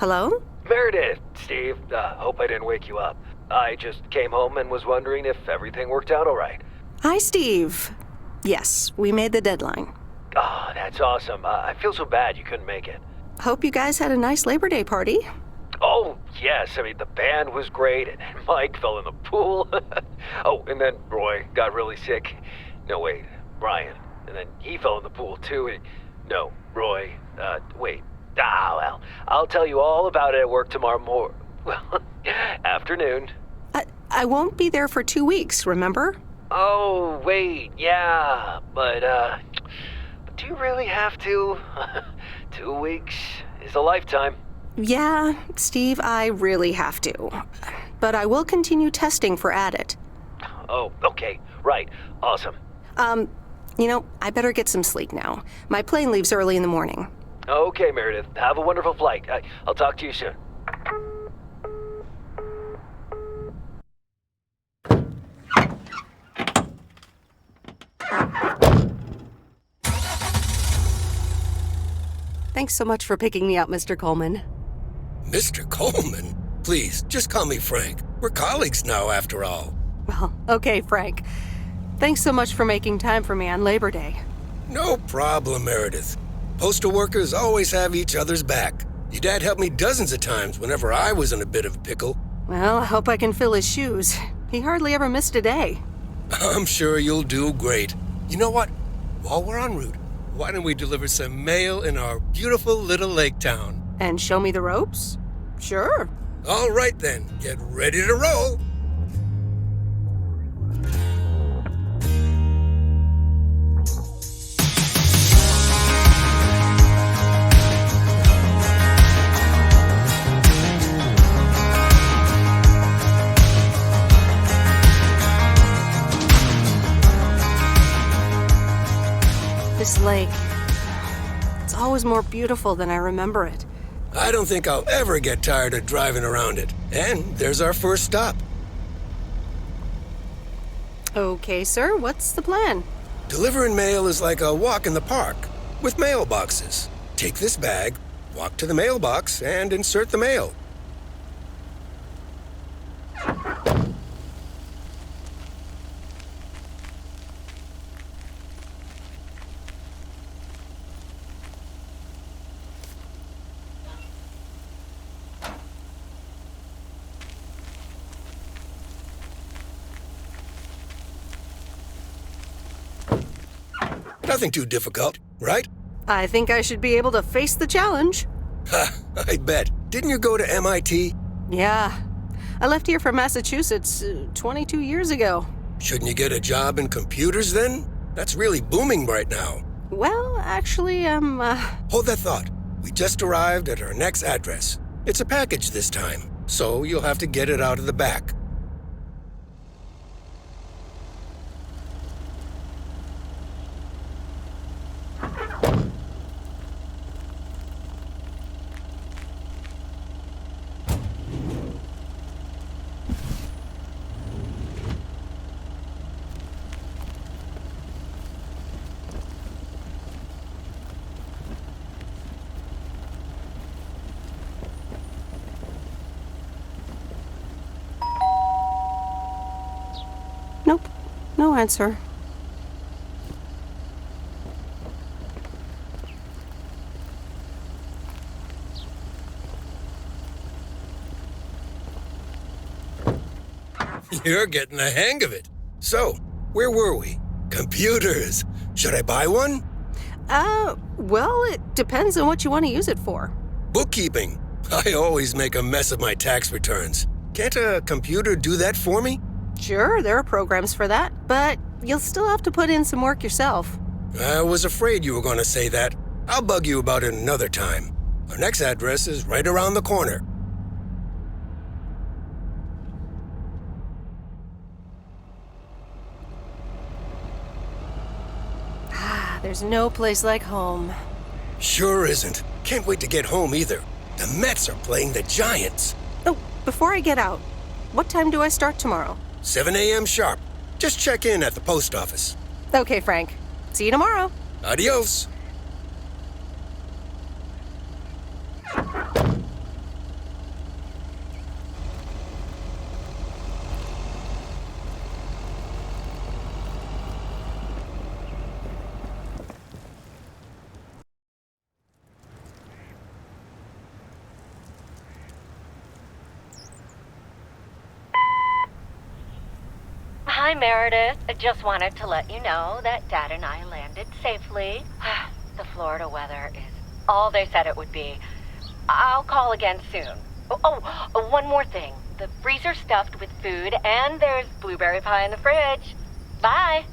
Hello? Meredith, Steve, hope I didn't wake you up. I just came home and was wondering if everything worked out all right. Hi, Steve. Yes, we made the deadline. Oh, that's awesome. I feel so bad you couldn't make it. Hope you guys had a nice Labor Day party. Oh, yes. I mean, the band was great, and Mike fell in the pool. Oh, and then Roy got really sick. No, wait, Brian. And then he fell in the pool, too. No, Roy. Wait. Well, I'll tell you all about it at work tomorrow afternoon. I won't be there for 2 weeks, remember? Oh, wait, yeah, but do you really have to? 2 weeks is a lifetime. Yeah, Steve, I really have to. But I will continue testing for Addit. Oh, okay, right, awesome. I better get some sleep now. My plane leaves early in the morning. Okay, Meredith, have a wonderful flight. I'll talk to you soon. Thanks so much for picking me up, Mr. Coleman. Mr. Coleman? Please, just call me Frank. We're colleagues now, after all. Well, okay, Frank. Thanks so much for making time for me on Labor Day. No problem, Meredith. Postal workers always have each other's back. Your dad helped me dozens of times whenever I was in a bit of a pickle. Well, I hope I can fill his shoes. He hardly ever missed a day. I'm sure you'll do great. You know what? While we're en route, why don't we deliver some mail in our beautiful little lake town? And show me the ropes? Sure. All right then, get ready to roll. This lake, it's always more beautiful than I remember it. I don't think I'll ever get tired of driving around it. And there's our first stop. Okay, sir, what's the plan? Delivering mail is like a walk in the park, with mailboxes. Take this bag, walk to the mailbox, and insert the mail. Nothing too difficult, right? I think I should be able to face the challenge. Ha, I bet. Didn't you go to MIT? Yeah. I left here from Massachusetts 22 years ago. Shouldn't you get a job in computers then? That's really booming right now. Well, actually, Hold that thought. We just arrived at our next address. It's a package this time, so you'll have to get it out of the back. Nope. No answer. You're getting the hang of it. So, where were we? Computers. Should I buy one? Well, it depends on what you want to use it for. Bookkeeping. I always make a mess of my tax returns. Can't a computer do that for me? Sure, there are programs for that, but you'll still have to put in some work yourself. I was afraid you were going to say that. I'll bug you about it another time. Our next address is right around the corner. There's no place like home. Sure isn't. Can't wait to get home either. The Mets are playing the Giants. Oh, before I get out, what time do I start tomorrow? 7 a.m. sharp. Just check in at the post office. Okay, Frank. See you tomorrow. Adios. Hi, Meredith. I just wanted to let you know that Dad and I landed safely. The Florida weather is all they said it would be. I'll call again soon. One more thing. The freezer's stuffed with food, and there's blueberry pie in the fridge. Bye.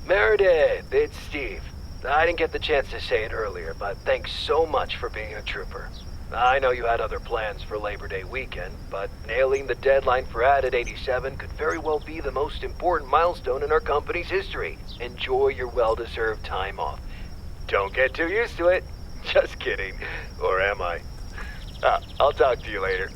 Meredith, it's Steve. I didn't get the chance to say it earlier, but thanks so much for being a trooper. I know you had other plans for Labor Day weekend, but nailing the deadline for Added 87 could very well be the most important milestone in our company's history. Enjoy your well-deserved time off. Don't get too used to it. Just kidding. Or am I? I'll talk to you later.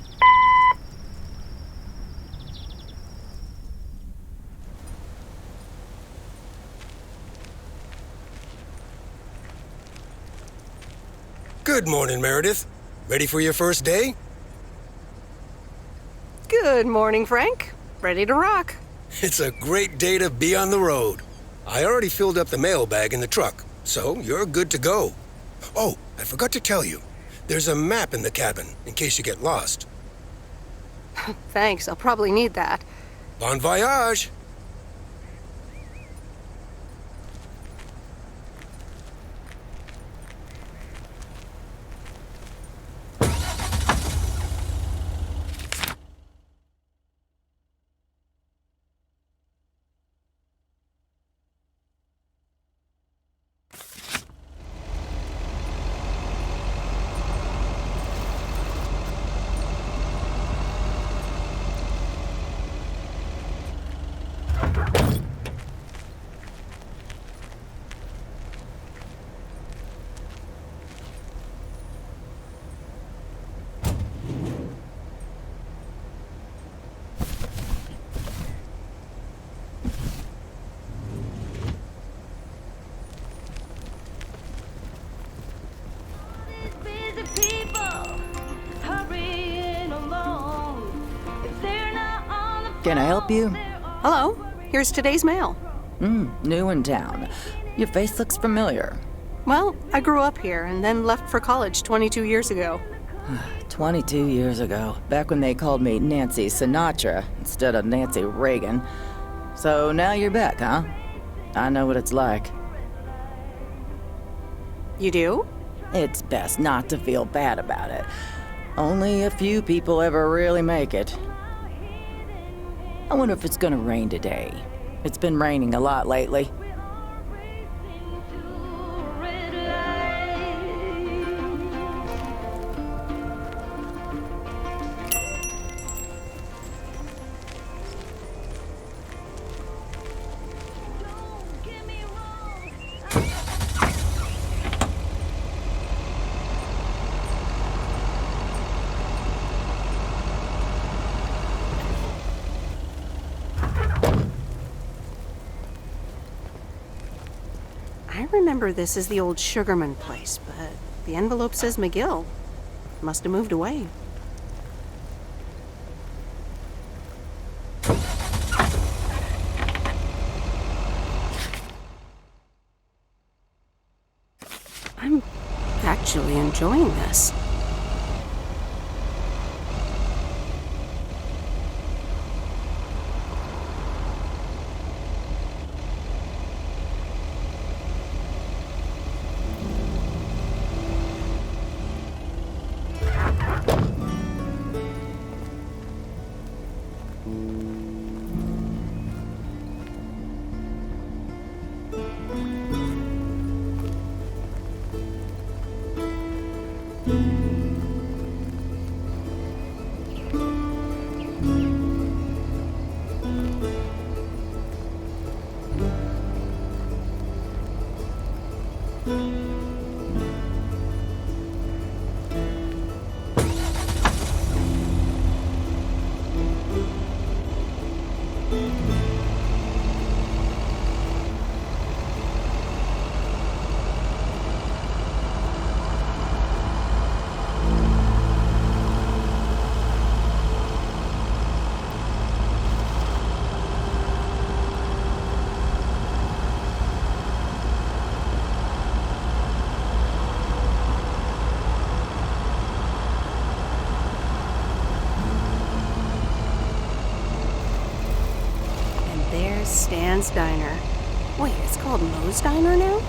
Good morning, Meredith. Ready for your first day? Good morning, Frank. Ready to rock. It's a great day to be on the road. I already filled up the mailbag in the truck, so you're good to go. Oh, I forgot to tell you. There's a map in the cabin, in case you get lost. Thanks, I'll probably need that. Bon voyage! Can I help you? Hello, here's today's mail. New in town. Your face looks familiar. Well, I grew up here and then left for college 22 years ago. 22 years ago, back when they called me Nancy Sinatra instead of Nancy Reagan. So now you're back, huh? I know what it's like. You do? It's best not to feel bad about it. Only a few people ever really make it. I wonder if it's gonna rain today. It's been raining a lot lately. I remember this as the old Sugarman place, but the envelope says McGill. Must have moved away. I'm actually enjoying this. Stan's Diner. Wait, it's called Moe's Diner now?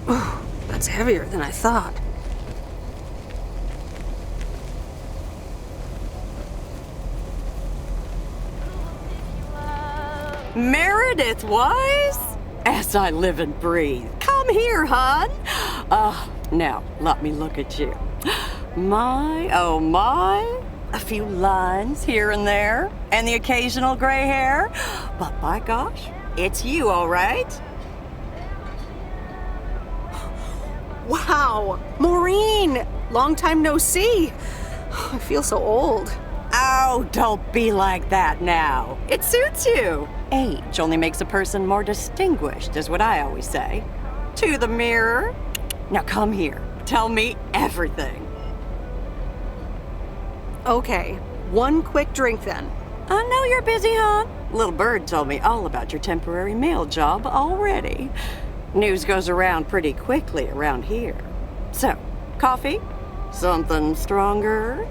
Ooh, that's heavier than I thought. Meredith Wise? As I live and breathe. Come here, hon. Now, let me look at you. My, oh my. A few lines here and there, and the occasional gray hair. But by gosh, it's you, all right? Wow! Maureen! Long time no see. I feel so old. Oh, don't be like that now. It suits you. Age only makes a person more distinguished, is what I always say. To the mirror. Now come here. Tell me everything. Okay, one quick drink then. I know you're busy, hon. Little Bird told me all about your temporary mail job already. News goes around pretty quickly around here. So, coffee? Something stronger?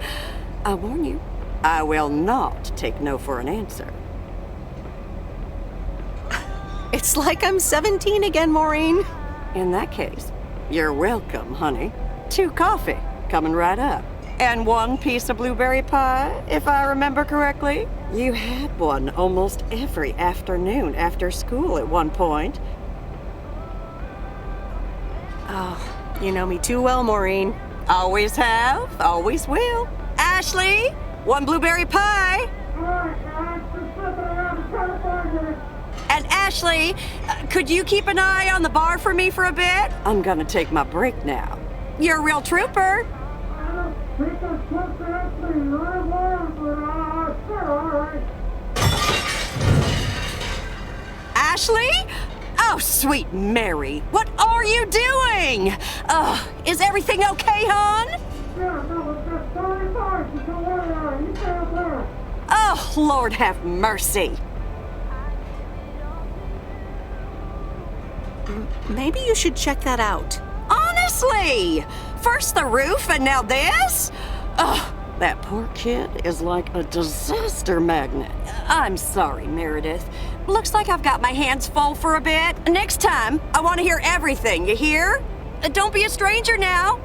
I warn you, I will not take no for an answer. It's like I'm 17 again, Maureen. In that case, you're welcome, honey. 2 coffee, coming right up. And 1 piece of blueberry pie, if I remember correctly. You had one almost every afternoon after school at one point. Oh, you know me too well, Maureen. Always have, always will. Ashley, 1 blueberry pie. And Ashley, could you keep an eye on the bar for me for a bit? I'm gonna take my break now. You're a real trooper. Ashley? Oh, sweet Mary, what are you doing? Is everything okay, hon? Oh, Lord have mercy. Maybe you should check that out. Honestly, first the roof and now this? Ugh, that poor kid is like a disaster magnet. I'm sorry, Meredith. Looks like I've got my hands full for a bit. Next time, I want to hear everything, you hear? Don't be a stranger now.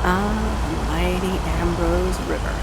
Ah, the mighty Ambrose River.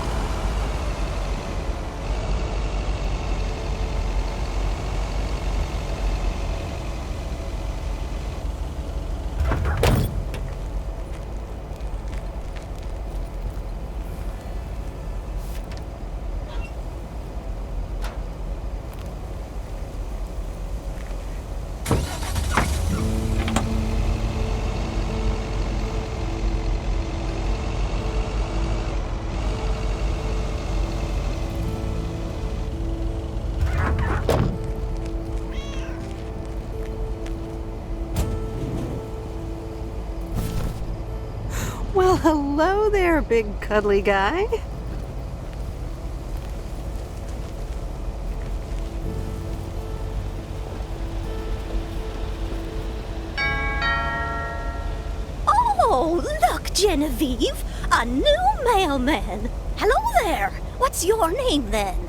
Well, hello there, big cuddly guy. Oh, look Genevieve, a new mailman. Hello there. What's your name then?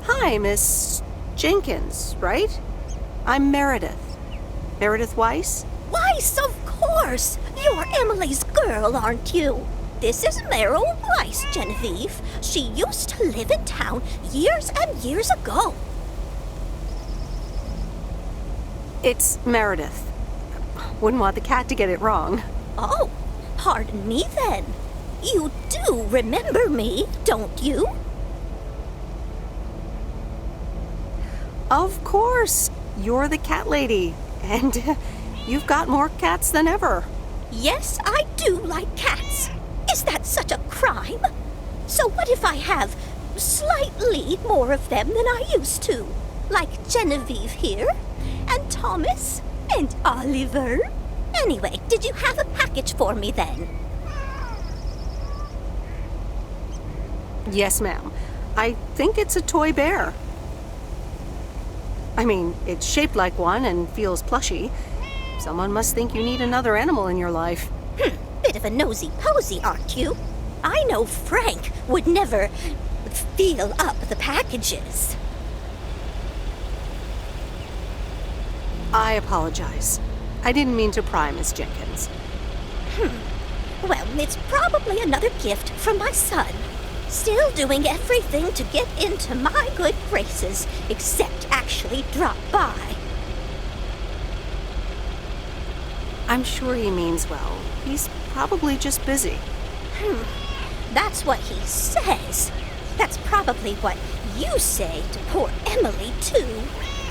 Hi, Miss Jenkins, right? I'm Meredith. Meredith Weiss? Weiss, of course. You're Emily's girl, aren't you? This is Meryl Weiss, Genevieve. She used to live in town years and years ago. It's Meredith. Wouldn't want the cat to get it wrong. Oh, pardon me then. You do remember me, don't you? Of course. You're the cat lady. And you've got more cats than ever. Yes, I do like cats. Is that such a crime? So what if I have slightly more of them than I used to? Like Genevieve here, and Thomas, and Oliver. Anyway, did you have a package for me then? Yes, ma'am. I think it's a toy bear. I mean, it's shaped like one and feels plushy. Someone must think you need another animal in your life. Bit of a nosy-posy, aren't you? I know Frank would never feel up the packages. I apologize. I didn't mean to pry, Miss Jenkins. Well, it's probably another gift from my son. Still doing everything to get into my good graces, except actually drop by. I'm sure he means well. He's probably just busy. That's what he says. That's probably what you say to poor Emily, too.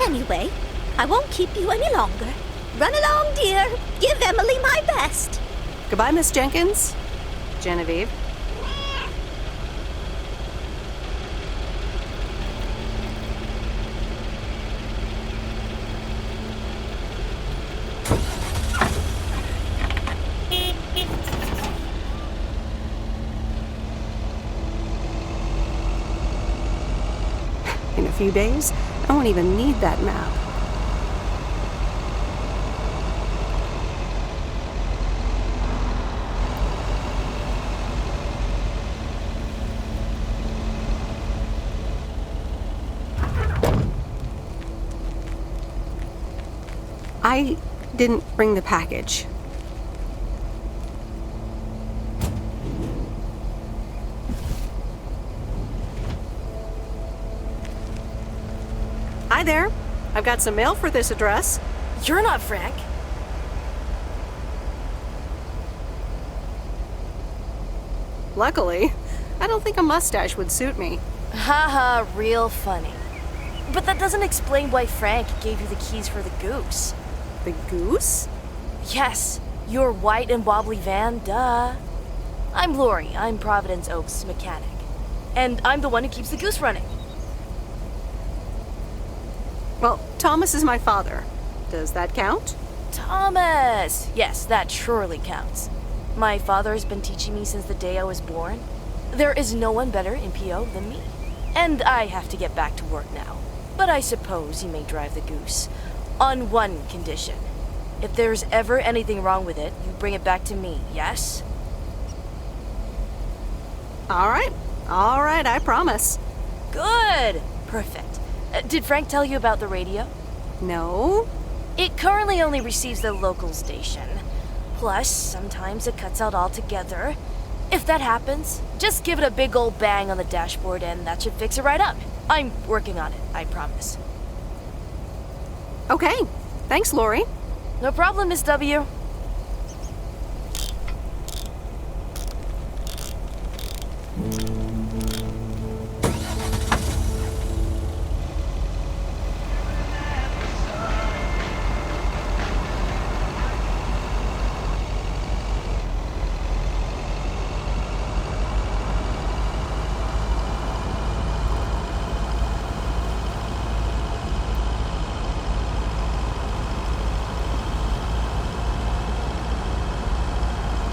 Anyway, I won't keep you any longer. Run along, dear. Give Emily my best. Goodbye, Miss Jenkins. Genevieve. In a few days, I won't even need that map. I didn't bring the package. Hi there. I've got some mail for this address. You're not Frank. Luckily, I don't think a mustache would suit me. Haha, real funny. But that doesn't explain why Frank gave you the keys for the goose. The goose? Yes, your white and wobbly van, duh. I'm Lori, I'm Providence Oaks' mechanic. And I'm the one who keeps the goose running. Well, Thomas is my father. Does that count? Thomas! Yes, that surely counts. My father has been teaching me since the day I was born. There is no one better in PO than me. And I have to get back to work now. But I suppose you may drive the goose. On one condition. If there's ever anything wrong with it, you bring it back to me, yes? All right, I promise. Good! Perfect. Did Frank tell you about the radio? No? It currently only receives the local station. Plus, sometimes it cuts out altogether. If that happens, just give it a big old bang on the dashboard and that should fix it right up. I'm working on it, I promise. Okay, thanks, Lori. No problem, Miss W.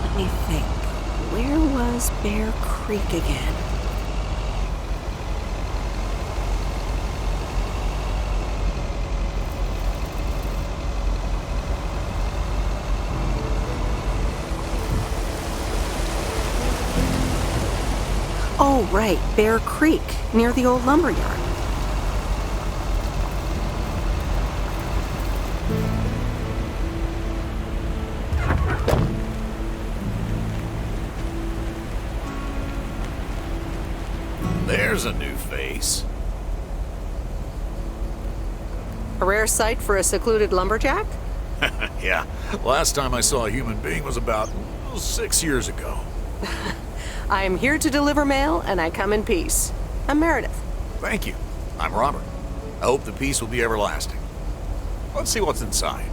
Let me think. Where was Bear Creek again? Oh, right, Bear Creek, near the old lumberyard. There's a new face. A rare sight for a secluded lumberjack? Yeah, last time I saw a human being was about 6 years ago. I am here to deliver mail, and I come in peace. I'm Meredith. Thank you. I'm Robert. I hope the peace will be everlasting. Let's see what's inside.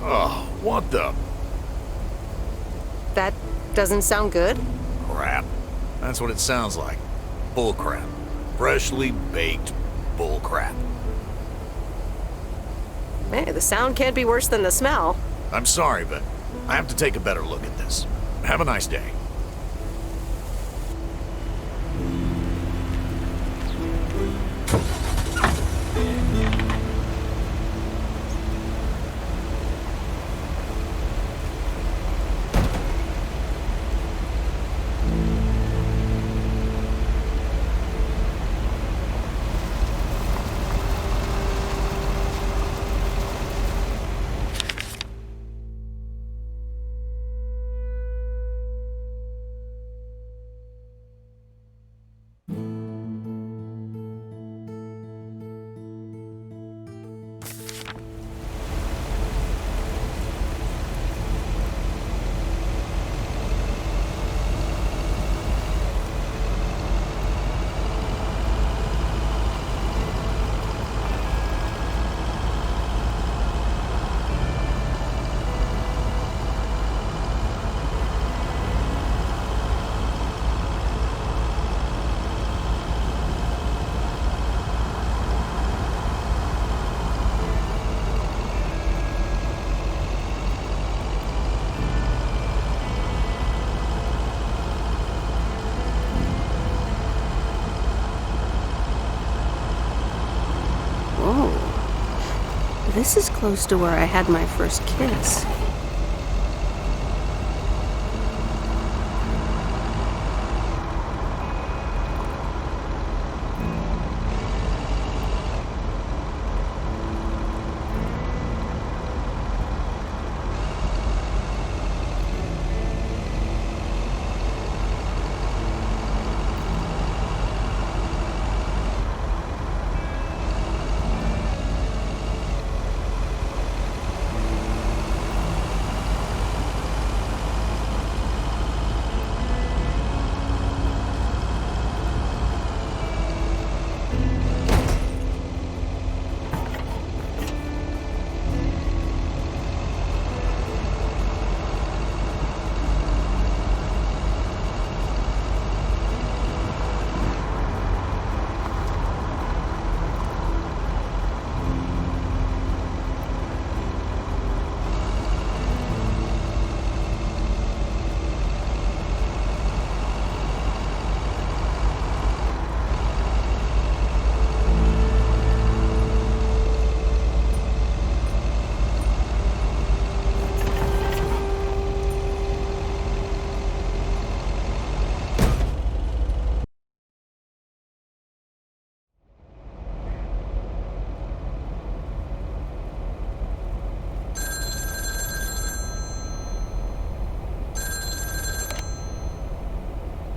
Oh, what the That doesn't sound good. crap? That's what it sounds like. Bull crap. Freshly baked bull crap. Hey, the sound can't be worse than the smell. I'm sorry, but I have to take a better look at this. Have a nice day. This is close to where I had my first kiss.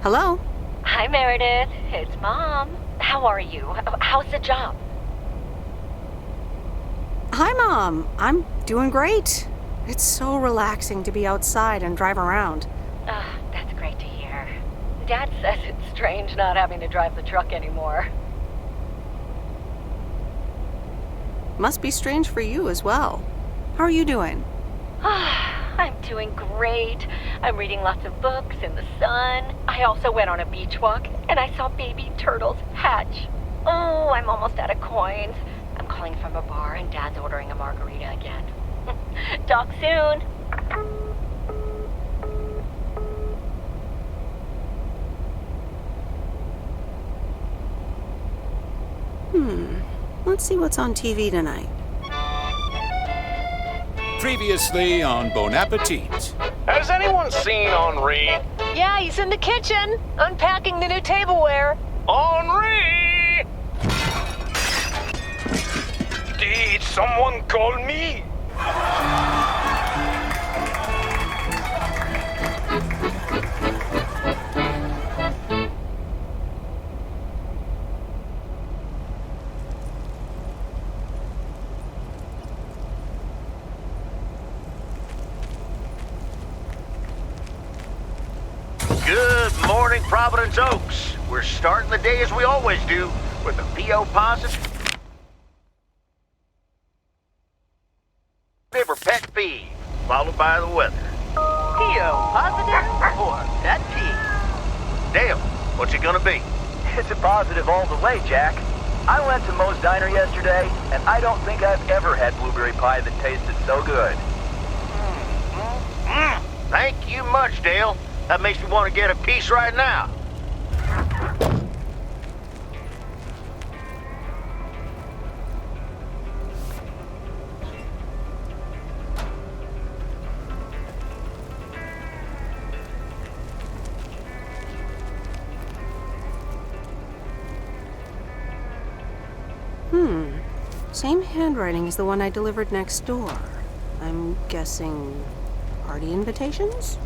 Hello? Hi, Meredith. It's Mom. How are you? How's the job? Hi, Mom. I'm doing great. It's so relaxing to be outside and drive around. That's great to hear. Dad says it's strange not having to drive the truck anymore. Must be strange for you as well. How are you doing? I'm doing great. I'm reading lots of books in the sun. I also went on a beach walk, and I saw baby turtles hatch. Oh, I'm almost out of coins. I'm calling from a bar, and Dad's ordering a margarita again. Talk soon. Let's see what's on TV tonight. Previously on Bon Appetit. Has anyone seen Henri? Yeah, he's in the kitchen, unpacking the new tableware. Henri! Did someone call me? Good morning, Providence Oaks. We're starting the day as we always do, with a PO positive or pet peeve, followed by the weather. PO positive or pet peeve? Dale, what's it gonna be? It's a positive all the way, Jack. I went to Moe's Diner yesterday, and I don't think I've ever had blueberry pie that tasted so good. Thank you much, Dale. That makes me want to get a piece right now. Same handwriting as the one I delivered next door. I'm guessing party invitations?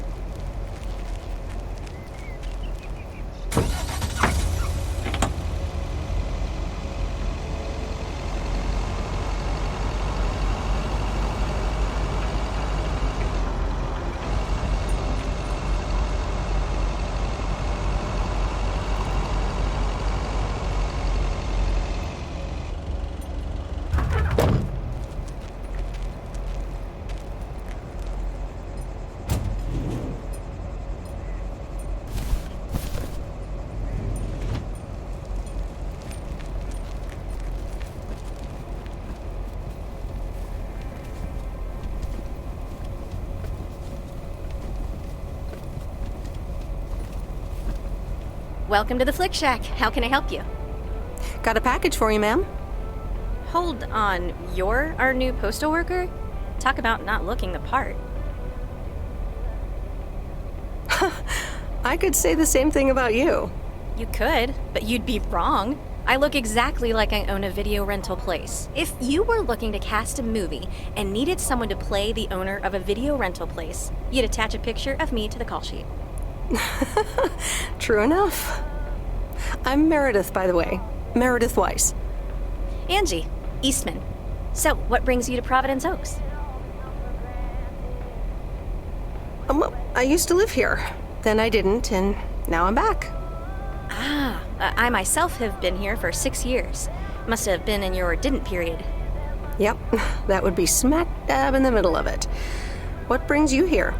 Welcome to the Flick Shack. How can I help you? Got a package for you, ma'am. Hold on. You're our new postal worker? Talk about not looking the part. I could say the same thing about you. You could, but you'd be wrong. I look exactly like I own a video rental place. If you were looking to cast a movie and needed someone to play the owner of a video rental place, you'd attach a picture of me to the call sheet. True enough. I'm Meredith, by the way. Meredith Weiss. Angie, Eastman. So, what brings you to Providence Oaks? I used to live here. Then I didn't, and now I'm back. I myself have been here for 6 years. Must have been in your didn't period. Yep, that would be smack dab in the middle of it. What brings you here?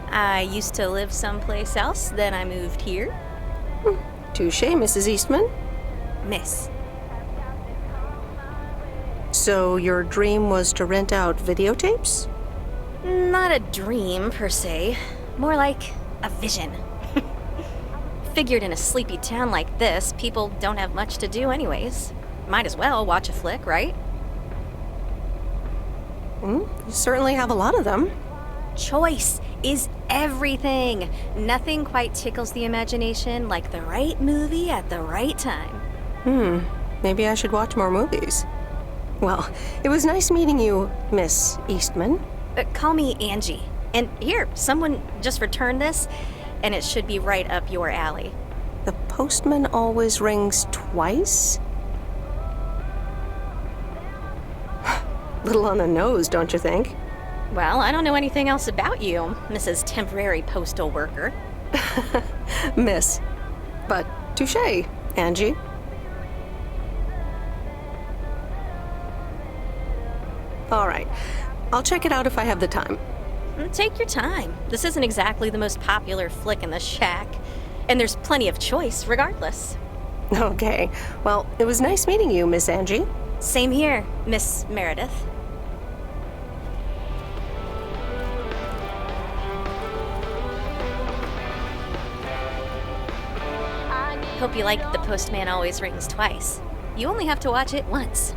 I used to live someplace else, then I moved here. Touché, Mrs. Eastman. Miss. So your dream was to rent out videotapes? Not a dream, per se. More like a vision. Figured in a sleepy town like this, people don't have much to do anyways. Might as well watch a flick, right? You certainly have a lot of them. Choice is everything. Nothing quite tickles the imagination like the right movie at the right time. Maybe I should watch more movies. Well, it was nice meeting you, Miss Eastman. Call me Angie. And here, someone just returned this, and it should be right up your alley. The postman always rings twice? Little on the nose, don't you think? Well, I don't know anything else about you, Mrs. Temporary Postal Worker. Miss. But touché, Angie. All right. I'll check it out if I have the time. Take your time. This isn't exactly the most popular flick in the shack, and there's plenty of choice regardless. Okay. Well, it was nice meeting you, Miss Angie. Same here, Miss Meredith. Hope you like The Postman Always Rings Twice. You only have to watch it once.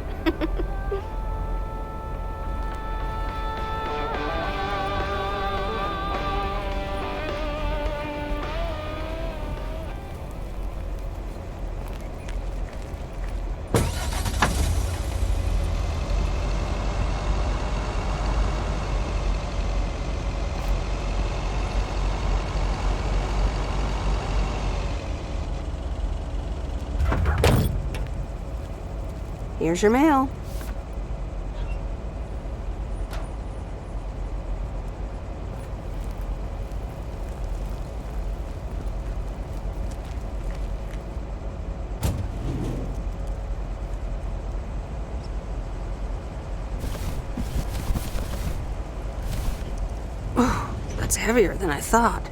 Here's your mail. Oh, that's heavier than I thought.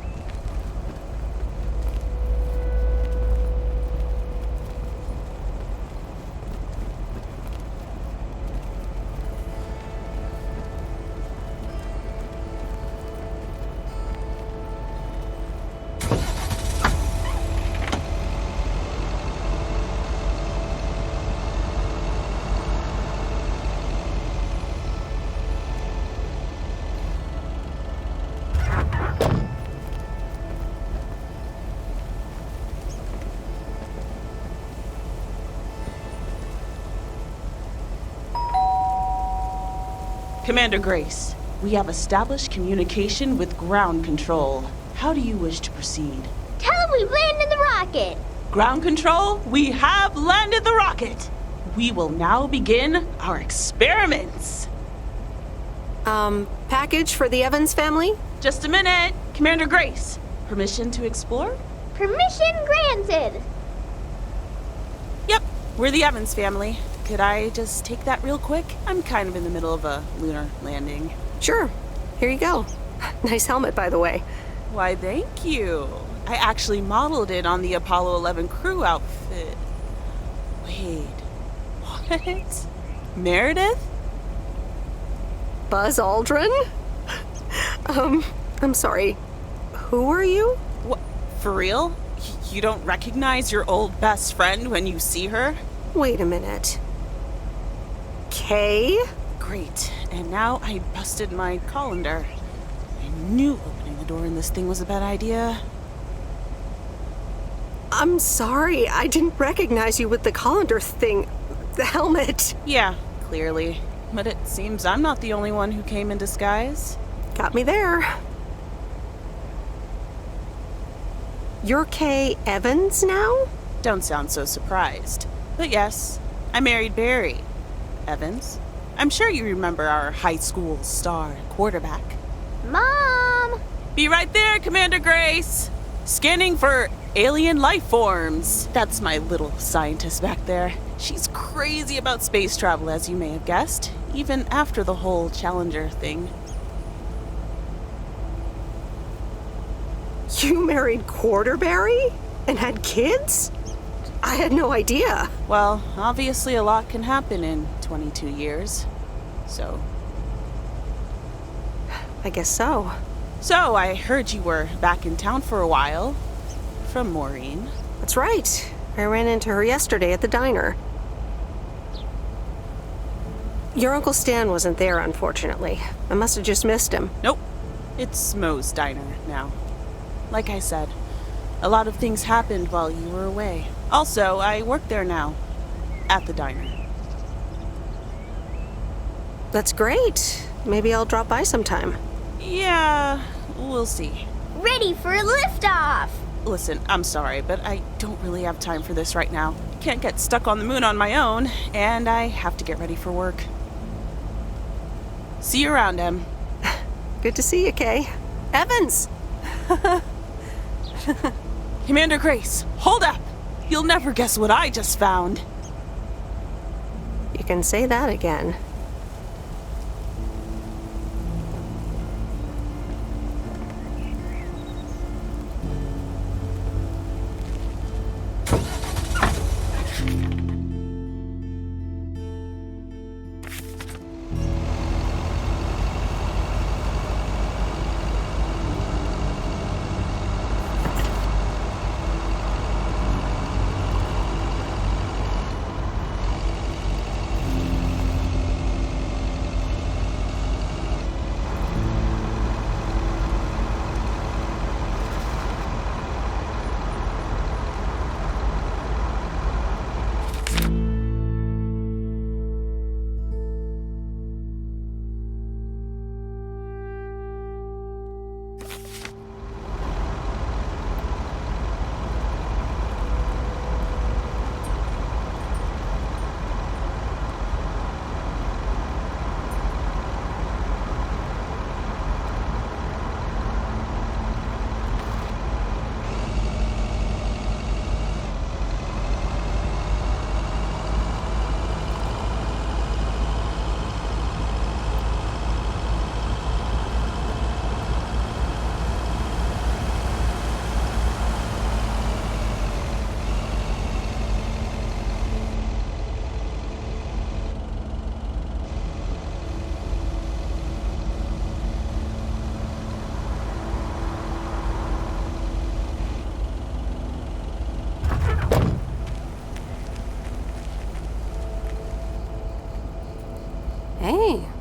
Commander Grace, we have established communication with ground control. How do you wish to proceed? Tell them we've landed the rocket! Ground control, we have landed the rocket! We will now begin our experiments. Package for the Evans family? Just a minute. Commander Grace, permission to explore? Permission granted! Yep, we're the Evans family. Could I just take that real quick? I'm kind of in the middle of a lunar landing. Sure. Here you go. Nice helmet, by the way. Why, thank you. I actually modeled it on the Apollo 11 crew outfit. Wait, what? Meredith? Buzz Aldrin? I'm sorry. Who are you? What? For real? You don't recognize your old best friend when you see her? Wait a minute. Kay? Great. And now I busted my colander. I knew opening the door in this thing was a bad idea. I'm sorry. I didn't recognize you with the colander thing. The helmet. Yeah, clearly. But it seems I'm not the only one who came in disguise. Got me there. You're Kay Evans now? Don't sound so surprised. But yes, I married Barry Evans. I'm sure you remember our high school star quarterback. Mom! Be right there, Commander Grace! Scanning for alien life forms. That's my little scientist back there. She's crazy about space travel, as you may have guessed, even after the whole Challenger thing. You married Quarterberry? And had kids? I had no idea. Well, obviously a lot can happen in 22 years. So... I guess so. So, I heard you were back in town for a while. From Maureen. That's right. I ran into her yesterday at the diner. Your Uncle Stan wasn't there, unfortunately. I must have just missed him. Nope. It's Mo's diner now. Like I said, a lot of things happened while you were away. Also, I work there now. At the diner. That's great. Maybe I'll drop by sometime. Yeah, we'll see. Ready for a liftoff! Listen, I'm sorry, but I don't really have time for this right now. Can't get stuck on the moon on my own, and I have to get ready for work. See you around, Em. Good to see you, Kay. Evans! Commander Grace, hold up! You'll never guess what I just found. You can say that again.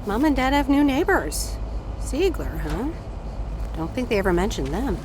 Mom and Dad have new neighbors. Ziegler, huh? Don't think they ever mentioned them.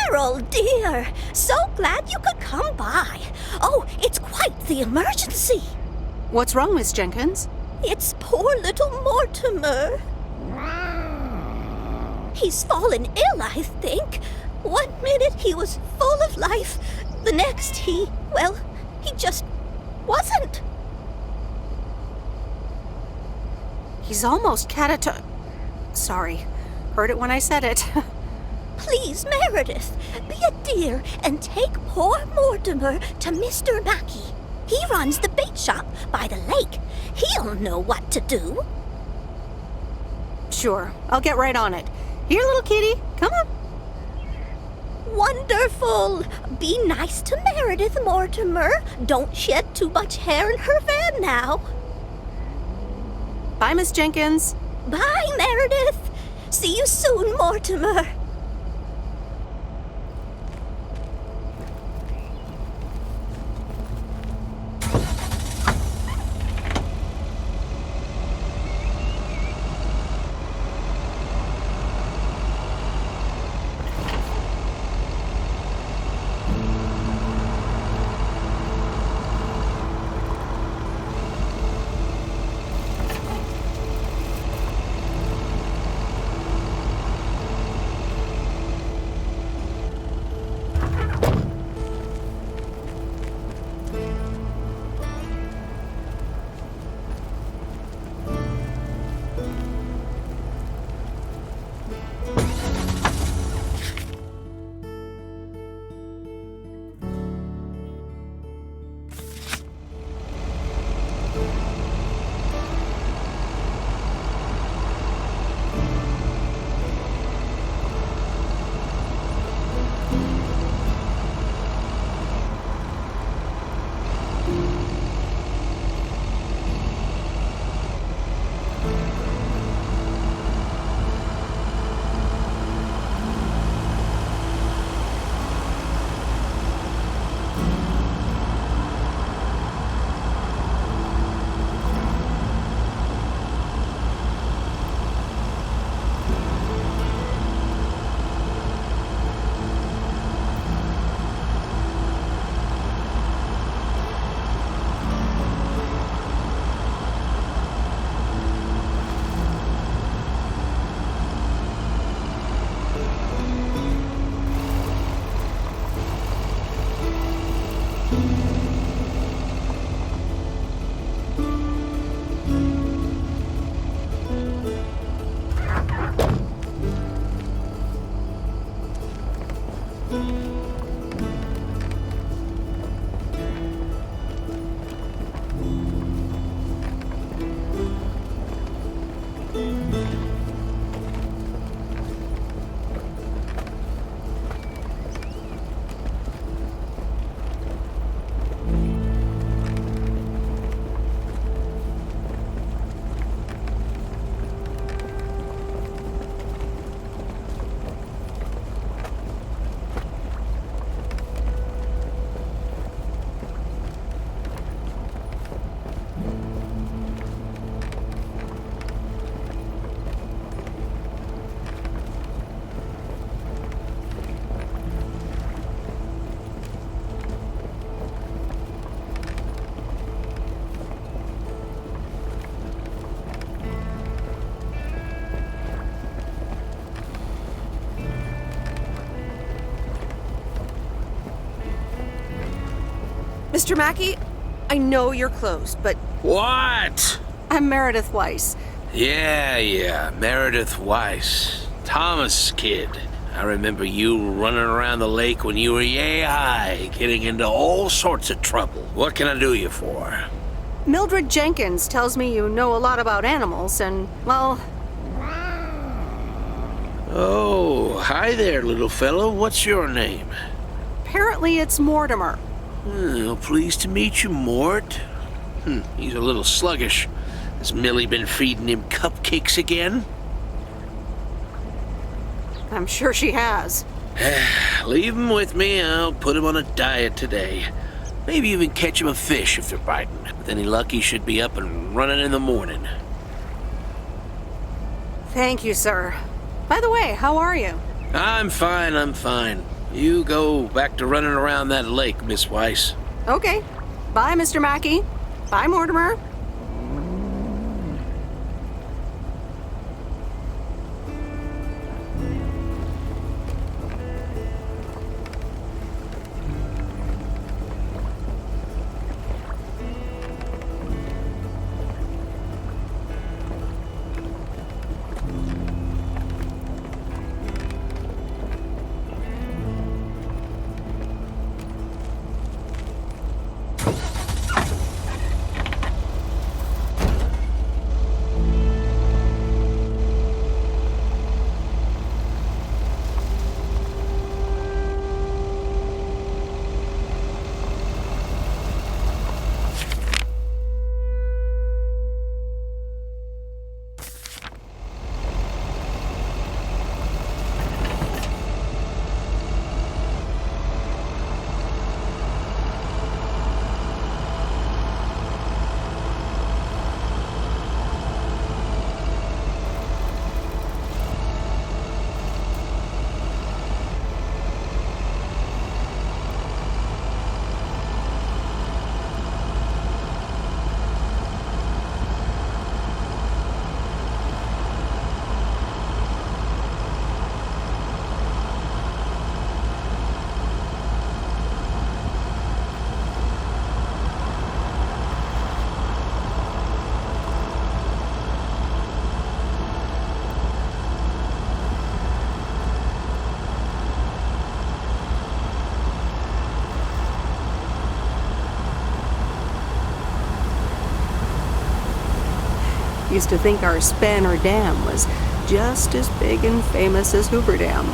Meryl, dear, so glad you could come by. Oh, it's quite the emergency. What's wrong, Miss Jenkins? It's poor little Mortimer. He's fallen ill, I think. 1 minute he was full of life. The next he just wasn't. He's almost Sorry. Heard it when I said it. Please, Meredith, be a dear and take poor Mortimer to Mr. Mackey. He runs the bait shop by the lake. He'll know what to do. Sure, I'll get right on it. Here, little kitty, come on. Wonderful. Be nice to Meredith, Mortimer. Don't shed too much hair in her van now. Bye, Miss Jenkins. Bye, Meredith. See you soon, Mortimer. Mr. Mackey, I know you're closed, but... What? I'm Meredith Weiss. Yeah, Meredith Weiss. Thomas' kid. I remember you running around the lake when you were yay high, getting into all sorts of trouble. What can I do you for? Mildred Jenkins tells me you know a lot about animals, and, well... Oh, hi there, little fellow. What's your name? Apparently it's Mortimer. Oh, pleased to meet you, Mort. He's a little sluggish. Has Millie been feeding him cupcakes again? I'm sure she has. Leave him with me. I'll put him on a diet today. Maybe even catch him a fish if they're biting. With any luck, he should be up and running in the morning. Thank you, sir. By the way, how are you? I'm fine. You go back to running around that lake, Miss Weiss. Okay. Bye, Mr. Mackey. Bye, Mortimer. Used to think our Spanner Dam was just as big and famous as Hoover Dam.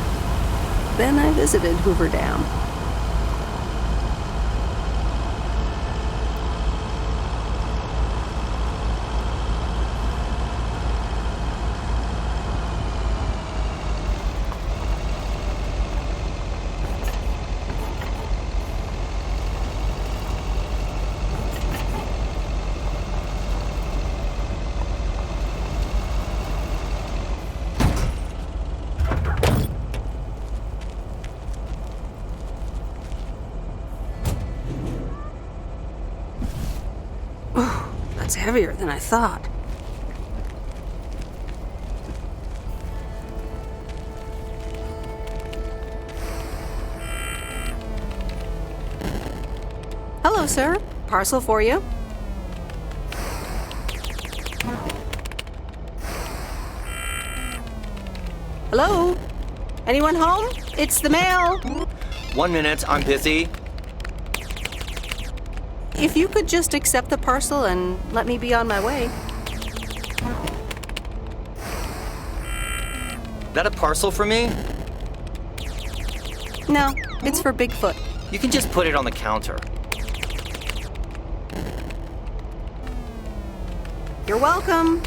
Then I visited Hoover Dam. That's heavier than I thought. Hello, sir. Parcel for you. Hello? Anyone home? It's the mail. 1 minute, I'm busy. If you could just accept the parcel and let me be on my way. That a parcel for me? No, it's for Bigfoot. You can just put it on the counter. You're welcome.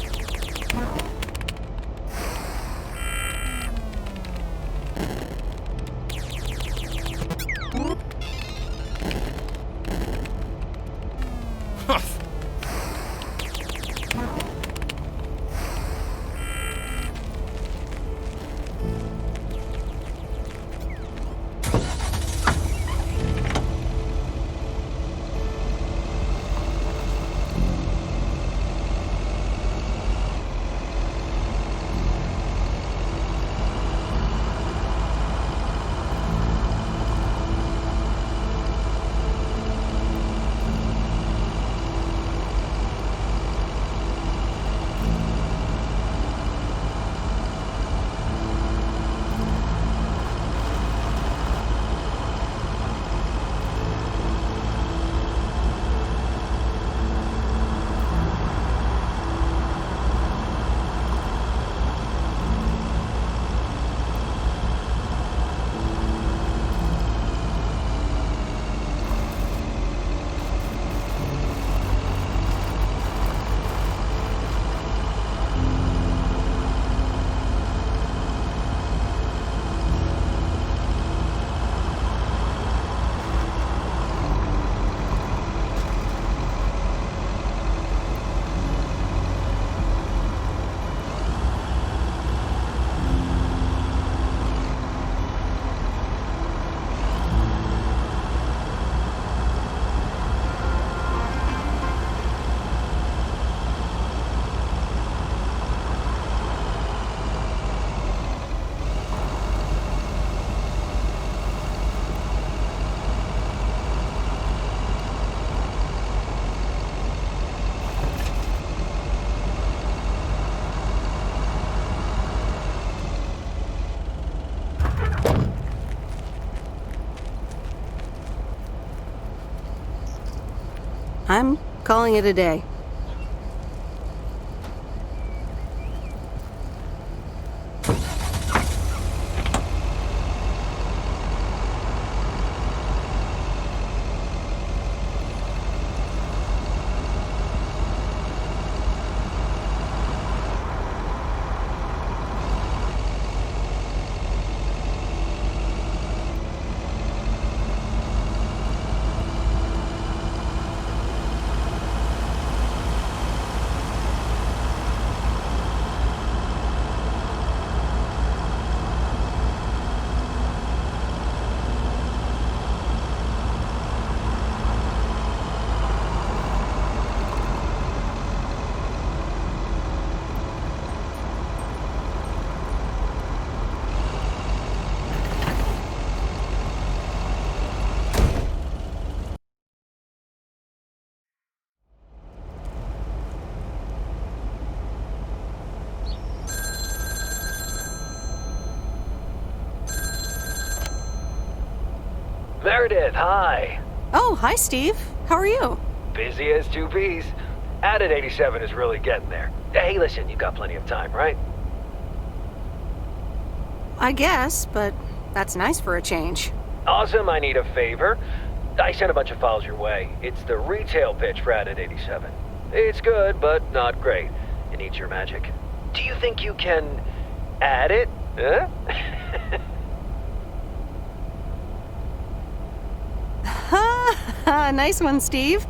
I'm calling it a day. Meredith, hi. Oh, hi, Steve. How are you? Busy as two peas. Added 87 is really getting there. Hey, listen, you've got plenty of time, right? I guess, but that's nice for a change. Awesome, I need a favor. I sent a bunch of files your way. It's the retail pitch for Added 87. It's good, but not great. It needs your magic. Do you think you can add it? Huh? Nice one, Steve.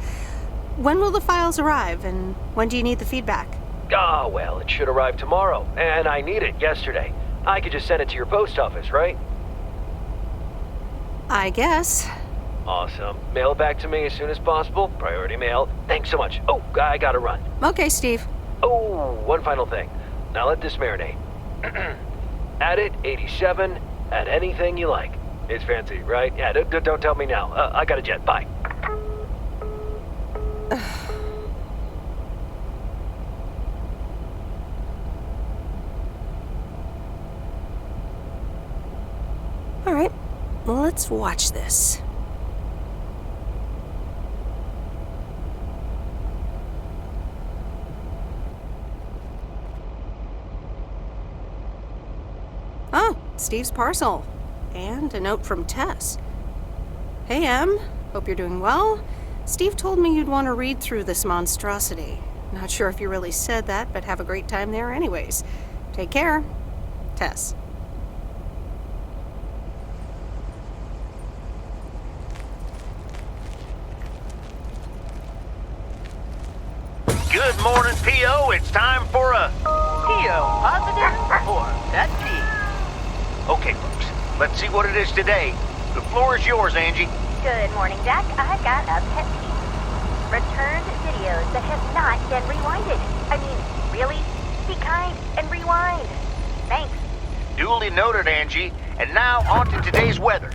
When will the files arrive, and when do you need the feedback? Ah, well, it should arrive tomorrow, and I need it yesterday. I could just send it to your post office, right? I guess. Awesome. Mail it back to me as soon as possible. Priority mail. Thanks so much. Oh, I gotta run. Okay, Steve. Oh, one final thing. Now let this marinate. Add it, 87, add anything you like. It's fancy, right? Yeah, don't tell me now. I got a jet. Bye. All right, well, let's watch this. Oh, Steve's parcel. And a note from Tess. Hey, Em. Hope you're doing well. Steve told me you'd want to read through this monstrosity. Not sure if you really said that, but have a great time there anyways. Take care. Tess. Good morning, P.O. It's time for a... P.O. Positive or that P? Okay, folks. Let's see what it is today. The floor is yours, Angie. Good morning, Jack. I've got a pet peeve. Returned videos that have not been rewinded. I mean, really? Be kind and rewind. Thanks. Duly noted, Angie. And now on to today's weather.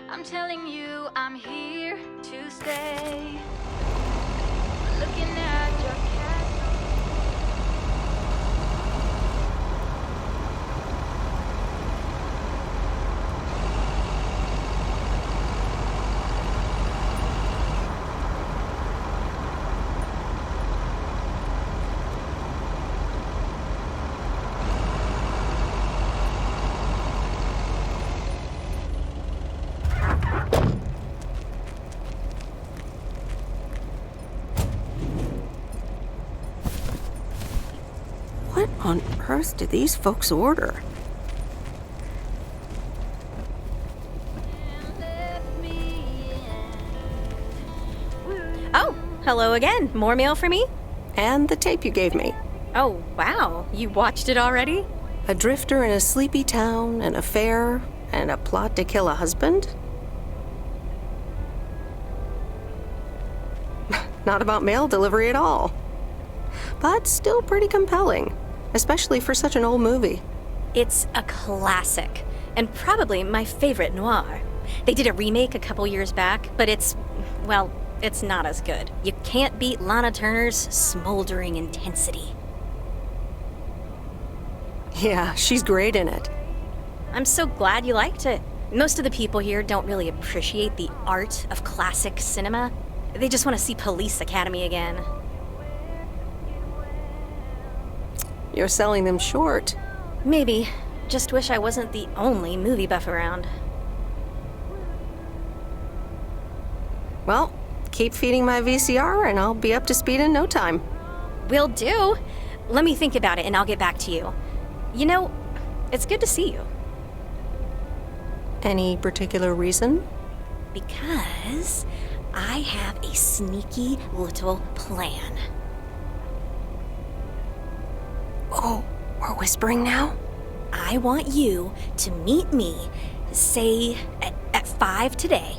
I'm telling you, I'm here to stay. Looking at your What on earth did these folks order? Oh, hello again. More mail for me? And the tape you gave me. Oh, wow. You watched it already? A drifter in a sleepy town, an affair, and a plot to kill a husband? Not about mail delivery at all. But still pretty compelling, especially for such an old movie. It's a classic, and probably my favorite noir. They did a remake a couple years back, but it's not as good. You can't beat Lana Turner's smoldering intensity. Yeah, she's great in it. I'm so glad you liked it. Most of the people here don't really appreciate the art of classic cinema. They just want to see Police Academy again. You're selling them short. Maybe. Just wish I wasn't the only movie buff around. Well, keep feeding my VCR and I'll be up to speed in no time. Will do. Let me think about it and I'll get back to you. You know, it's good to see you. Any particular reason? Because I have a sneaky little plan. Oh, we're whispering now? I want you to meet me, say, at 5 today.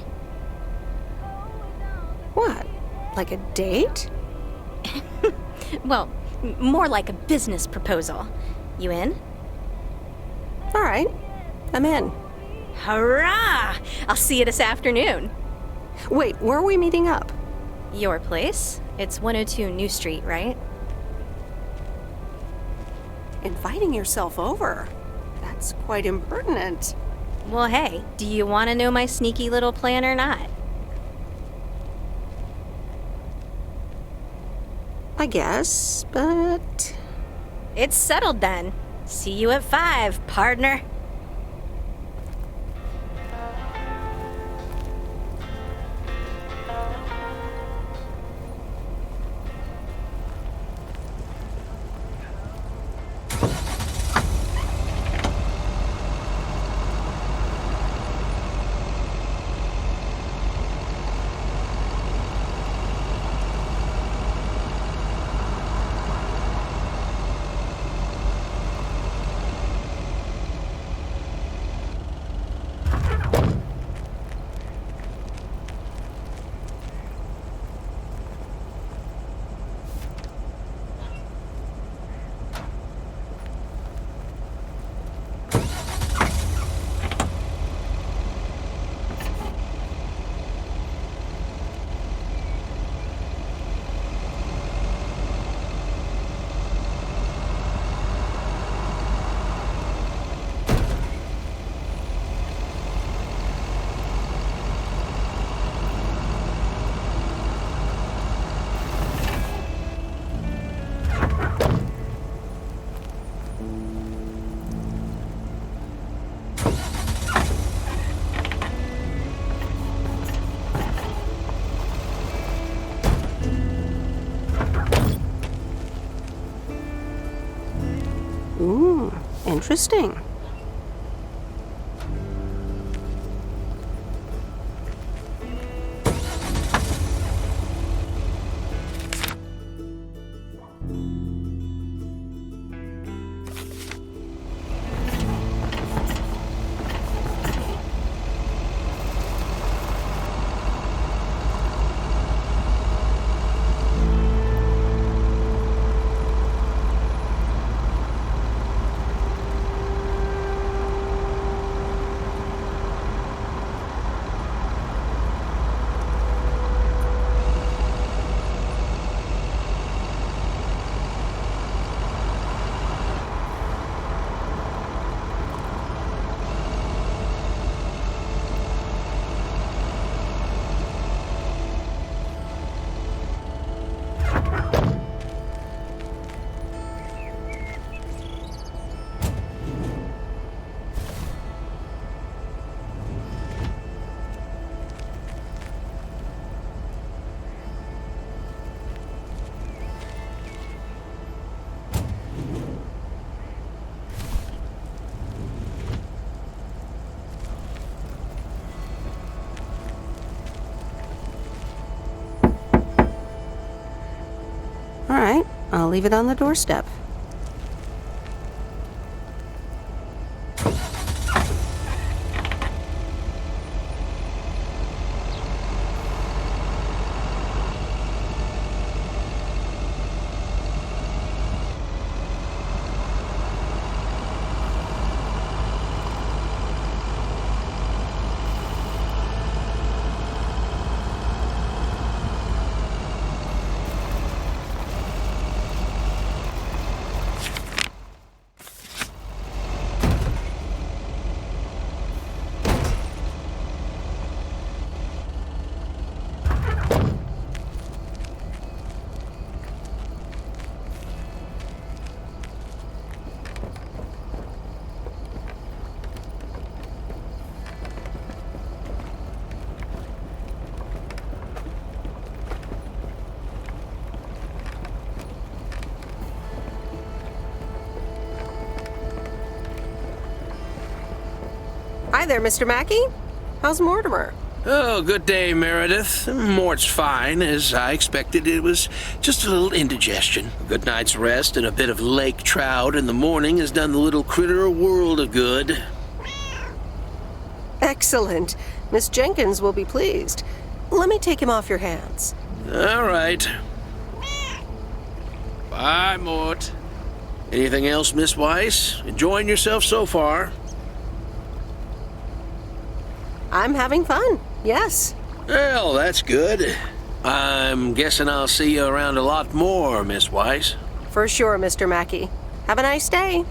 What? Like a date? Well, more like a business proposal. You in? All right, I'm in. Hurrah! I'll see you this afternoon. Wait, where are we meeting up? Your place? It's 102 New Street, right? Inviting yourself over? That's quite impertinent. Well, hey, do you want to know my sneaky little plan or not? I guess, but... It's settled then. See you at 5, partner. Ooh, interesting. All right, I'll leave it on the doorstep. Hi there, Mr. Mackey. How's Mortimer? Oh, good day, Meredith. Mort's fine. As I expected, it was just a little indigestion. A good night's rest and a bit of lake trout in the morning has done the little critter a world of good. Excellent. Miss Jenkins will be pleased. Let me take him off your hands. All right. Bye, Mort. Anything else, Miss Weiss? Enjoying yourself so far? I'm having fun, yes. Well, that's good. I'm guessing I'll see you around a lot more, Miss Weiss. For sure, Mr. Mackey. Have a nice day.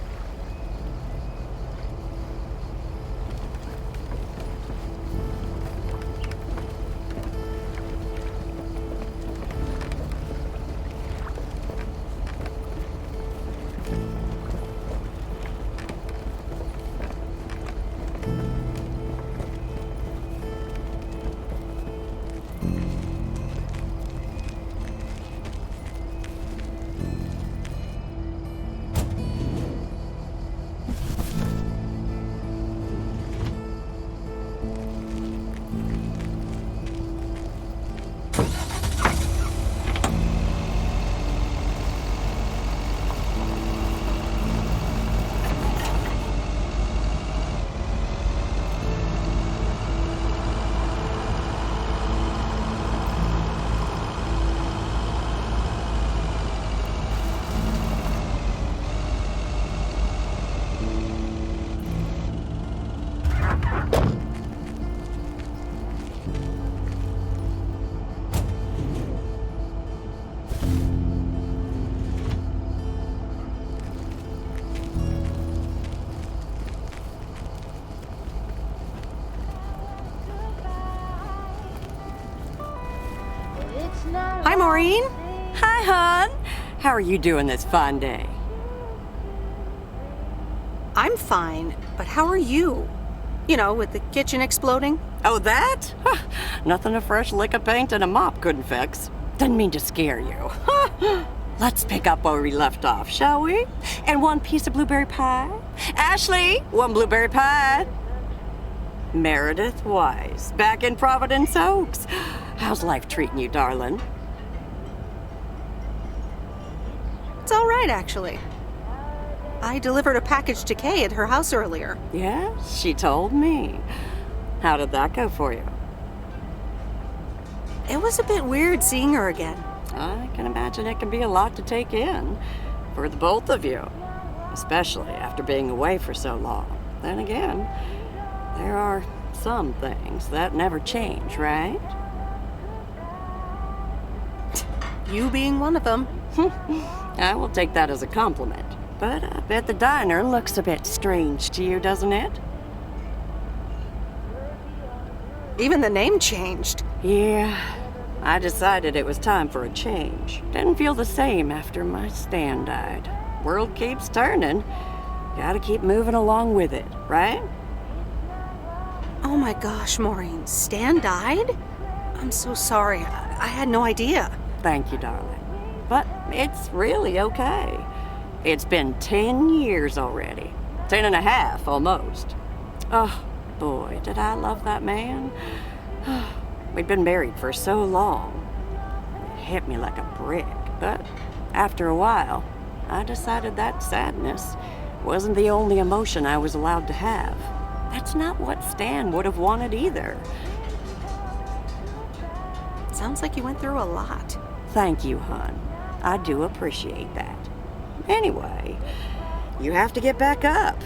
Hi, Maureen. Hi, hon. How are you doing this fine day? I'm fine, but how are you? You know, with the kitchen exploding? Oh, that? Huh. Nothing a fresh lick of paint and a mop couldn't fix. Didn't mean to scare you. Let's pick up where we left off, shall we? And one piece of blueberry pie. Ashley, one blueberry pie. Meredith Weiss, back in Providence Oaks. How's life treating you, darling? It's all right, actually. I delivered a package to Kay at her house earlier. Yeah, she told me. How did that go for you? It was a bit weird seeing her again. I can imagine it can be a lot to take in for the both of you, especially after being away for so long. Then again, there are some things that never change, right? You being one of them. I will take that as a compliment. But I bet the diner looks a bit strange to you, doesn't it? Even the name changed. Yeah, I decided it was time for a change. Didn't feel the same after my Stan died. World keeps turning. Gotta keep moving along with it, right? Oh my gosh, Maureen, Stan died? I'm so sorry. I had no idea. Thank you, darling. But it's really okay. It's been 10 years already. 10 and a half, almost. Oh, boy, did I love that man. We'd been married for so long. It hit me like a brick. But after a while, I decided that sadness wasn't the only emotion I was allowed to have. That's not what Stan would have wanted either. Sounds like you went through a lot. Thank you, hon. I do appreciate that. Anyway, you have to get back up.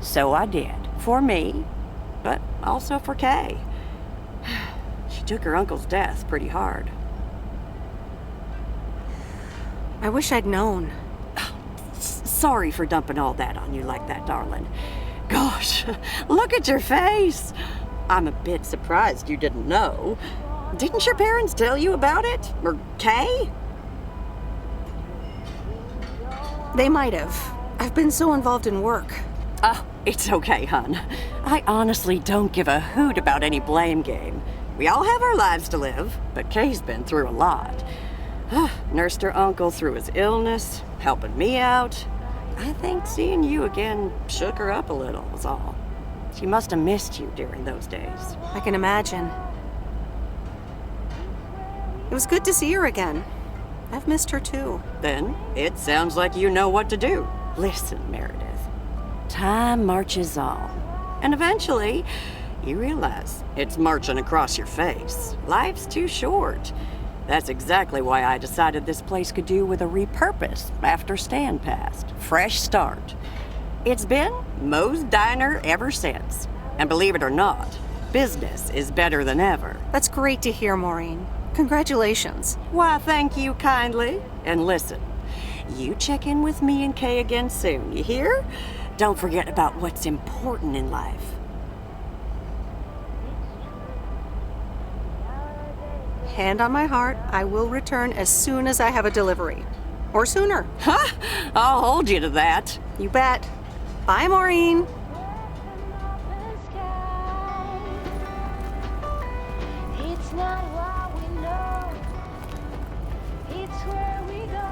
So I did. For me, but also for Kay. She took her uncle's death pretty hard. I wish I'd known. Sorry for dumping all that on you like that, darling. Gosh, look at your face. I'm a bit surprised you didn't know. Didn't your parents tell you about it? Or Kay? They might have. I've been so involved in work. Oh, it's okay, hon. I honestly don't give a hoot about any blame game. We all have our lives to live, but Kay's been through a lot. Nursed her uncle through his illness, helping me out. I think seeing you again shook her up a little, was all. She must have missed you during those days. I can imagine. It was good to see her again. I've missed her too. Then it sounds like you know what to do. Listen, Meredith. Time marches on. And eventually, you realize it's marching across your face. Life's too short. That's exactly why I decided this place could do with a repurpose after Stan passed. Fresh start. It's been Moe's Diner ever since. And believe it or not, business is better than ever. That's great to hear, Maureen. Congratulations. Why, thank you kindly. And listen, you check in with me and Kay again soon, you hear? Don't forget about what's important in life. Hand on my heart, I will return as soon as I have a delivery. Or sooner. Huh? I'll hold you to that. You bet. Bye, Maureen. It's not what we know, it's where we go.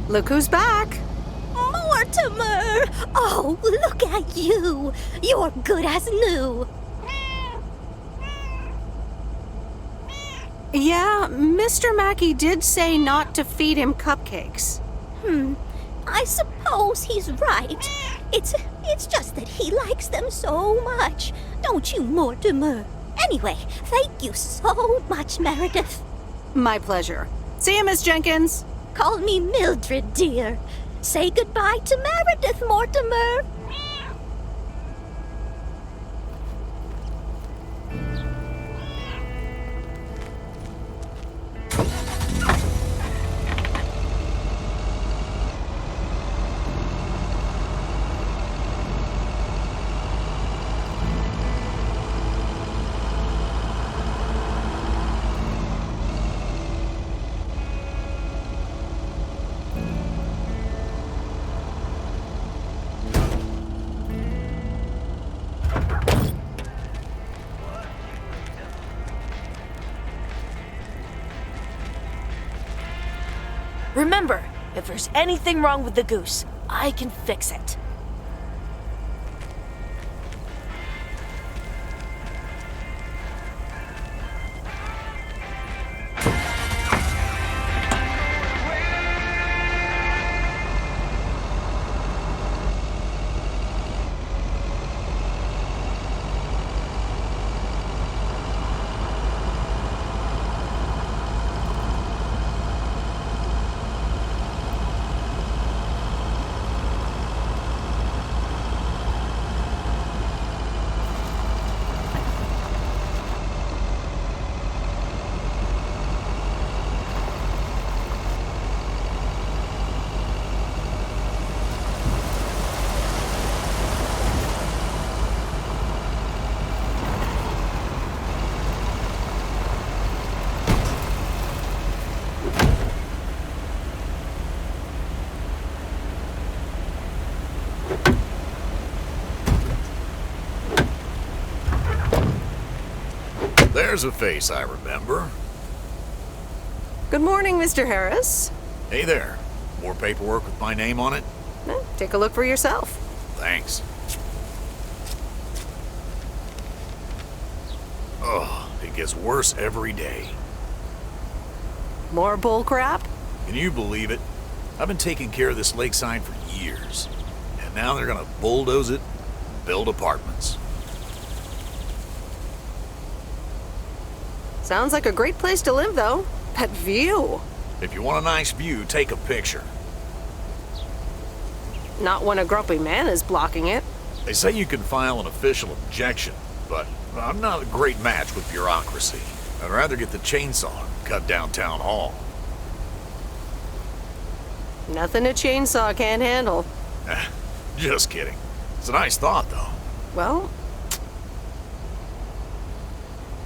Look who's back. Mortimer! Oh, look at you. You're good as new. Yeah, Mr. Mackey did say not to feed him cupcakes. I suppose he's right. It's just that he likes them so much. Don't you, Mortimer? Anyway, thank you so much, Meredith. My pleasure. See you, Miss Jenkins. Call me Mildred, dear. Say goodbye to Meredith, Mortimer. Remember, if there's anything wrong with the goose, I can fix it. There's a face I remember. Good morning, Mr. Harris. Hey there. More paperwork with my name on it? Take a look for yourself. Thanks. Oh, it gets worse every day. More bull crap? Can you believe it? I've been taking care of this lakeside for years. And now they're gonna bulldoze it and build apartments. Sounds like a great place to live, though. That view. If you want a nice view, take a picture. Not when a grumpy man is blocking it. They say you can file an official objection, but I'm not a great match with bureaucracy. I'd rather get the chainsaw and cut down town hall. Nothing a chainsaw can't handle. Just kidding. It's a nice thought, though. Well,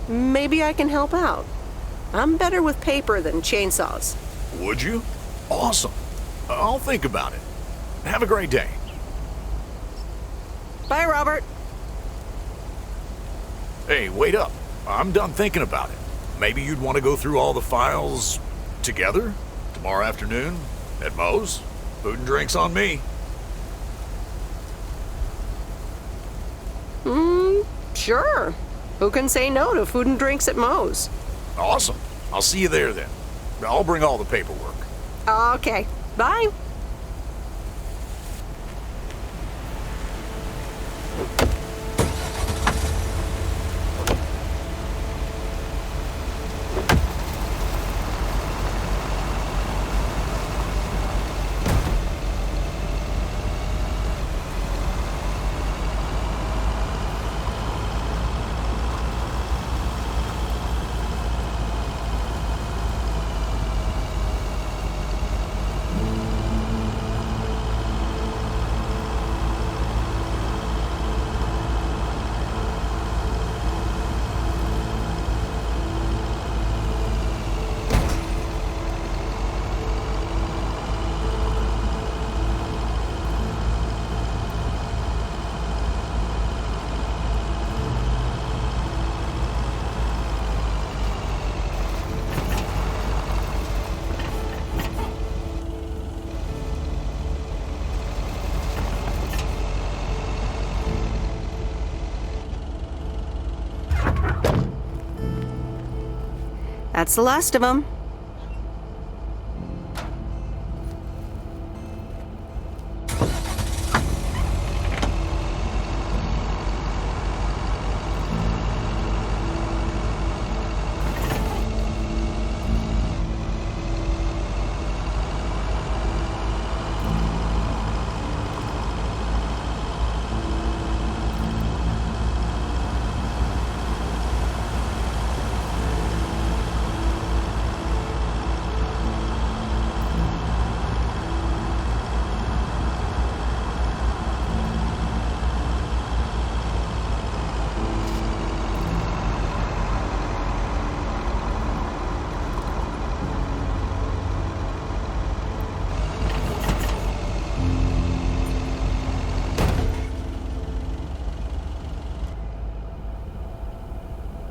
maybe I can help out. I'm better with paper than chainsaws. Would you? Awesome. I'll think about it. Have a great day. Bye, Robert. Hey, wait up. I'm done thinking about it. Maybe you'd want to go through all the files together tomorrow afternoon at Moe's. Food and drinks on me. Sure. Who can say no to food and drinks at Moe's? Awesome. I'll see you there then. I'll bring all the paperwork. Okay. Bye. That's the last of them.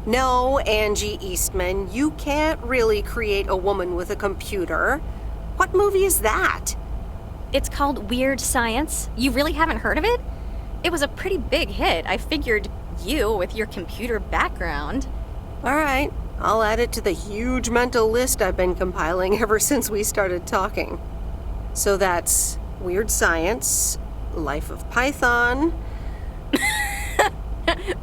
No, Angie Eastman, you can't really create a woman with a computer. What movie is that? It's called Weird Science. You really haven't heard of it? It was a pretty big hit. I figured you, with your computer background. All right, I'll add it to the huge mental list I've been compiling ever since we started talking. So that's Weird Science, Life of Python.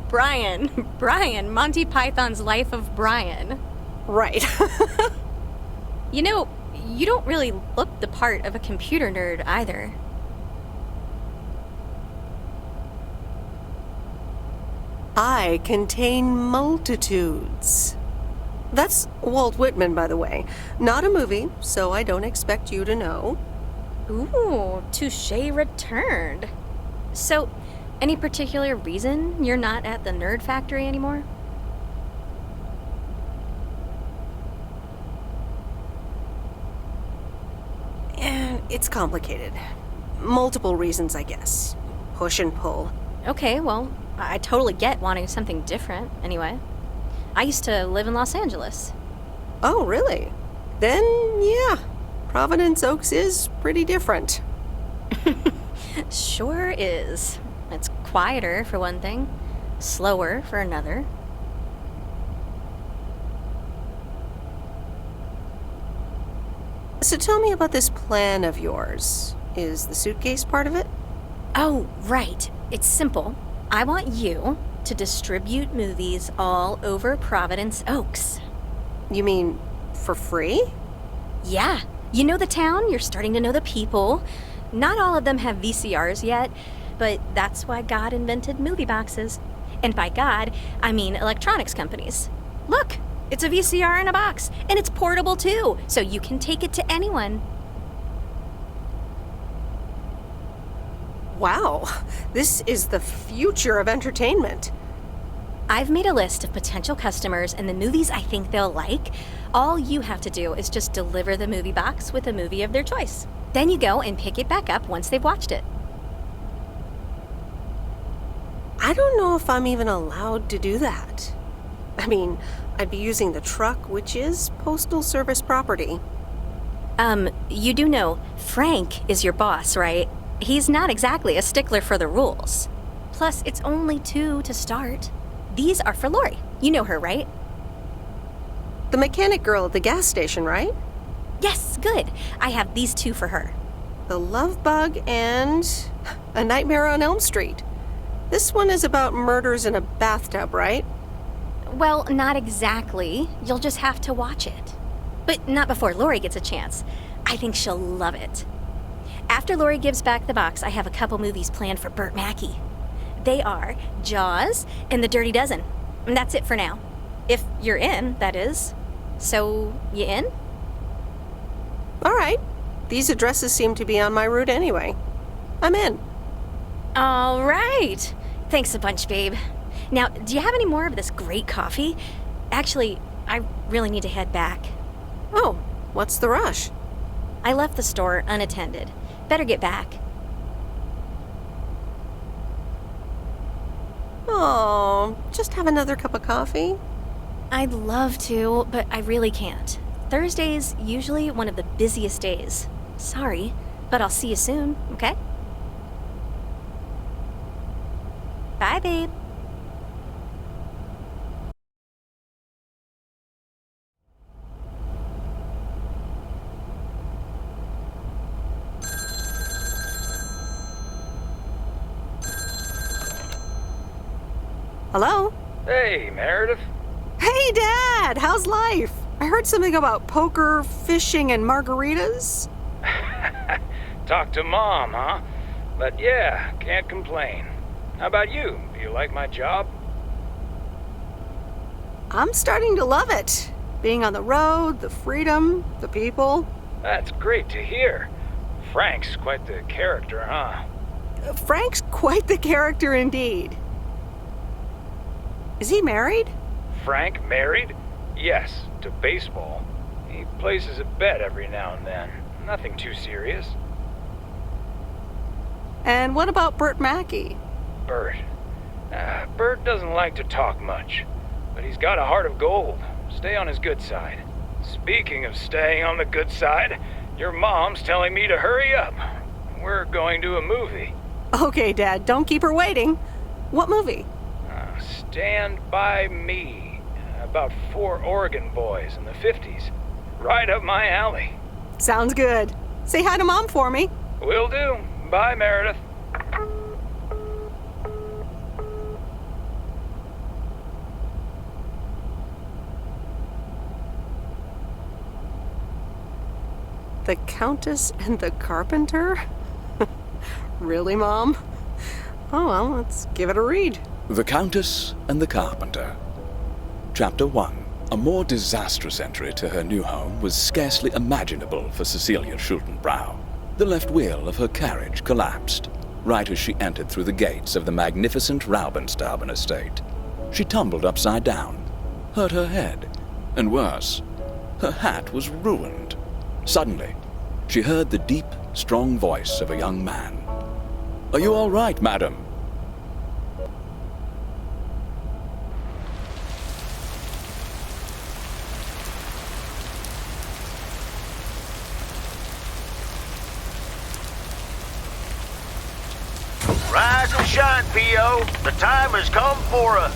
Brian, Monty Python's Life of Brian. Right. You know, you don't really look the part of a computer nerd either. I contain multitudes. That's Walt Whitman, by the way. Not a movie, so I don't expect you to know. Ooh, touche returned. So, any particular reason you're not at the Nerd Factory anymore? It's complicated. Multiple reasons, I guess. Push and pull. Okay, well, I totally get wanting something different, anyway. I used to live in Los Angeles. Oh, really? Then, yeah, Providence Oaks is pretty different. Sure is. It's quieter, for one thing. Slower, for another. So tell me about this plan of yours. Is the suitcase part of it? Oh, right. It's simple. I want you to distribute movies all over Providence Oaks. You mean for free? Yeah. You know the town, you're starting to know the people. Not all of them have VCRs yet, but that's why God invented movie boxes. And by God, I mean electronics companies. Look, it's a VCR in a box, and it's portable too, so you can take it to anyone. Wow, this is the future of entertainment. I've made a list of potential customers and the movies I think they'll like. All you have to do is just deliver the movie box with a movie of their choice. Then you go and pick it back up once they've watched it. I don't know if I'm even allowed to do that. I mean, I'd be using the truck, which is Postal Service property. You do know Frank is your boss, right? He's not exactly a stickler for the rules. Plus, it's only 2 to start. These are for Lori. You know her, right? The mechanic girl at the gas station, right? Yes, good. I have these 2 for her. The Love Bug and A Nightmare on Elm Street. This one is about murders in a bathtub, right? Well, not exactly. You'll just have to watch it. But not before Lori gets a chance. I think she'll love it. After Lori gives back the box, I have a couple movies planned for Burt Mackey. They are Jaws and The Dirty Dozen. And that's it for now. If you're in, that is. So, you in? All right. These addresses seem to be on my route anyway. I'm in. All right. Thanks a bunch, babe. Now, do you have any more of this great coffee? Actually, I really need to head back. Oh, what's the rush? I left the store unattended. Better get back. Oh, just have another cup of coffee? I'd love to, but I really can't. Thursday's usually one of the busiest days. Sorry, but I'll see you soon, okay? Bye, babe. Hello? Hey, Meredith. Hey, Dad! How's life? I heard something about poker, fishing, and margaritas. Talk to Mom, huh? But yeah, can't complain. How about you? Do you like my job? I'm starting to love it. Being on the road, the freedom, the people. That's great to hear. Frank's quite the character, huh? Frank's quite the character indeed. Is he married? Frank married? Yes, to baseball. He places a bet every now and then. Nothing too serious. And what about Burt Mackey? Burt. Burt doesn't like to talk much, but he's got a heart of gold. Stay on his good side. Speaking of staying on the good side, your mom's telling me to hurry up. We're going to a movie. Okay, Dad, don't keep her waiting. What movie? Stand By Me. About 4 Oregon boys in the 50s. Right up my alley. Sounds good. Say hi to Mom for me. Will do. Bye, Meredith. The Countess and the Carpenter? Really, Mom? Oh, well, let's give it a read. The Countess and the Carpenter. Chapter 1. A more disastrous entry to her new home was scarcely imaginable for Cecilia Schultenbrow. The left wheel of her carriage collapsed, right as she entered through the gates of the magnificent Raubenstaben estate. She tumbled upside down, hurt her head, and worse, her hat was ruined. Suddenly, she heard the deep, strong voice of a young man. "Are you all right, madam?" Rise and shine, P.O. The time has come for a...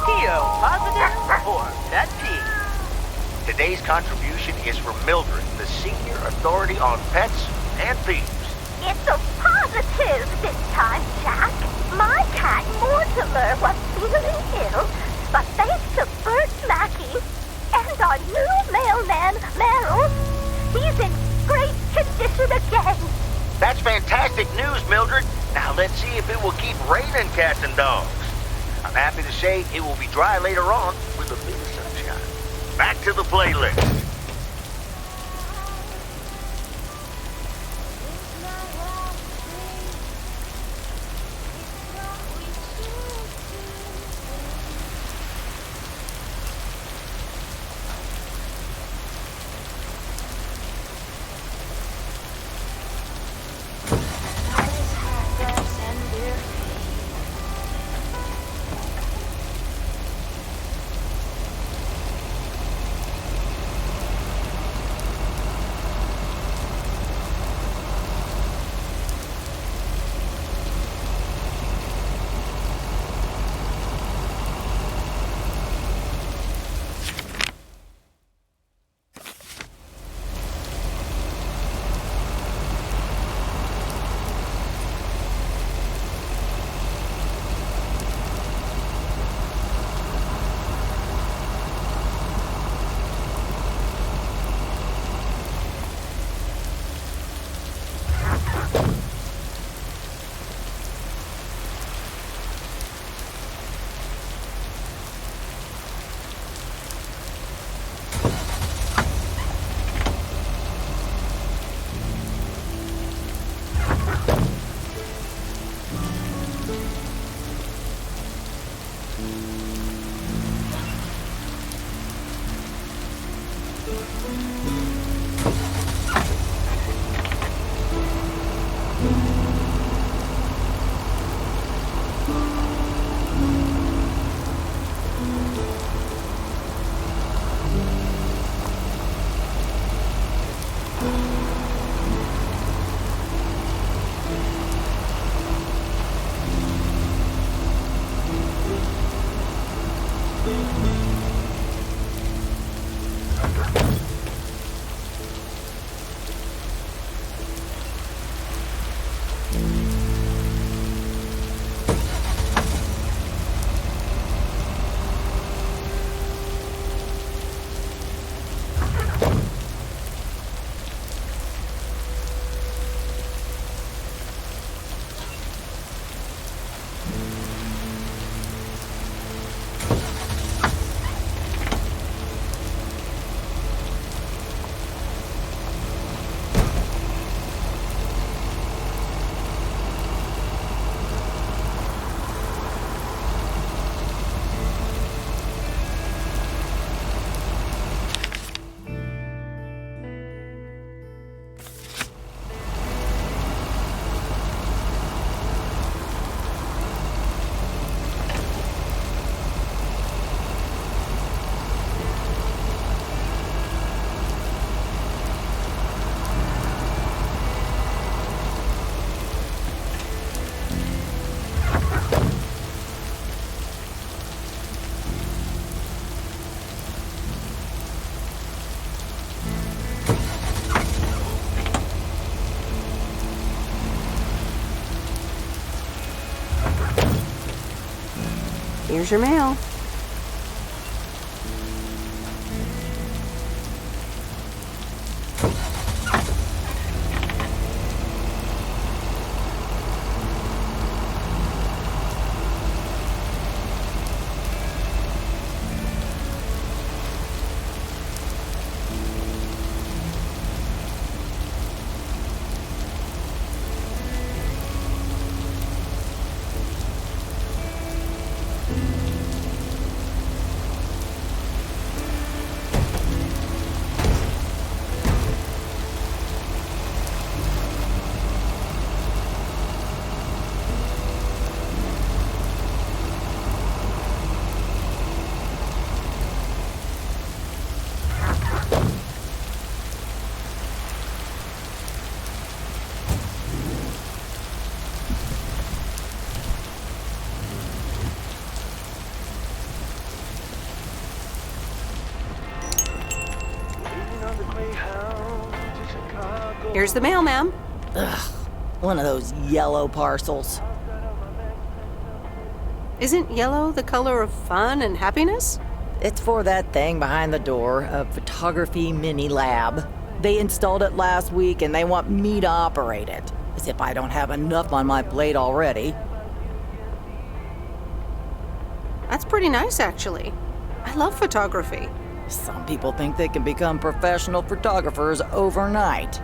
P.O. positive or pet peeve. Today's contribution is from Mildred, the senior authority on pets and peeves. It's a positive this time, Jack. My cat Mortimer was feeling ill, but thanks to Bert Mackey and our new mailman, Merrill, he's in great condition again. That's fantastic news, Mildred. Now let's see if it will keep raining cats and dogs. I'm happy to say it will be dry later on with a bit of sunshine. Back to the playlist. Here's your mail. Here's the mail, ma'am. Ugh, one of those yellow parcels. Isn't yellow the color of fun and happiness? It's for that thing behind the door, a photography mini lab. They installed it last week and they want me to operate it. As if I don't have enough on my plate already. That's pretty nice, actually. I love photography. Some people think they can become professional photographers overnight.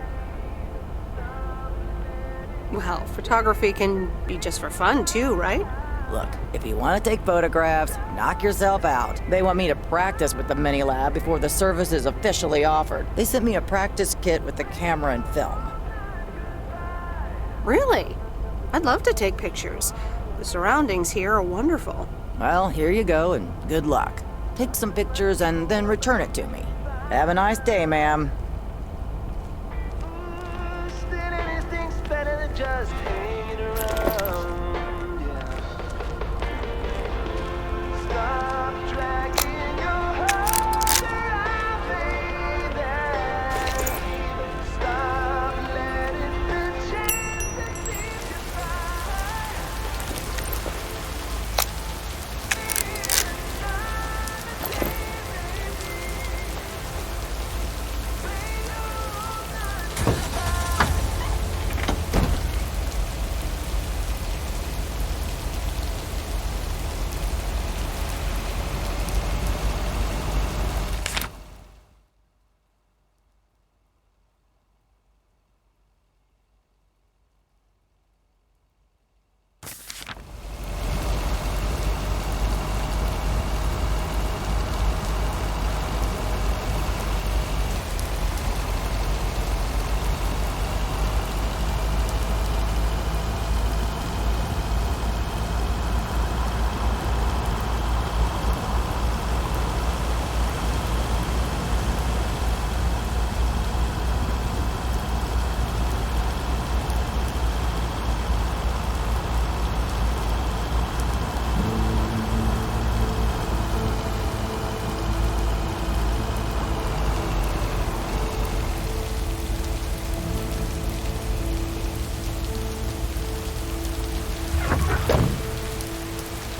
Well, photography can be just for fun, too, right? Look, if you want to take photographs, knock yourself out. They want me to practice with the mini lab before the service is officially offered. They sent me a practice kit with the camera and film. Really? I'd love to take pictures. The surroundings here are wonderful. Well, here you go, and good luck. Take some pictures and then return it to me. Have a nice day, ma'am.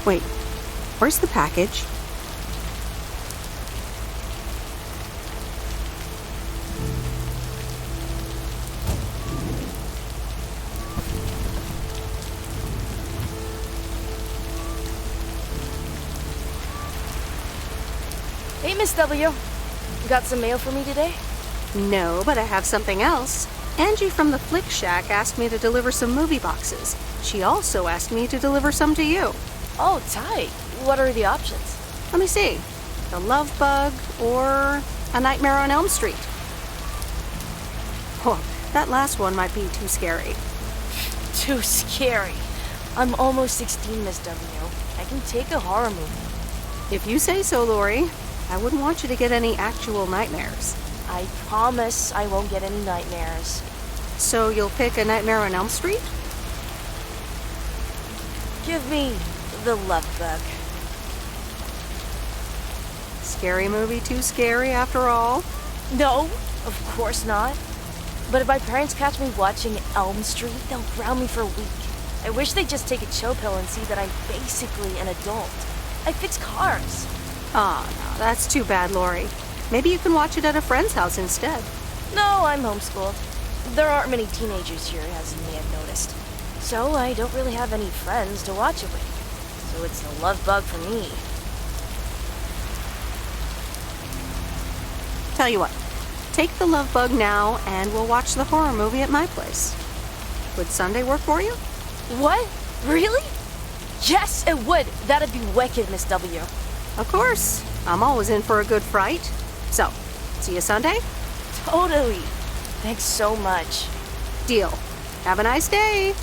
Wait, where's the package? Hey, Miss W. Got some mail for me today? No, but I have something else. Angie from the Flick Shack asked me to deliver some movie boxes. She also asked me to deliver some to you. Oh, tight. What are the options? Let me see. The Love Bug or A Nightmare on Elm Street. Oh, that last one might be too scary. Too scary. I'm almost 16, Miss W. I can take a horror movie. If you say so, Lori. I wouldn't want you to get any actual nightmares. I promise I won't get any nightmares. So you'll pick A Nightmare on Elm Street? Give me The Love Bug. Scary movie too scary after all? No, of course not. But if my parents catch me watching Elm Street, they'll ground me for a week. I wish they'd just take a chill pill and see that I'm basically an adult. I fix cars. Oh, no, that's too bad, Lori. Maybe you can watch it at a friend's house instead. No, I'm homeschooled. There aren't many teenagers here, as you may have noticed. So I don't really have any friends to watch it with. So it's The Love Bug for me. Tell you what, take The Love Bug now and we'll watch the horror movie at my place. Would Sunday work for you? What? Really? Yes, it would. That'd be wicked, Miss W. Of course. I'm always in for a good fright. So, see you Sunday? Totally. Thanks so much. Deal. Have a nice day.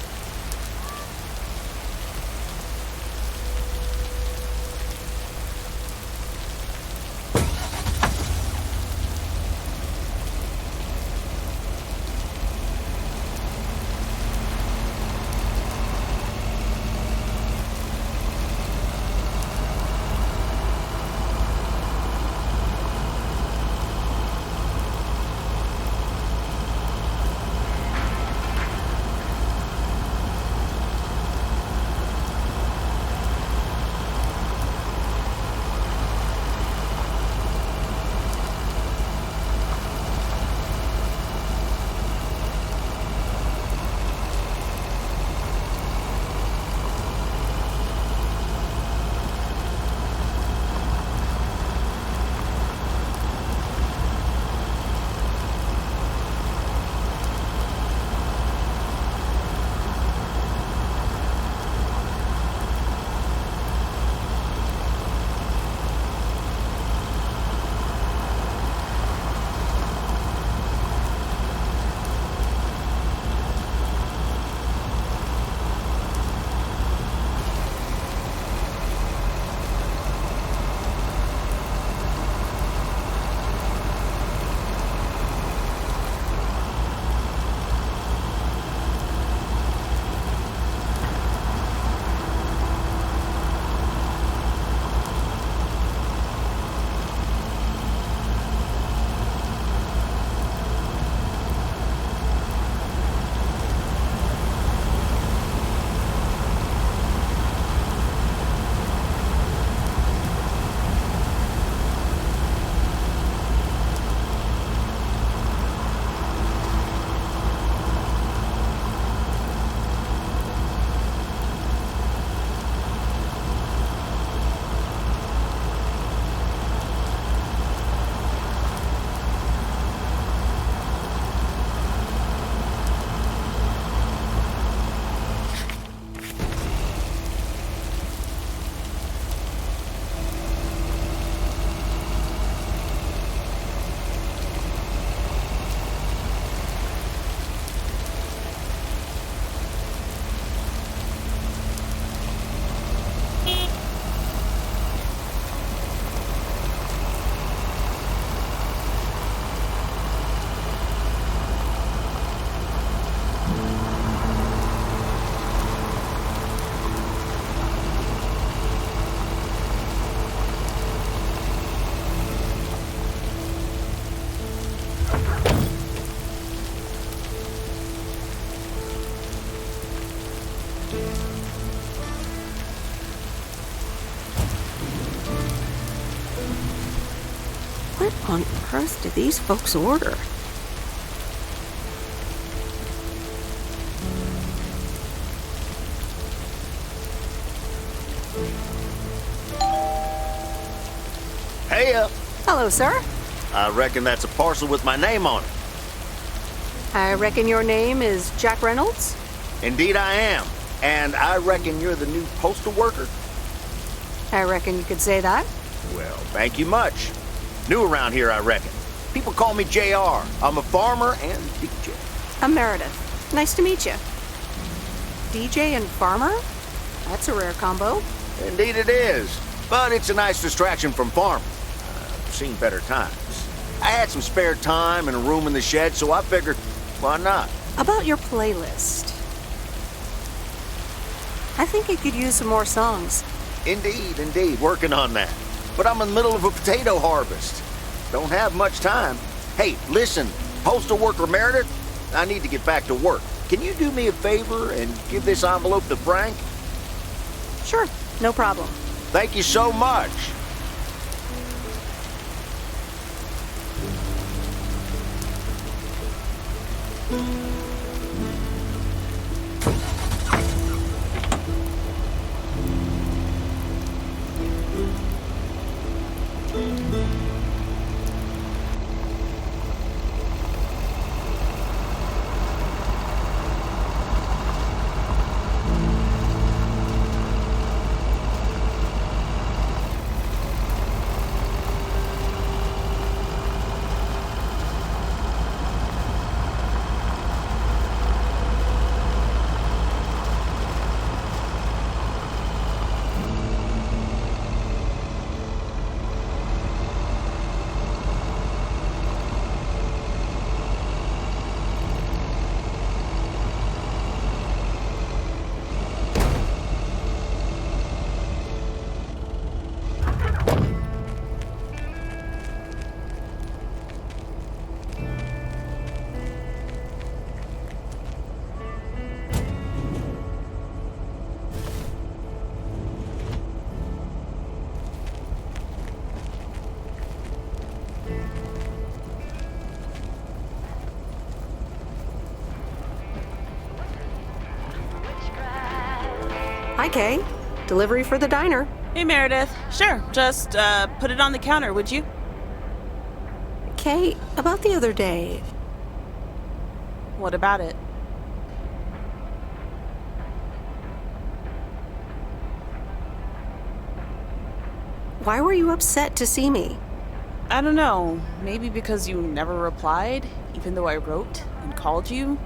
on earth did these folks order? Hey, Hello, sir. I reckon that's a parcel with my name on it. I reckon your name is Jack Reynolds? Indeed I am. And I reckon you're the new postal worker? I reckon you could say that. Well, thank you much. New around here, I reckon. People call me JR. I'm a farmer and DJ. I'm Meredith. Nice to meet you. DJ and farmer? That's a rare combo. Indeed it is. But it's a nice distraction from farming. I've seen better times. I had some spare time and a room in the shed, so I figured, why not? About your playlist. I think it could use some more songs. Indeed. Working on that. But I'm in the middle of a potato harvest. Don't have much time. Hey, listen, postal worker Meredith, I need to get back to work. Can you do me a favor and give this envelope to Frank? Sure, no problem. Thank you so much. Hi, Kay. Delivery for the diner. Hey, Meredith. Sure, just put it on the counter, would you? Kay, about the other day. What about it? Why were you upset to see me? I don't know. Maybe because you never replied, even though I wrote and called you?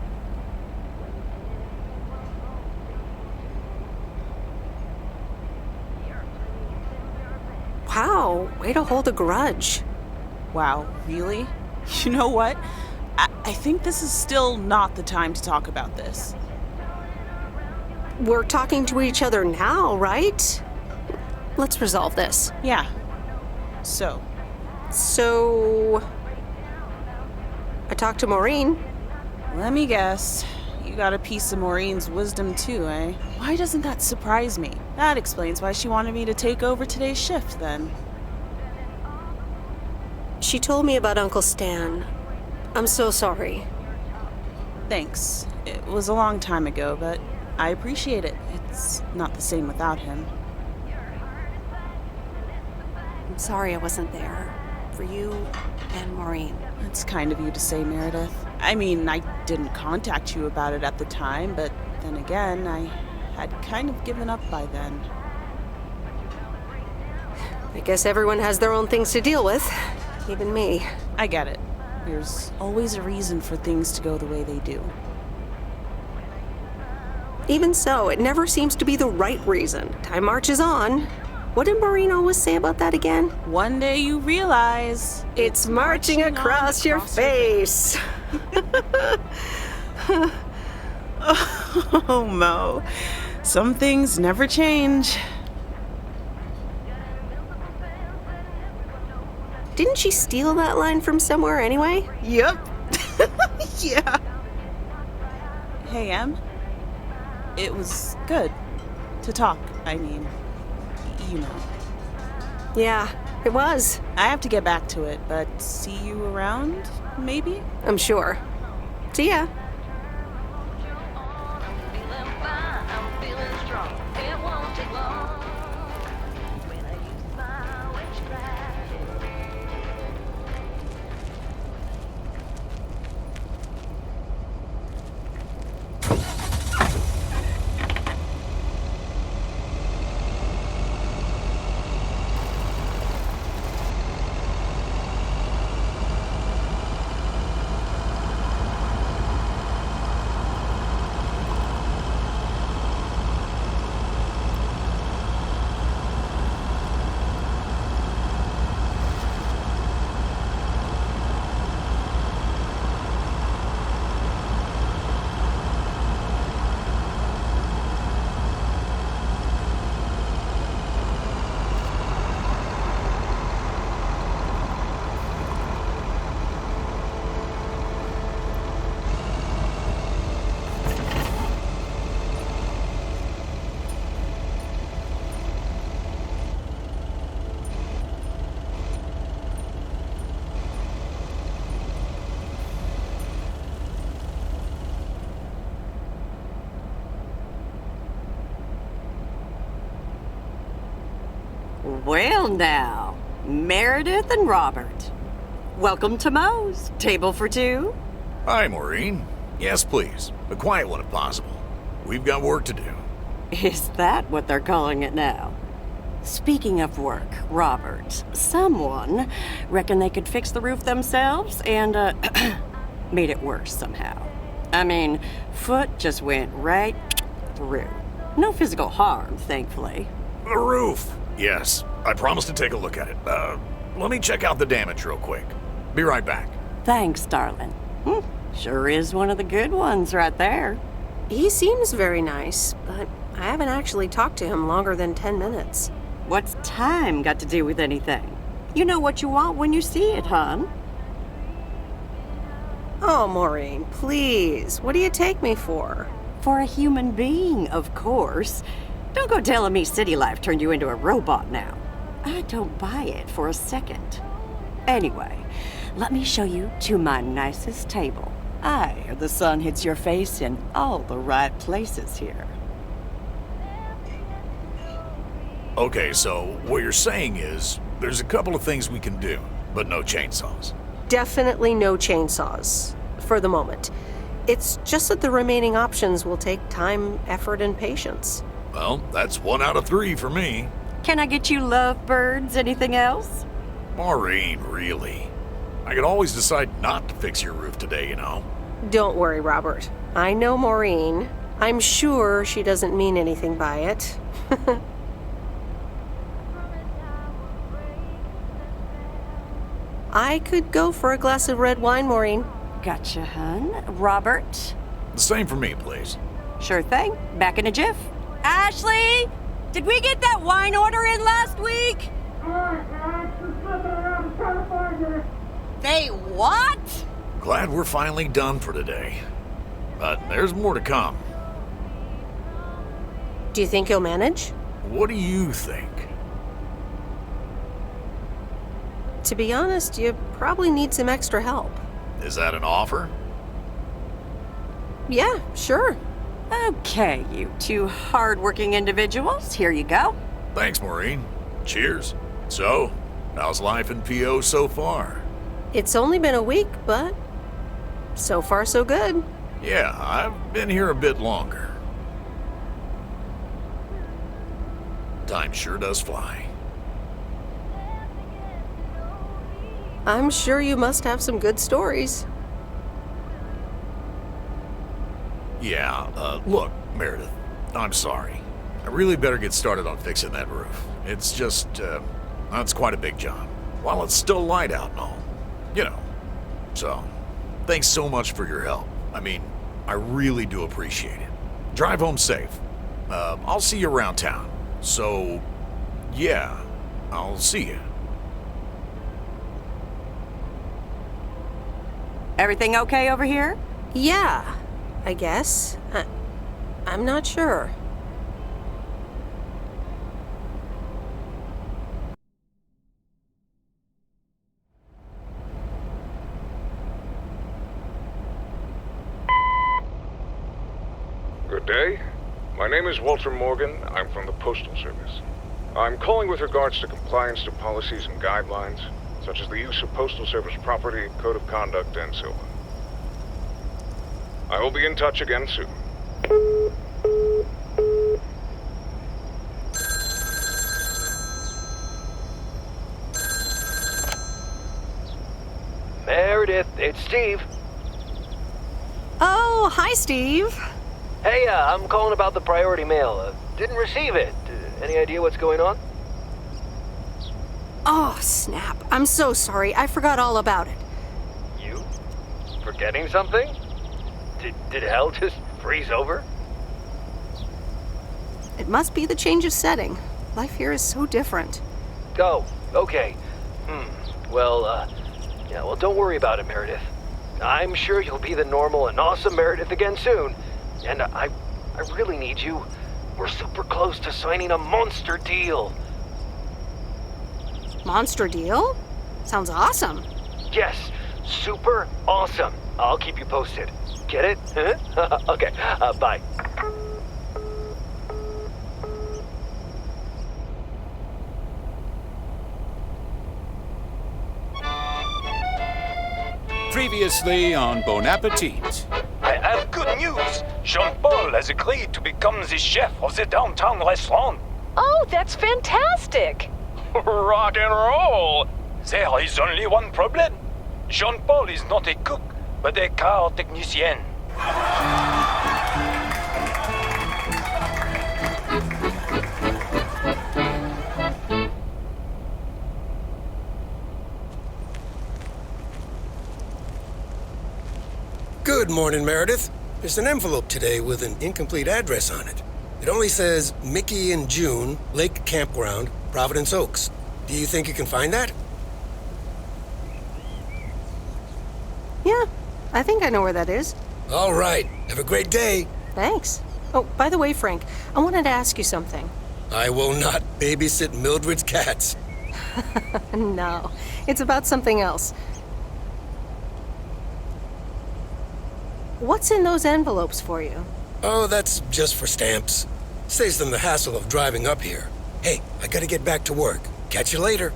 Wow, way to hold a grudge. Wow, really? You know what? I think this is still not the time to talk about this. We're talking to each other now, right? Let's resolve this. Yeah. So, I talked to Maureen. let me guess. You got a piece of Maureen's wisdom too, eh? Why doesn't that surprise me? That explains why she wanted me to take over today's shift, then. She told me about Uncle Stan. I'm so sorry. Thanks. It was a long time ago, but I appreciate it. It's not the same without him. I'm sorry I wasn't there. For you and Maureen. It's kind of you to say, Meredith. I mean, I didn't contact you about it at the time, but then again, I had kind of given up by then. I guess everyone has their own things to deal with. Even me. I get it. There's always a reason for things to go the way they do. Even so, it never seems to be the right reason. Time marches on. What did Maureen always say about that again? One day you realize it's marching across your face. Oh, Mo. Some things never change. Didn't she steal that line from somewhere anyway? Yep. Yeah. Hey, Em. It was good to talk. I mean, you know. Yeah, It was. I have to get back to it, but see you around, maybe? I'm sure. See ya. Well now, Meredith and Robert. Welcome to Moe's. Table for two? Hi, Maureen. Yes, please. A quiet one if possible. We've got work to do. Is that what they're calling it now? Speaking of work, Robert, someone reckoned they could fix the roof themselves and, made it worse somehow. I mean, foot just went right through. No physical harm, thankfully. The roof! Yes, I promised to take a look at it. Let me check out the damage real quick. Be right back. Thanks, darling. Sure is one of the good ones right there. He seems very nice, but I haven't actually talked to him longer than 10 minutes. What's time got to do with anything? You know what you want when you see it, hon. Oh, Maureen, please. What do you take me for? For a human being, of course. Don't go telling me city life turned you into a robot now. I don't buy it for a second. Anyway, let me show you to my nicest table. The sun hits your face in all the right places here. Okay, so what you're saying is there's a couple of things we can do, but no chainsaws. Definitely no chainsaws, for the moment. It's just that the remaining options will take time, effort, and patience. Well, that's 1 out of 3 for me. Can I get you lovebirds? Anything else? Maureen, really? I could always decide not to fix your roof today, you know. Don't worry, Robert. I know Maureen. I'm sure she doesn't mean anything by it. I could go for a glass of red wine, Maureen. Gotcha, hun. Robert? The same for me, please. Sure thing. Back in a jiff. Ashley! Did we get that wine order in last week? They what? Glad we're finally done for today. But there's more to come. Do you think he'll manage? What do you think? To be honest, you probably need some extra help. Is that an offer? Yeah, sure. Okay, you two hard-working individuals, here you go. Thanks, Maureen. Cheers. So, how's life in PO so far? It's only been a week, but so far so good. Yeah, I've been here a bit longer. Time sure does fly. I'm sure you must have some good stories. Yeah, look, Meredith, I'm sorry. I really better get started on fixing that roof. It's just, that's quite a big job. While it's still light out and all. You know. So, thanks so much for your help. I mean, I really do appreciate it. Drive home safe. I'll see you around town. So, yeah, I'll see you. Everything okay over here? Yeah, I guess. I'm not sure. Good day. My name is Walter Morgan. I'm from the Postal Service. I'm calling with regards to compliance to policies and guidelines, such as the use of Postal Service property, code of conduct, and so on. I will be in touch again soon. Meredith, it's Steve. Oh, hi, Steve. Hey, I'm calling about the priority mail. Didn't receive it. Any idea what's going on? Oh, snap. I'm so sorry. I forgot all about it. You? Forgetting something? Did hell just freeze over? It must be the change of setting. Life here is so different. Oh, okay. Well, don't worry about it, Meredith. I'm sure you'll be the normal and awesome Meredith again soon. And I really need you. We're super close to signing a monster deal. Monster deal? Sounds awesome. Yes, super awesome. I'll keep you posted. Get it? Huh? Okay, bye. Previously on Bon Appetit. I have good news. Jean-Paul has agreed to become the chef of the downtown restaurant. Oh, that's fantastic. Rock and roll! There is only one problem. Jean-Paul is not a cook, but a car technician. Good morning, Meredith. There's an envelope today with an incomplete address on it. It only says Mickey and June, Lake Campground, Providence Oaks. Do you think you can find that? Yeah, I think I know where that is. All right. Have a great day. Thanks. Oh, by the way, Frank, I wanted to ask you something. I will not babysit Mildred's cats. No, it's about something else. What's in those envelopes for you? Oh, that's just for stamps. Saves them the hassle of driving up here. Hey, I gotta get back to work. Catch you later.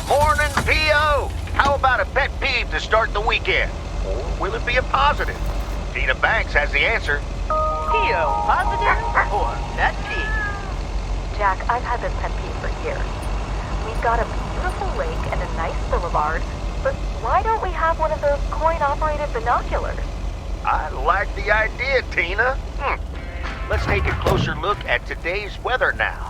Morning, P.O. How about a pet peeve to start the weekend? Or will it be a positive? Tina Banks has the answer. P.O. positive or pet peeve? Jack, I've had this pet peeve for years. We've got a beautiful lake and a nice boulevard, but why don't we have one of those coin-operated binoculars? I like the idea, Tina. Let's take a closer look at today's weather now.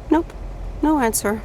Nope, no answer.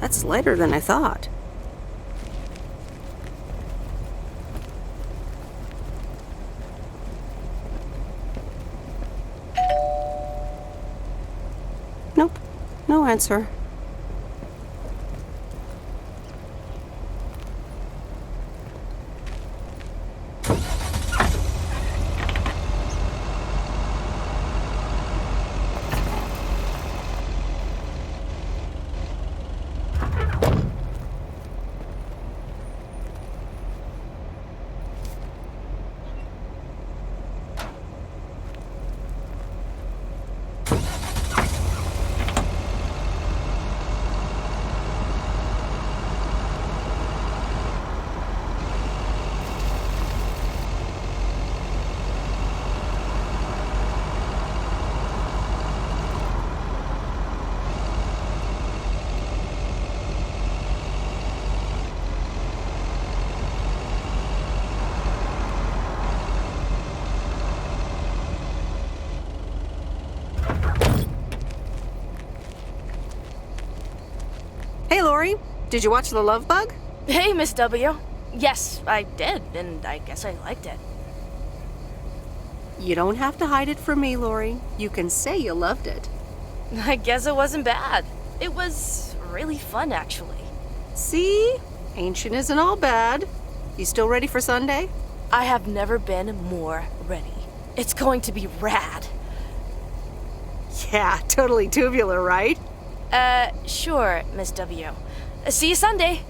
That's lighter than I thought. Nope, no answer. Hey, Lori, did you watch The Love Bug? Hey, Miss W. Yes, I did, and I guess I liked it. You don't have to hide it from me, Lori. You can say you loved it. I guess it wasn't bad. It was really fun, actually. See? Ancient isn't all bad. You still ready for Sunday? I have never been more ready. It's going to be rad. Yeah, totally tubular, right? Sure, Miss W. See you Sunday.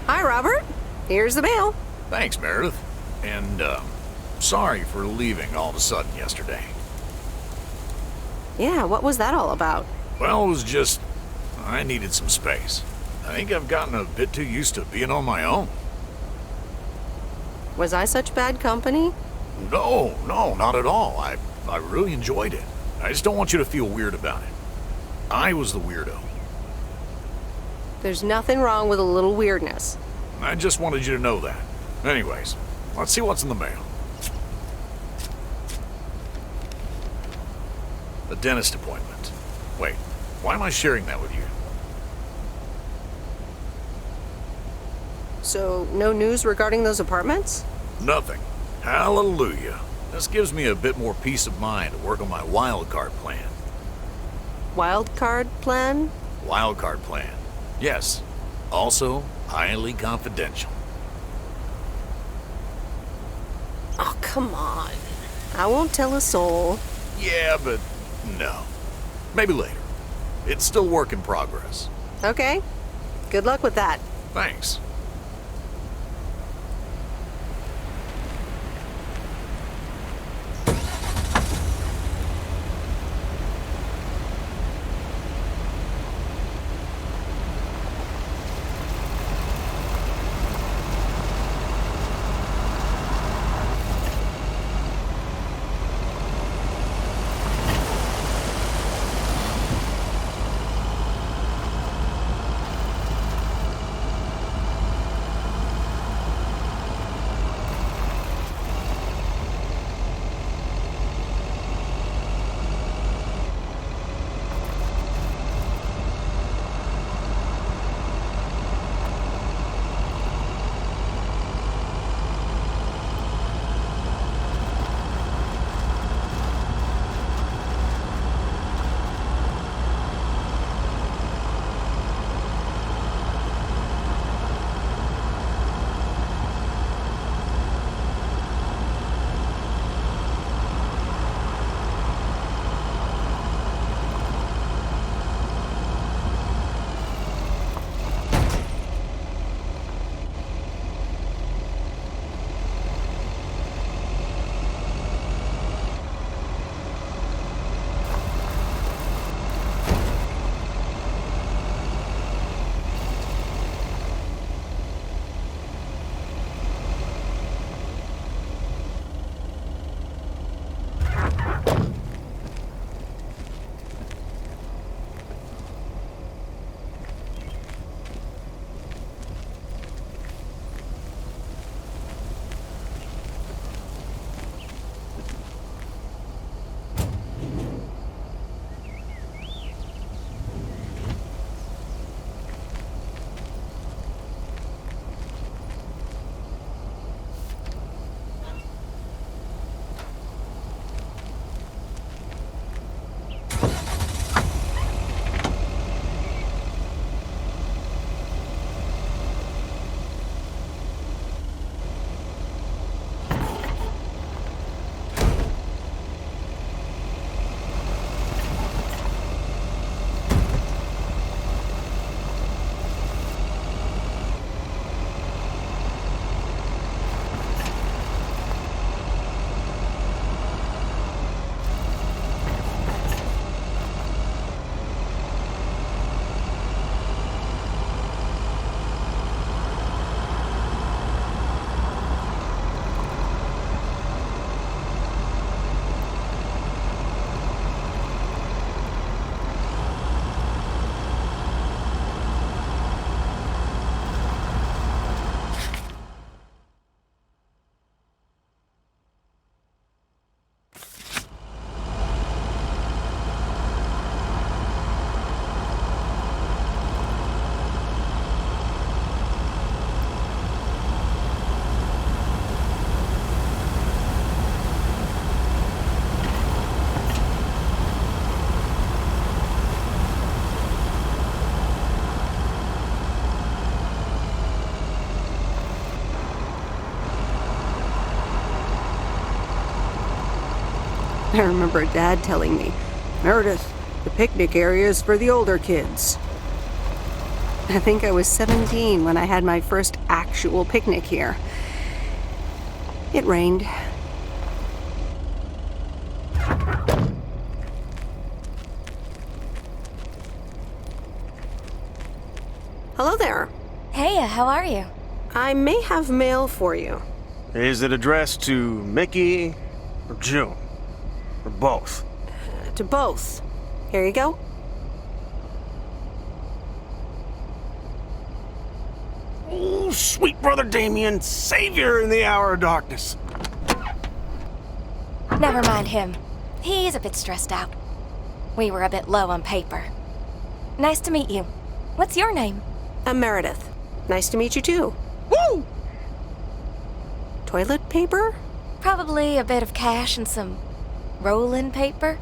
Hi, Robert. Here's the mail. Thanks, Meredith. And, sorry for leaving all of a sudden yesterday. Yeah, what was that all about? Well, it was just... I needed some space. I think I've gotten a bit too used to being on my own. Was I such bad company? No, not at all. I really enjoyed it. I just don't want you to feel weird about it. I was the weirdo. There's nothing wrong with a little weirdness. I just wanted you to know that. Anyways, let's see what's in the mail. A dentist appointment. Wait, why am I sharing that with you? So, no news regarding those apartments? Nothing. Hallelujah. This gives me a bit more peace of mind to work on my wildcard plan. Wildcard plan? Wildcard plan. Yes. Also, highly confidential. Oh, come on. I won't tell a soul. Yeah, but no. Maybe later. It's still work in progress. Okay. Good luck with that. Thanks. I remember Dad telling me, Meredith, the picnic area is for the older kids. I think I was 17 when I had my first actual picnic here. It rained. Hello there. Hey, how are you? I may have mail for you. Is it addressed to Mickey or June? Or both? To both. Here you go. Oh, sweet brother Damien, savior in the hour of darkness. Never mind him. He's a bit stressed out. We were a bit low on paper. Nice to meet you. What's your name? I'm Meredith. Nice to meet you too. Woo! Toilet paper? Probably a bit of cash and some rolling paper.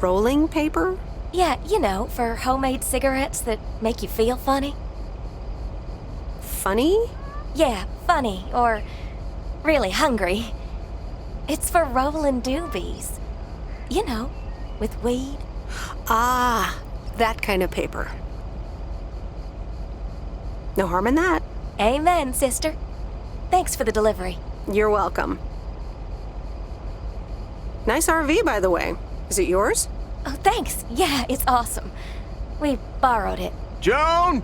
Rolling paper? Yeah, you know, for homemade cigarettes that make you feel funny. Funny? Yeah, funny, or really hungry. It's for rolling doobies. You know, with weed. Ah, that kind of paper. No harm in that. Amen, sister. Thanks for the delivery. You're welcome. Nice RV, by the way. Is it yours? Oh, thanks. Yeah, it's awesome. We borrowed it. Joan,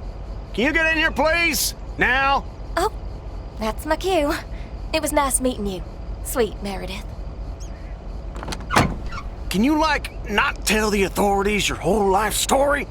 can you get in here, please? Now? Oh, that's my cue. It was nice meeting you, sweet Meredith. Can you, not tell the authorities your whole life story?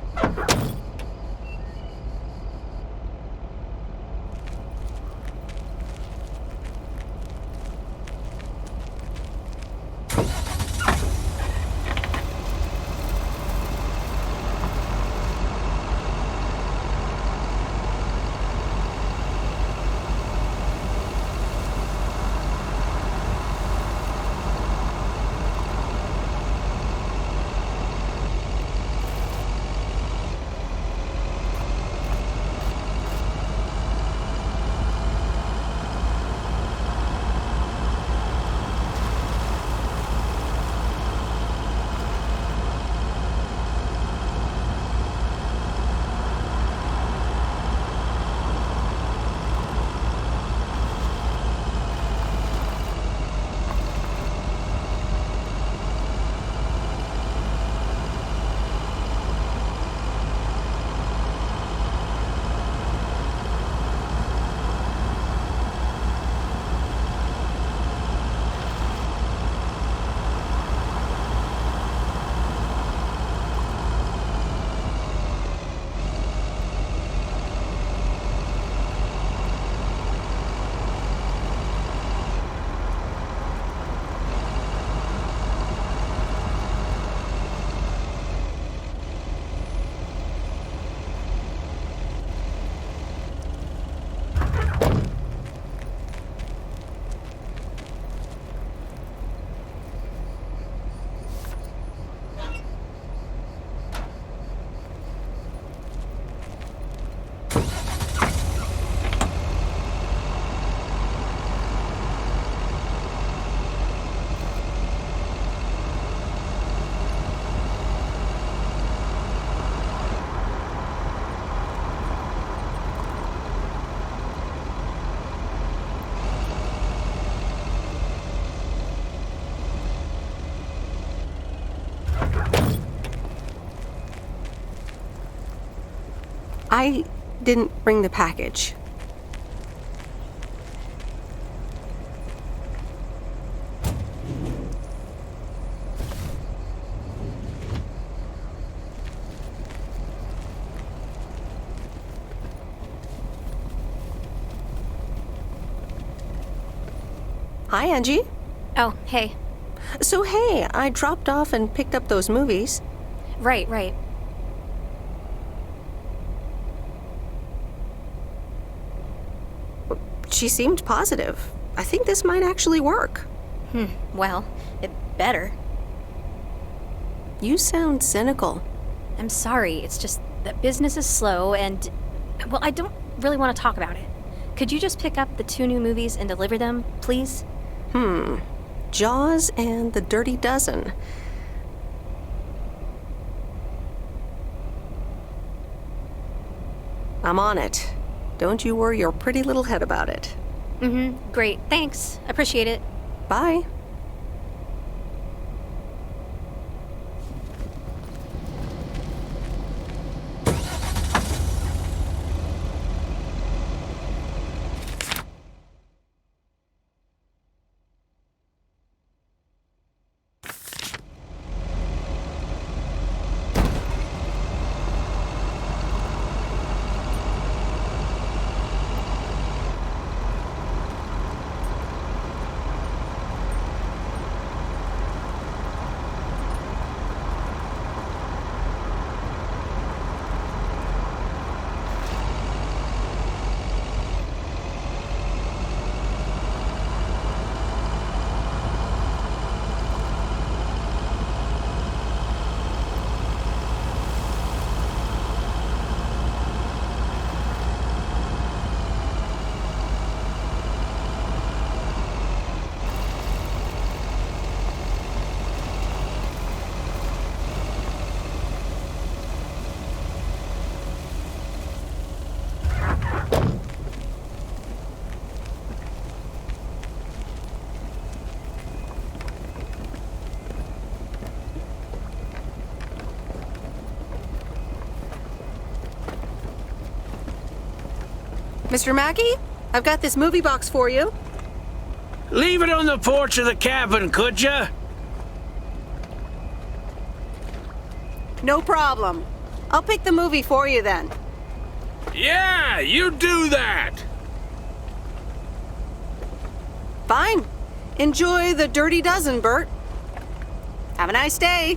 I didn't bring the package. Hi, Angie. Oh, hey. So, hey, I dropped off and picked up those movies. Right. She seemed positive. I think this might actually work. Well, it better. You sound cynical. I'm sorry, it's just that business is slow and, well, I don't really want to talk about it. Could you just pick up the 2 new movies and deliver them, please? Jaws and The Dirty Dozen. I'm on it. Don't you worry your pretty little head about it. Great. Thanks. Appreciate it. Bye. Mr. Mackey, I've got this movie box for you. Leave it on the porch of the cabin, could ya? No problem. I'll pick the movie for you then. Yeah, you do that! Fine. Enjoy The Dirty Dozen, Bert. Have a nice day.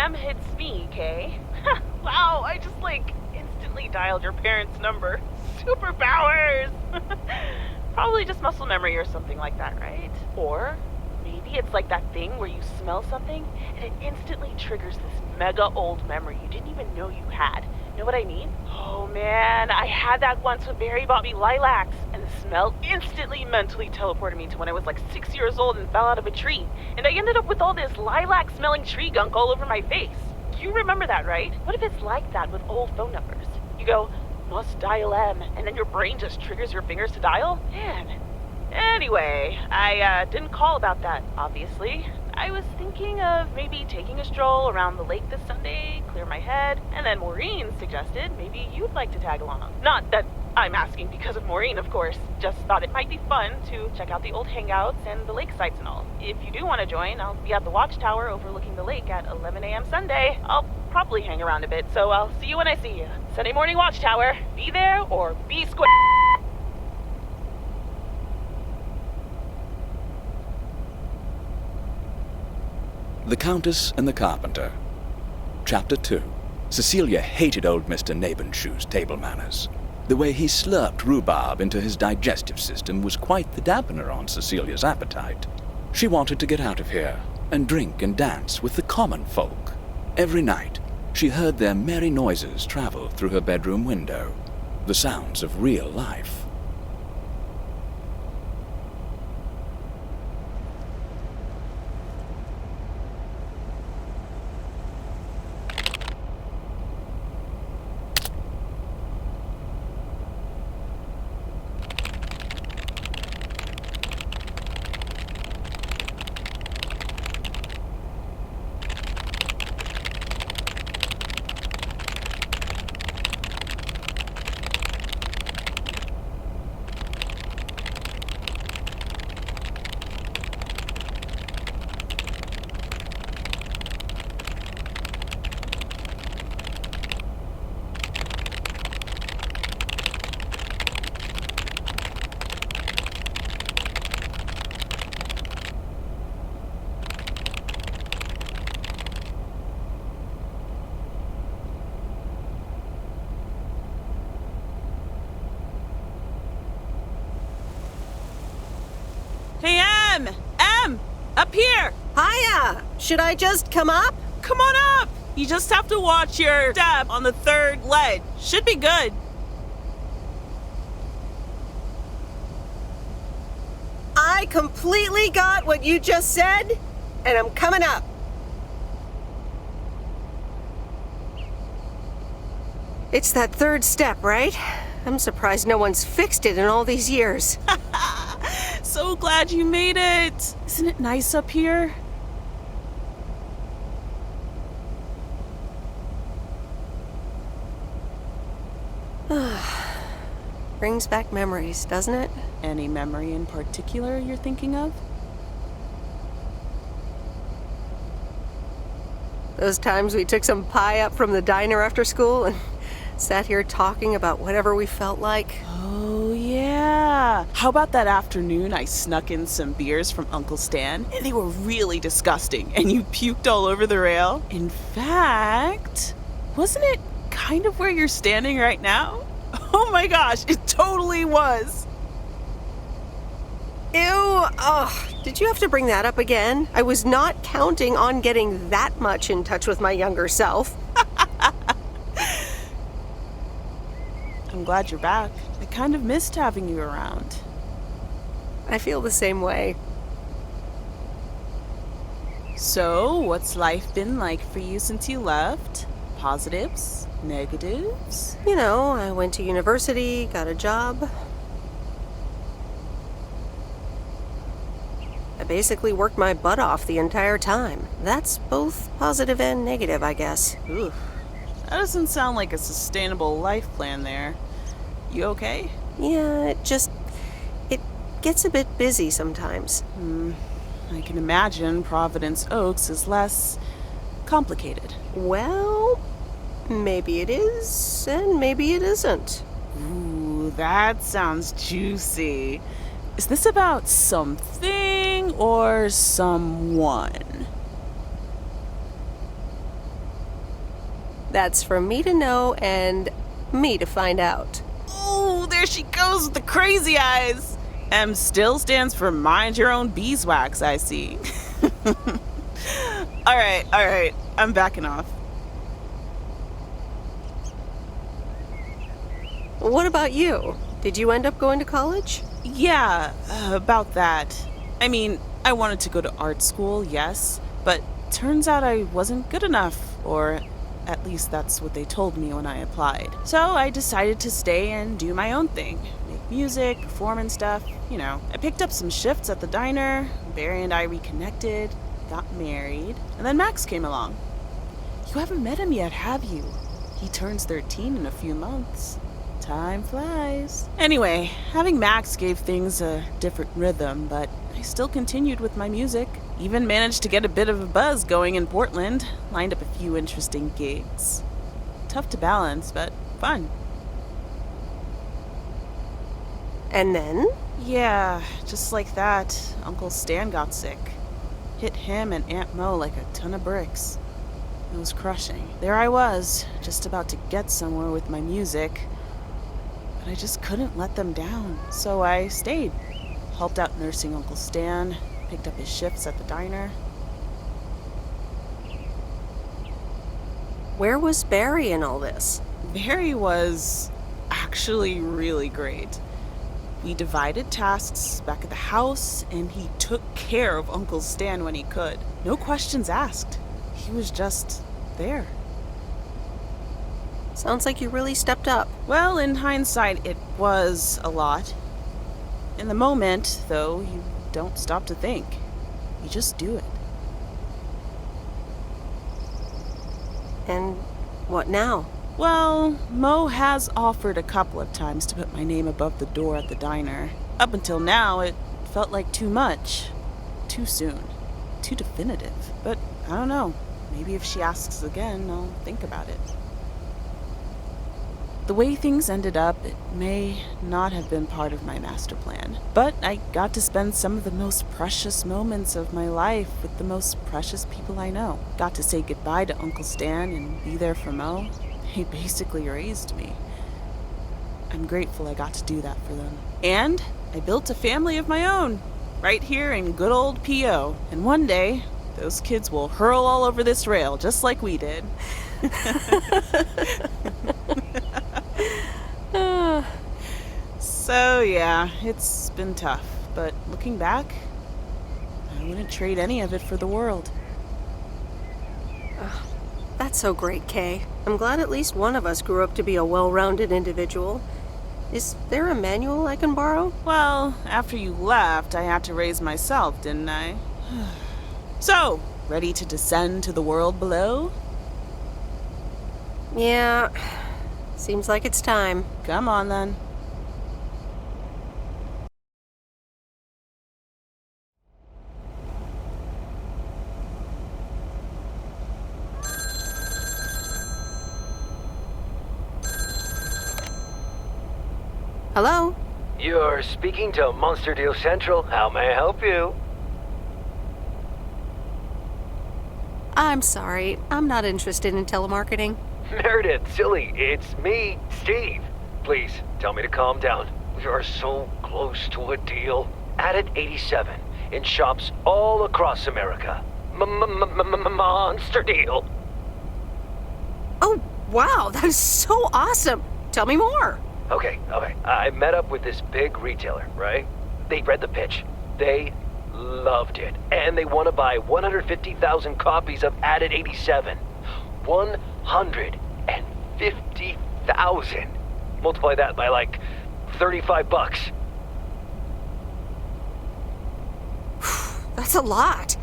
Em, it's me, Kay. Wow, I just, instantly dialed your parents' number. Superpowers! Probably just muscle memory or something like that, right? Or maybe it's like that thing where you smell something and it instantly triggers this mega old memory you didn't even know you had. Know what I mean? Oh man, I had that once when Barry bought me lilacs, and the smell instantly mentally teleported me to when I was 6 years old and fell out of a tree. And I ended up with all this lilac-smelling tree gunk all over my face. You remember that, right? What if it's like that with old phone numbers? You go, must dial M, and then your brain just triggers your fingers to dial? Man. Anyway, I didn't call about that, obviously. I was thinking of maybe taking a stroll around the lake this Sunday, clear my head, and then Maureen suggested maybe you'd like to tag along. Not that I'm asking because of Maureen, of course. Just thought it might be fun to check out the old hangouts and the lake sites and all. If you do want to join, I'll be at the watchtower overlooking the lake at 11 a.m. Sunday. I'll probably hang around a bit, so I'll see you when I see you. Sunday morning watchtower. Be there or be square. The Countess and the Carpenter. Chapter 2. Cecilia hated old Mr. Nabenshoe's table manners. The way he slurped rhubarb into his digestive system was quite the dampener on Cecilia's appetite. She wanted to get out of here and drink and dance with the common folk. Every night, she heard their merry noises travel through her bedroom window, the sounds of real life. Hey, Em! Up here! Hiya! Should I just come up? Come on up! You just have to watch your step on the third ledge. Should be good. I completely got what you just said, and I'm coming up. It's that third step, right? I'm surprised no one's fixed it in all these years. So glad you made it. Isn't it nice up here? Brings back memories, doesn't it? Any memory in particular you're thinking of? Those times we took some pie up from the diner after school and sat here talking about whatever we felt like. Oh, yeah. How about that afternoon I snuck in some beers from Uncle Stan, and they were really disgusting, and you puked all over the rail? In fact, wasn't it kind of where you're standing right now? Oh my gosh, it totally was. Ew, ugh. Did you have to bring that up again? I was not counting on getting that much in touch with my younger self. I'm glad you're back. I kind of missed having you around. I feel the same way. So, what's life been like for you since you left? Positives? Negatives? You know, I went to university, got a job. I basically worked my butt off the entire time. That's both positive and negative, I guess. Oof. That doesn't sound like a sustainable life plan there. You okay? Yeah, it gets a bit busy sometimes. I can imagine Providence Oaks is less complicated. Well, maybe it is, and maybe it isn't. Ooh, that sounds juicy. Is this about something or someone? That's for me to know and me to find out. Oh, there she goes with the crazy eyes. M still stands for mind your own beeswax, I see. All right. I'm backing off. What about you? Did you end up going to college? Yeah, about that. I mean, I wanted to go to art school, yes, but turns out I wasn't good enough, or at least that's what they told me when I applied. So I decided to stay and do my own thing. Make music, perform and stuff, you know. I picked up some shifts at the diner, Barry and I reconnected, got married, and then Max came along. You haven't met him yet, have you? He turns 13 in a few months. Time flies. Anyway, having Max gave things a different rhythm, but I still continued with my music. Even managed to get a bit of a buzz going in Portland. Lined up a few interesting gigs. Tough to balance, but fun. And then? Yeah, just like that, Uncle Stan got sick. Hit him and Aunt Mo like a ton of bricks. It was crushing. There I was, just about to get somewhere with my music. But I just couldn't let them down, so I stayed. Helped out nursing Uncle Stan, picked up his shifts at the diner. Where was Barry in all this? Barry was actually really great. We divided tasks back at the house, and he took care of Uncle Stan when he could. No questions asked. He was just there. Sounds like you really stepped up. Well, in hindsight, it was a lot. In the moment, though, you don't stop to think. You just do it. And what now? Well, Mo has offered a couple of times to put my name above the door at the diner. Up until now, it felt like too much. Too soon. Too definitive. But I don't know. Maybe if she asks again, I'll think about it. The way things ended up, it may not have been part of my master plan. But I got to spend some of the most precious moments of my life with the most precious people I know. Got to say goodbye to Uncle Stan and be there for Mo. He basically raised me. I'm grateful I got to do that for them. And I built a family of my own, right here in good old P.O. And one day, those kids will hurl all over this rail, just like we did. So yeah, it's been tough, but looking back, I wouldn't trade any of it for the world. That's so great, Kay. I'm glad at least one of us grew up to be a well-rounded individual. Is there a manual I can borrow? Well, after you left, I had to raise myself, didn't I? So, ready to descend to the world below? Yeah, seems like it's time. Come on, then. Hello? You're speaking to Monster Deal Central. How may I help you? I'm sorry. I'm not interested in telemarketing. Meredith, silly. It's me, Steve. Please, tell me to calm down. We are so close to a deal. Added 87 in shops all across America. Monster Deal. Oh, wow. That is so awesome. Tell me more. Okay. I met up with this big retailer, right? They read the pitch. They loved it. And they want to buy 150,000 copies of Added 87. 150,000. Multiply that by like $35. That's a lot.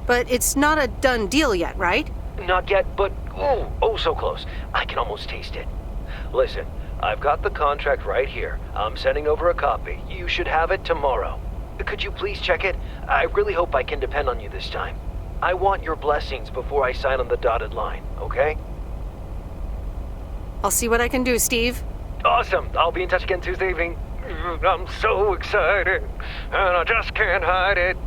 But it's not a done deal yet, right? Not yet, but oh so close. I can almost taste it. Listen, I've got the contract right here. I'm sending over a copy. You should have it tomorrow. Could you please check it? I really hope I can depend on you this time. I want your blessings before I sign on the dotted line, okay? I'll see what I can do, Steve. Awesome. I'll be in touch again Tuesday evening. I'm so excited, and I just can't hide it.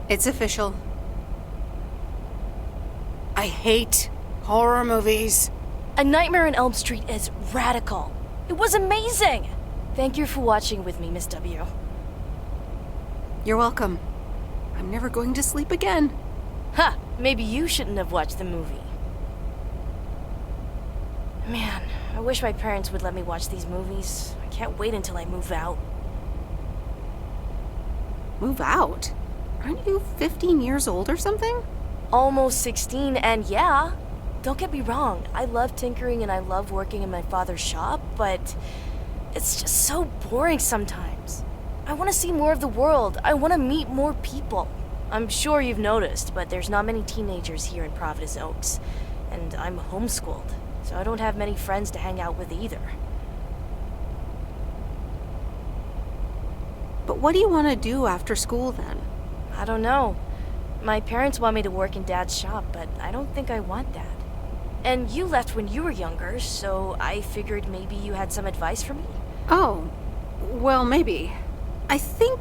It's official. I hate horror movies. A Nightmare on Elm Street is radical. It was amazing. Thank you for watching with me, Miss W. You're welcome. I'm never going to sleep again. Ha! Maybe you shouldn't have watched the movie. Man, I wish my parents would let me watch these movies. I can't wait until I move out. Move out? Aren't you 15 years old or something? Almost 16, and yeah. Don't get me wrong, I love tinkering and I love working in my father's shop, but it's just so boring sometimes. I want to see more of the world. I want to meet more people. I'm sure you've noticed, but there's not many teenagers here in Providence Oaks. And I'm homeschooled, so I don't have many friends to hang out with either. But what do you want to do after school then? I don't know. My parents want me to work in Dad's shop, but I don't think I want that. And you left when you were younger, so I figured maybe you had some advice for me? Oh, well, maybe. I think...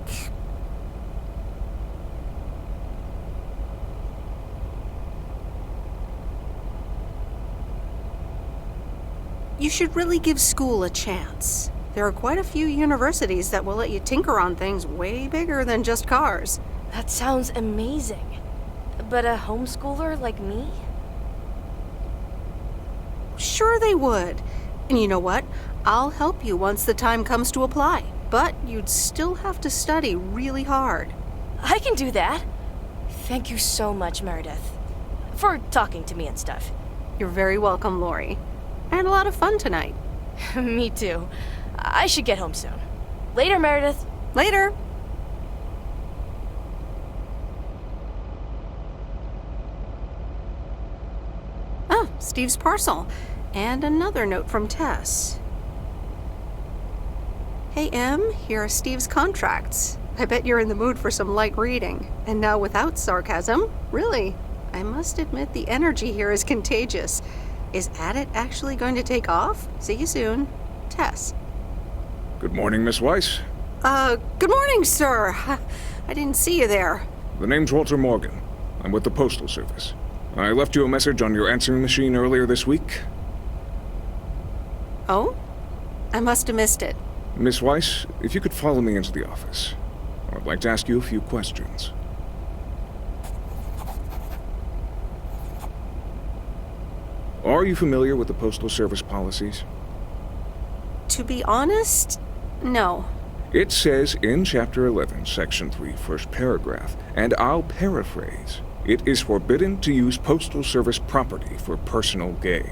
you should really give school a chance. There are quite a few universities that will let you tinker on things way bigger than just cars. That sounds amazing. But a homeschooler like me? Sure they would. And you know what? I'll help you once the time comes to apply. But you'd still have to study really hard. I can do that. Thank you so much, Meredith. For talking to me and stuff. You're very welcome, Lori. I had a lot of fun tonight. Me too. I should get home soon. Later, Meredith. Later. Oh, Steve's parcel. And another note from Tess. Hey, Em, here are Steve's contracts. I bet you're in the mood for some light reading. And now without sarcasm, really, I must admit the energy here is contagious. Is Addit actually going to take off? See you soon. Tess. Good morning, Miss Weiss. Good morning, sir. I didn't see you there. The name's Walter Morgan. I'm with the Postal Service. I left you a message on your answering machine earlier this week. Oh? I must have missed it. Miss Weiss, if you could follow me into the office. I'd like to ask you a few questions. Are you familiar with the Postal Service policies? To be honest, no. It says in Chapter 11, Section 3, first paragraph, and I'll paraphrase, it is forbidden to use Postal Service property for personal gain.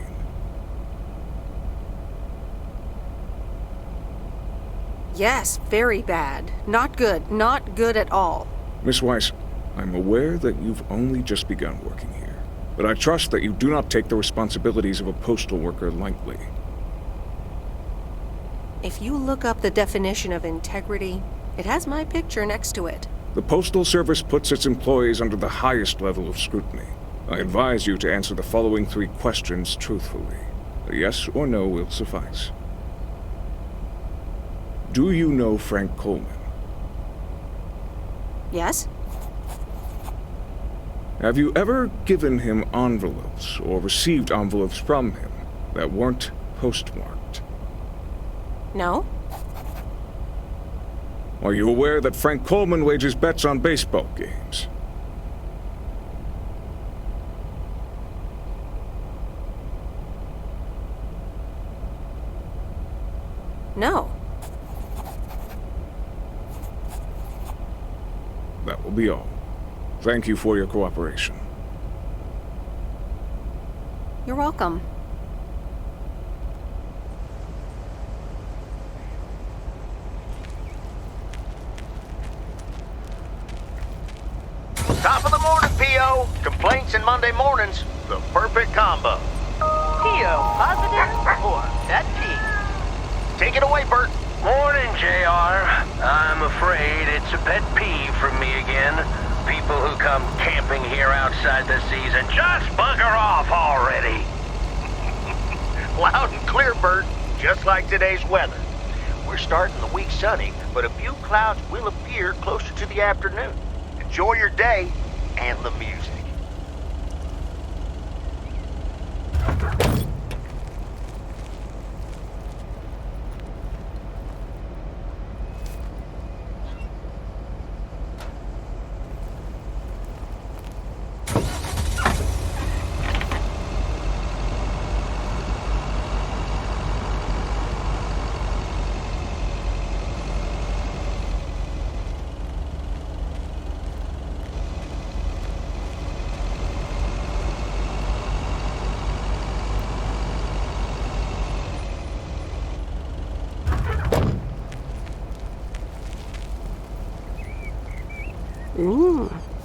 Yes, very bad. Not good. Not good at all. Miss Weiss, I'm aware that you've only just begun working here, but I trust that you do not take the responsibilities of a postal worker lightly. If you look up the definition of integrity, it has my picture next to it. The Postal Service puts its employees under the highest level of scrutiny. I advise you to answer the following 3 questions truthfully. A yes or no will suffice. Do you know Frank Coleman? Yes? Have you ever given him envelopes or received envelopes from him that weren't postmarked? No? Are you aware that Frank Coleman wages bets on baseball games? No. That will be all. Thank you for your cooperation. You're welcome. Top of the morning, P.O. Complaints and Monday mornings, the perfect combo. P.O. positive or that P? Take it away, Bert. Morning, JR. I'm afraid it's a pet peeve from me again. People who come camping here outside the season, just bugger off already. Loud and clear, Bert. Just like today's weather. We're starting the week sunny, but a few clouds will appear closer to the afternoon. And enjoy your day and the music.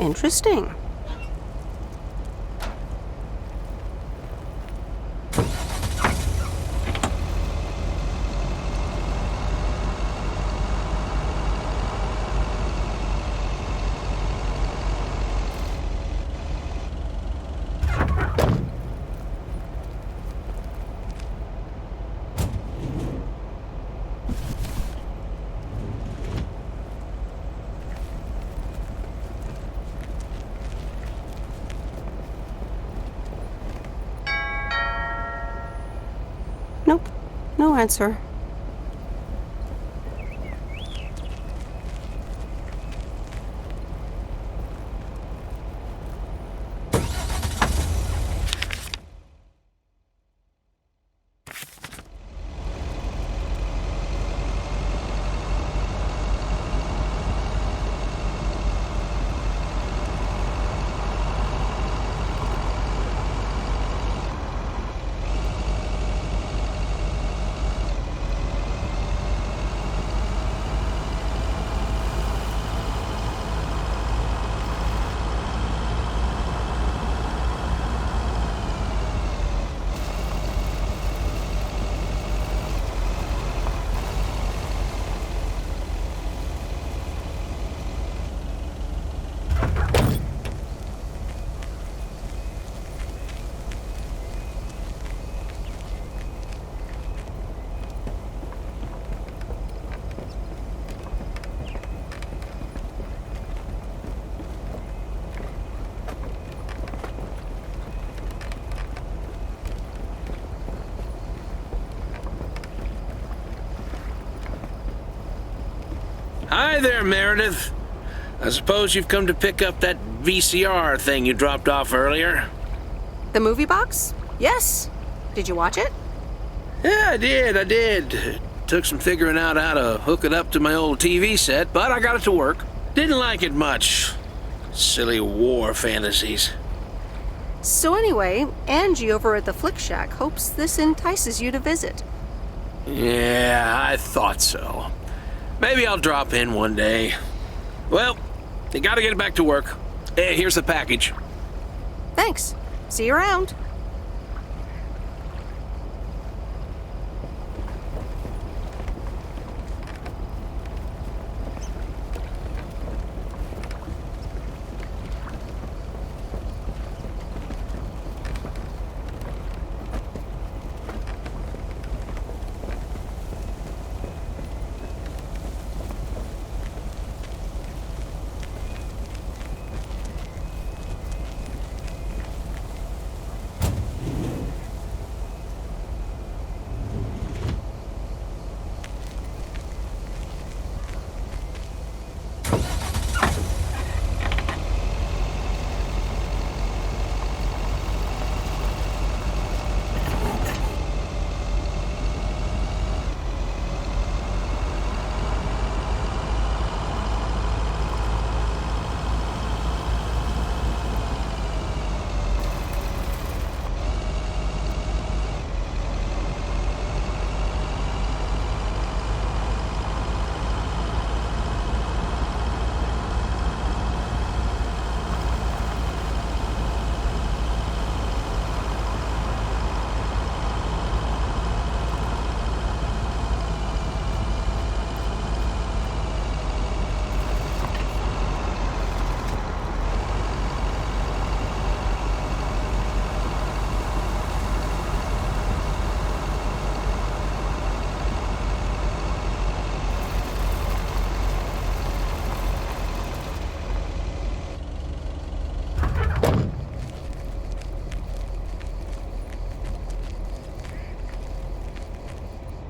Interesting. Nope, no answer. Hi there, Meredith. I suppose you've come to pick up that VCR thing you dropped off earlier? The movie box? Yes. Did you watch it? Yeah, I did. Took some figuring out how to hook it up to my old TV set, but I got it to work. Didn't like it much. Silly war fantasies. So anyway, Angie over at the Flick Shack hopes this entices you to visit. Yeah, I thought so. Maybe I'll drop in one day. Well, you gotta get back to work. Hey, here's the package. Thanks. See you around.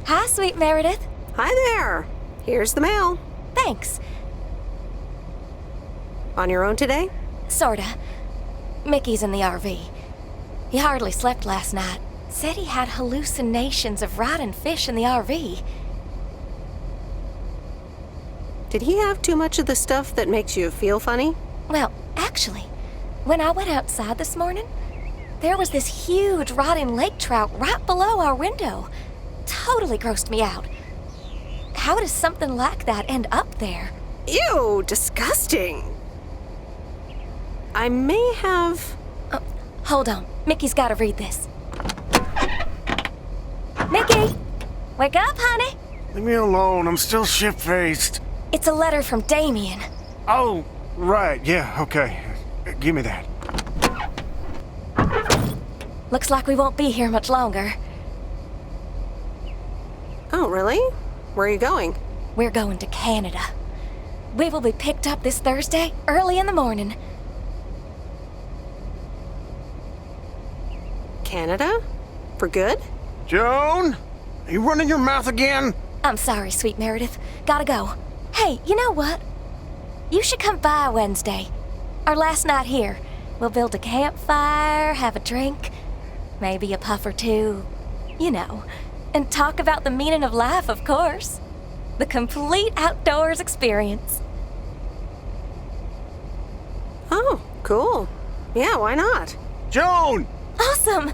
Hi, sweet Meredith. Hi there. Here's the mail. Thanks. On your own today? Sorta. Mickey's in the RV. He hardly slept last night. Said he had hallucinations of riding fish in the RV. Did he have too much of the stuff that makes you feel funny? Well, actually, when I went outside this morning, there was this huge rotting lake trout right below our window. Totally grossed me out. How does something like that end up there? Ew, disgusting. I may have... Oh, hold on. Mickey's gotta read this. Mickey! Wake up, honey! Leave me alone. I'm still shit-faced. It's a letter from Damien. Oh, right. Yeah, okay. Give me that. Looks like we won't be here much longer. Oh, really? Where are you going? We're going to Canada. We will be picked up this Thursday, early in the morning. Canada? For good? Joan? Are you running your mouth again? I'm sorry, sweet Meredith. Gotta go. Hey, you know what? You should come by Wednesday. Our last night here. We'll build a campfire, have a drink, maybe a puff or two, you know, and talk about the meaning of life, of course. The complete outdoors experience. Oh, cool. Yeah, why not? Joan! Awesome!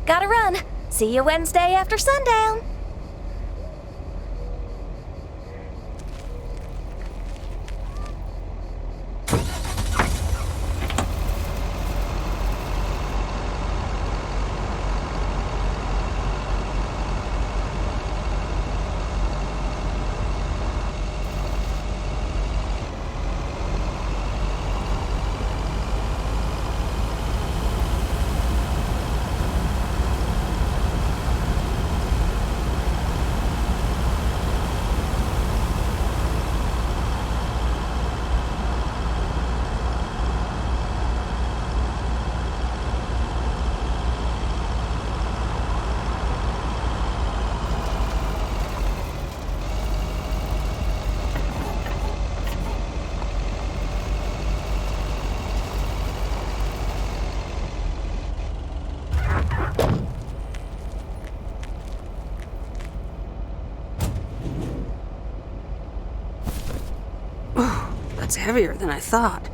Gotta run. See you Wednesday after sundown. That's heavier than I thought.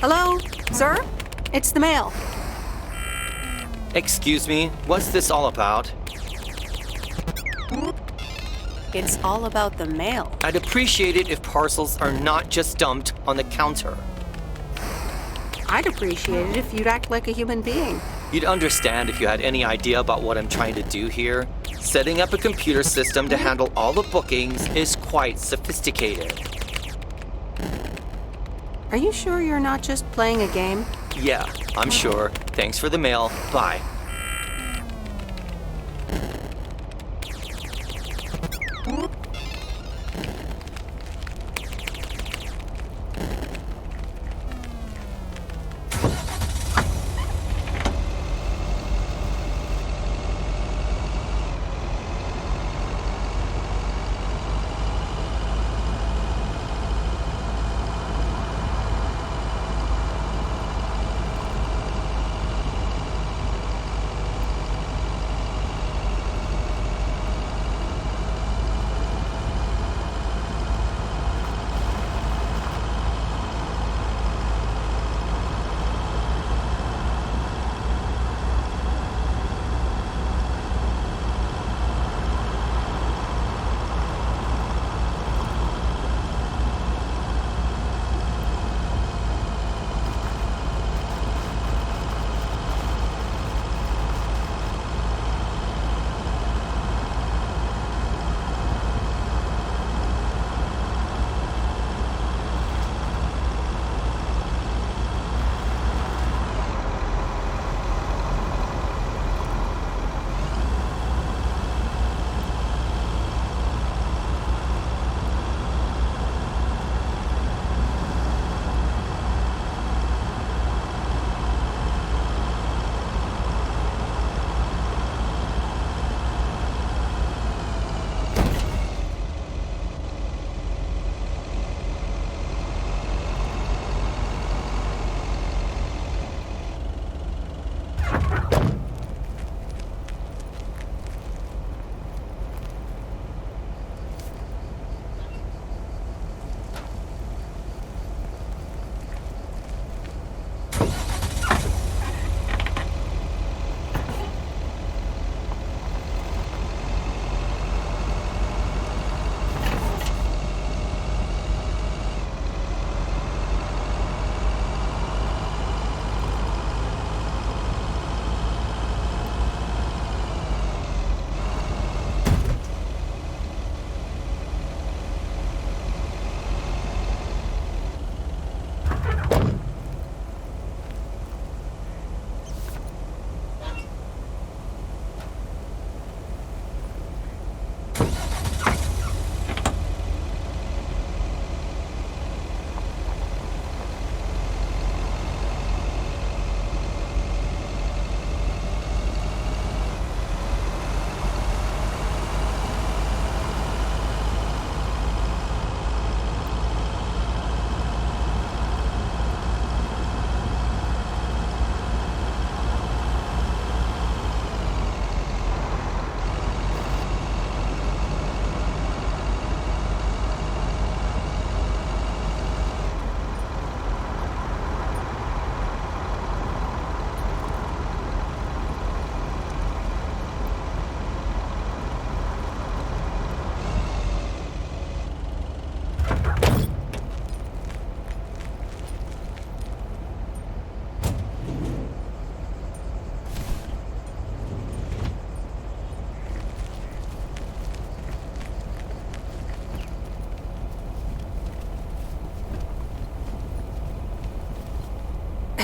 Hello, sir? It's the mail. Excuse me, what's this all about? It's all about the mail. I'd appreciate it if parcels are not just dumped on the counter. I'd appreciate it if you'd act like a human being. You'd understand if you had any idea about what I'm trying to do here. Setting up a computer system to handle all the bookings is quite sophisticated. Are you sure you're not just playing a game? Yeah, I'm sure. Thanks for the mail. Bye.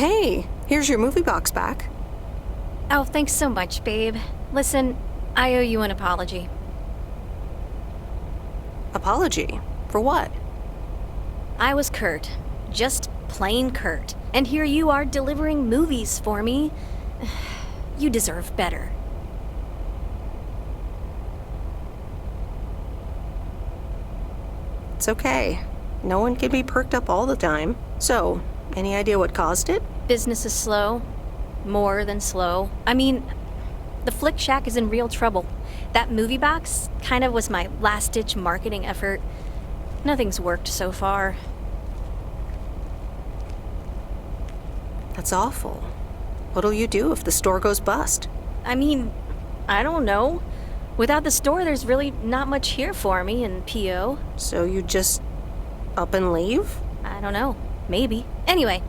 Hey, here's your movie box back. Oh, thanks so much, babe. Listen, I owe you an apology. Apology? For what? I was Kurt. Just plain Kurt. And here you are delivering movies for me. You deserve better. It's okay. No one can be perked up all the time. So, any idea what caused it? Business is slow. More than slow. I mean, the Flick Shack is in real trouble. That movie box kind of was my last-ditch marketing effort. Nothing's worked so far. That's awful. What'll you do if the store goes bust? I mean, I don't know. Without the store, there's really not much here for me in PO. So you just up and leave? I don't know. Maybe. Anyway,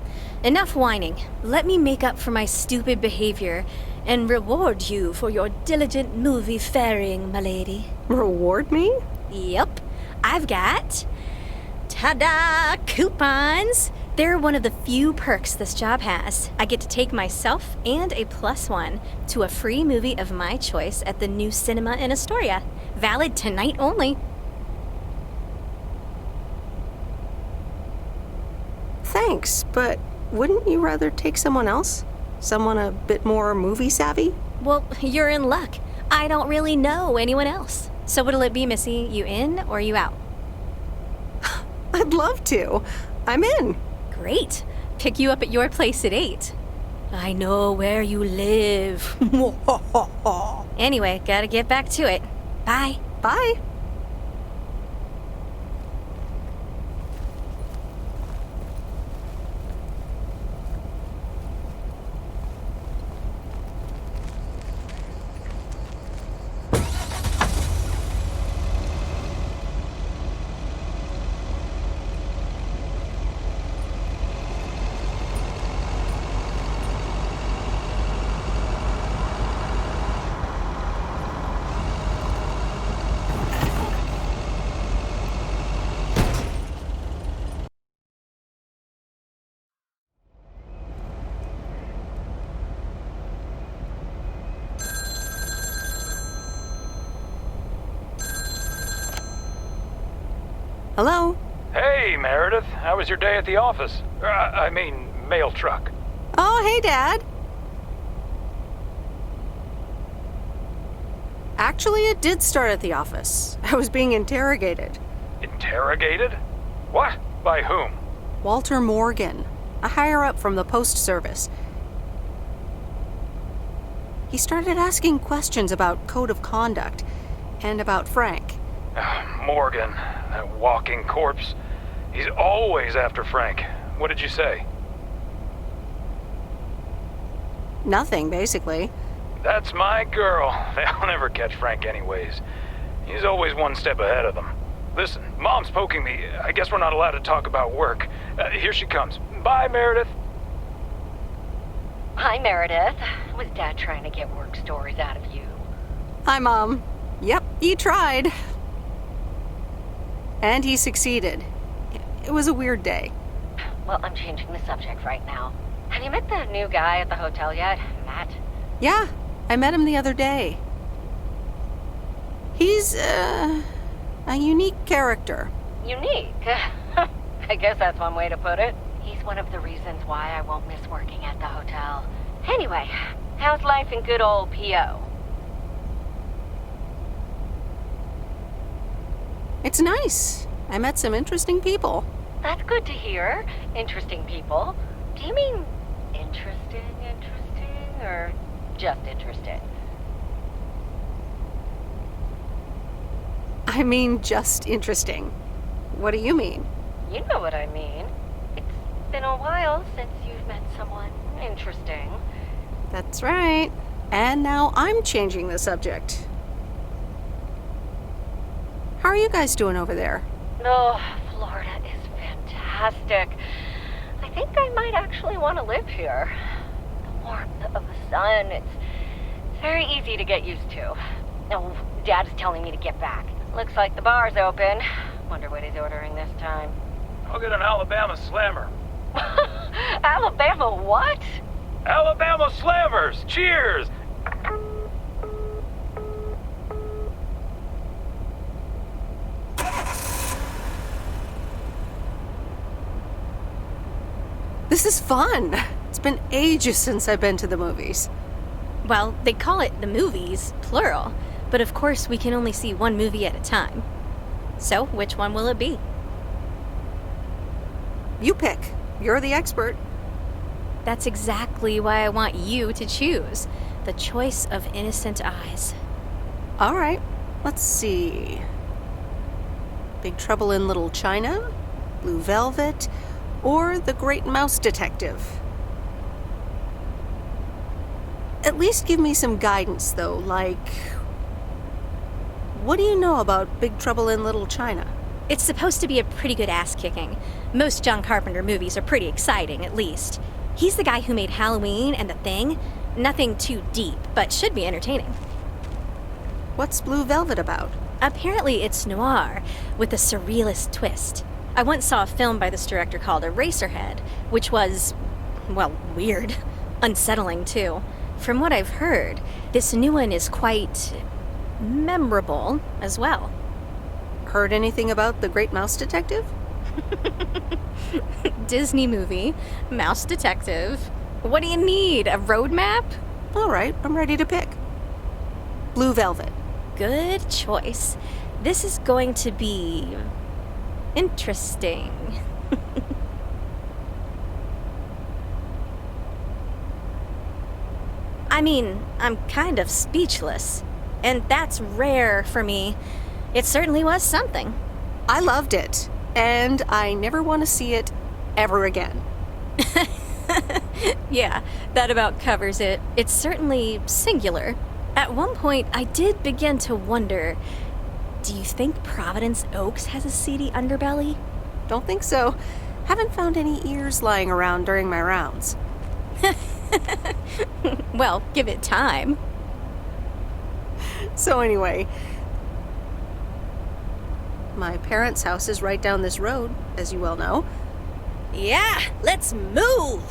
enough whining. Let me make up for my stupid behavior and reward you for your diligent movie faring, my lady. Reward me? Yep. I've got... ta-da! Coupons! They're one of the few perks this job has. I get to take myself and a +1 to a free movie of my choice at the new cinema in Astoria. Valid tonight only. Thanks, but wouldn't you rather take someone else? Someone a bit more movie savvy? Well, you're in luck. I don't really know anyone else. So what'll it be, Missy? You in or you out? I'd love to. I'm in. Great. Pick you up at your place at 8. I know where you live. Anyway, gotta get back to it. Bye. Bye. Hello? Hey, Meredith. How was your day at the office? I mean, mail truck. Oh, hey, Dad. Actually, it did start at the office. I was being interrogated. Interrogated? What? By whom? Walter Morgan, a higher-up from the Post Service. He started asking questions about code of conduct and about Frank. Morgan, that walking corpse. He's always after Frank. What did you say? Nothing, basically. That's my girl. They'll never catch Frank anyways. He's always one step ahead of them. Listen, Mom's poking me. I guess we're not allowed to talk about work. Here she comes. Bye, Meredith. Hi, Meredith. Was Dad trying to get work stories out of you? Hi, Mom. Yep, he tried. And he succeeded. It was a weird day. Well, I'm changing the subject right now. Have you met the new guy at the hotel yet, Matt? Yeah, I met him the other day. He's, a unique character. Unique? I guess that's one way to put it. He's one of the reasons why I won't miss working at the hotel. Anyway, how's life in good old P.O.? It's nice. I met some interesting people. That's good to hear. Interesting people. Do you mean interesting, or just interested? I mean, just interesting. What do you mean? You know what I mean. It's been a while since you've met someone interesting. That's right. And now I'm changing the subject. How are you guys doing over there? Oh, Florida is fantastic. I think I might actually want to live here. The warmth of the sun, it's very easy to get used to. Oh, Dad's telling me to get back. Looks like the bar's open. Wonder what he's ordering this time. I'll get an Alabama Slammer. Alabama what? Alabama Slavers! Cheers! This is fun. It's been ages since I've been to the movies. Well, they call it the movies, plural, but of course we can only see one movie at a time. So, which one will it be? You pick. You're the expert. That's exactly why I want you to choose. The choice of innocent eyes. All right, let's see. Big Trouble in Little China, Blue Velvet, or The Great Mouse Detective. At least give me some guidance, though, like... What do you know about Big Trouble in Little China? It's supposed to be a pretty good ass-kicking. Most John Carpenter movies are pretty exciting, at least. He's the guy who made Halloween and The Thing. Nothing too deep, but should be entertaining. What's Blue Velvet about? Apparently it's noir, with a surrealist twist. I once saw a film by this director called Eraserhead, which was, well, weird. Unsettling, too. From what I've heard, this new one is quite memorable as well. Heard anything about The Great Mouse Detective? Disney movie, Mouse Detective. What do you need, a roadmap? All right, I'm ready to pick. Blue Velvet. Good choice. This is going to be interesting. I mean, I'm kind of speechless, and that's rare for me. It certainly was something. I loved it, and I never want to see it ever again. Yeah, that about covers it. It's certainly singular. At one point, I did begin to wonder, do you think Providence Oaks has a seedy underbelly? Don't think so. Haven't found any ears lying around during my rounds. Well, give it time. So anyway, my parents' house is right down this road, as you well know. Yeah, let's move!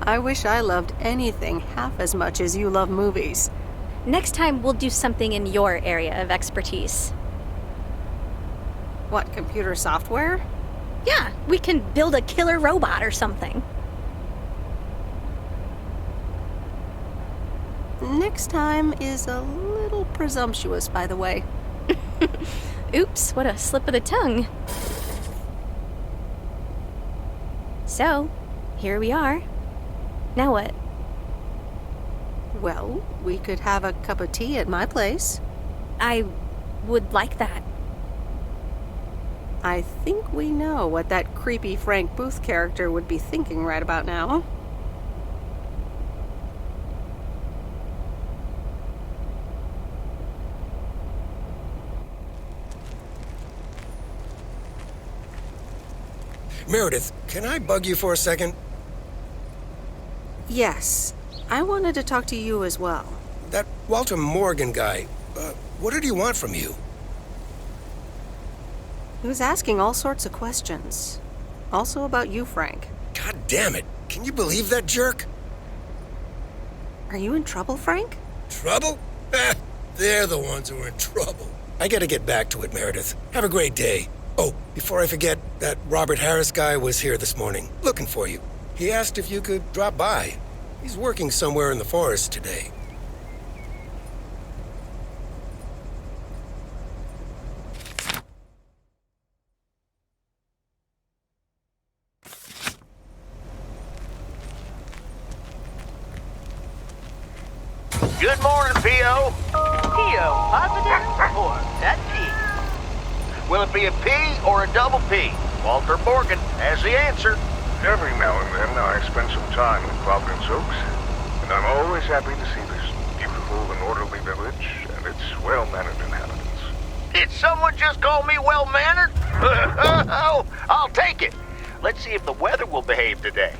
I wish I loved anything half as much as you love movies. Next time, we'll do something in your area of expertise. What, computer software? Yeah, we can build a killer robot or something. Next time is a little presumptuous, by the way. Oops, what a slip of the tongue. So, here we are. Now what? Well, we could have a cup of tea at my place. I would like that. I think we know what that creepy Frank Booth character would be thinking right about now. Meredith, can I bug you for a second? Yes, I wanted to talk to you as well. That Walter Morgan guy, what did he want from you? He was asking all sorts of questions. Also about you, Frank. God damn it. Can you believe that jerk? Are you in trouble, Frank? Trouble? They're the ones who are in trouble. I gotta get back to it, Meredith. Have a great day. Oh, before I forget, that Robert Harris guy was here this morning, looking for you. He asked if you could drop by. He's working somewhere in the forest today. Good morning, P.O. P.O. positive or that P? Will it be a P or a double P? Walter Morgan has the answer. Every now and then I spend some time in Providence Oaks, and I'm always happy to see this beautiful and orderly village and its well-mannered inhabitants. Did someone just call me well-mannered? Oh, I'll take it. Let's see if the weather will behave today.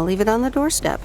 leave it on the doorstep.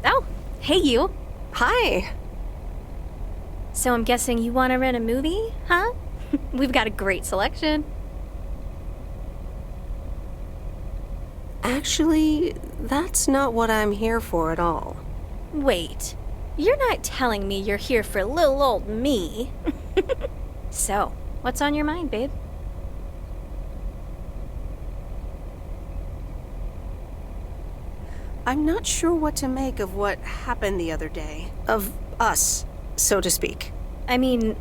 Oh, hey you. Hi. So I'm guessing you want to rent a movie, huh? We've got a great selection. Actually, that's not what I'm here for at all. Wait, you're not telling me you're here for little old me. So, what's on your mind, babe? I'm not sure what to make of what happened the other day. Of us, so to speak. I mean,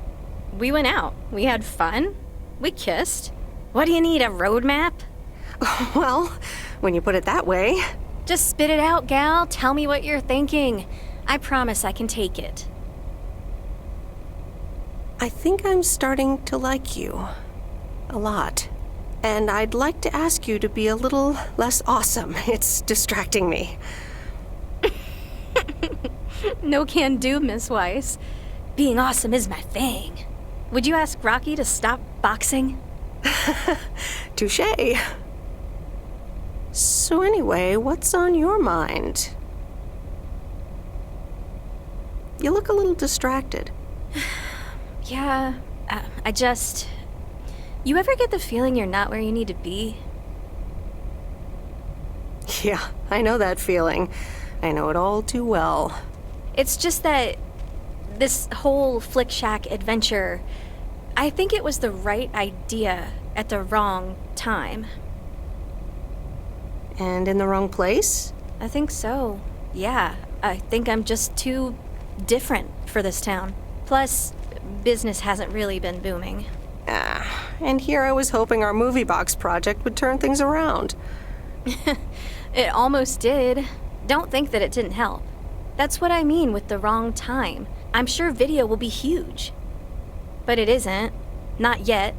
we went out. We had fun. We kissed. What do you need, a roadmap? Well, when you put it that way. Just spit it out, gal. Tell me what you're thinking. I promise I can take it. I think I'm starting to like you. A lot. And I'd like to ask you to be a little less awesome. It's distracting me. No can do, Miss Weiss. Being awesome is my thing. Would you ask Rocky to stop boxing? Touché. So anyway, what's on your mind? You look a little distracted. Yeah, You ever get the feeling you're not where you need to be? Yeah, I know that feeling. I know it all too well. It's just that this whole Flick Shack adventure, I think it was the right idea at the wrong time. And in the wrong place? I think so. Yeah, I think I'm just too different for this town. Plus, business hasn't really been booming. And here I was hoping our movie box project would turn things around. It almost did. Don't think that it didn't help. That's what I mean with the wrong time. I'm sure video will be huge. But it isn't. Not yet.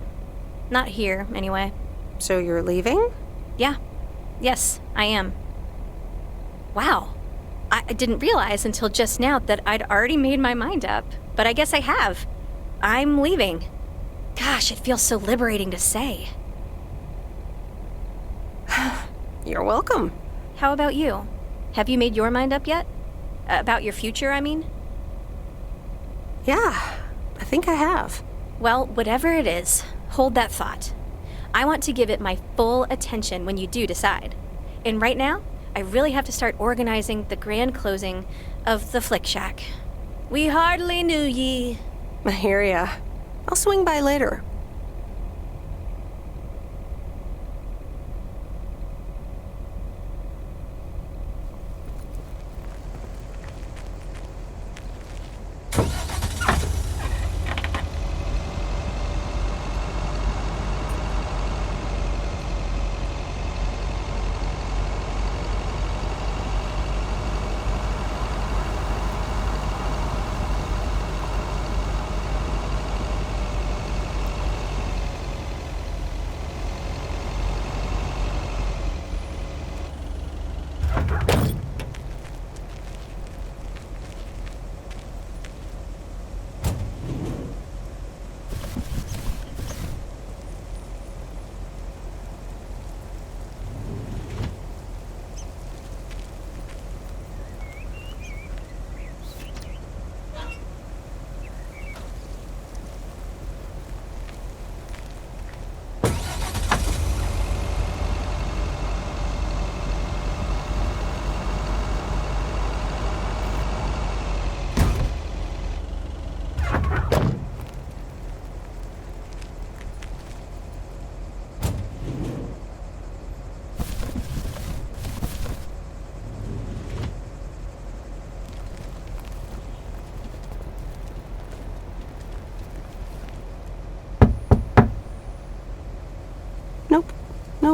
Not here, anyway. So you're leaving? Yeah. Yes, I am. Wow. I didn't realize until just now that I'd already made my mind up. But I guess I have. I'm leaving. Gosh, it feels so liberating to say. You're welcome. How about you? Have you made your mind up yet? About your future, I mean? Yeah, I think I have. Well, whatever it is, hold that thought. I want to give it my full attention when you do decide. And right now, I really have to start organizing the grand closing of the Flick Shack. We hardly knew ye. I hear ya. I'll swing by later.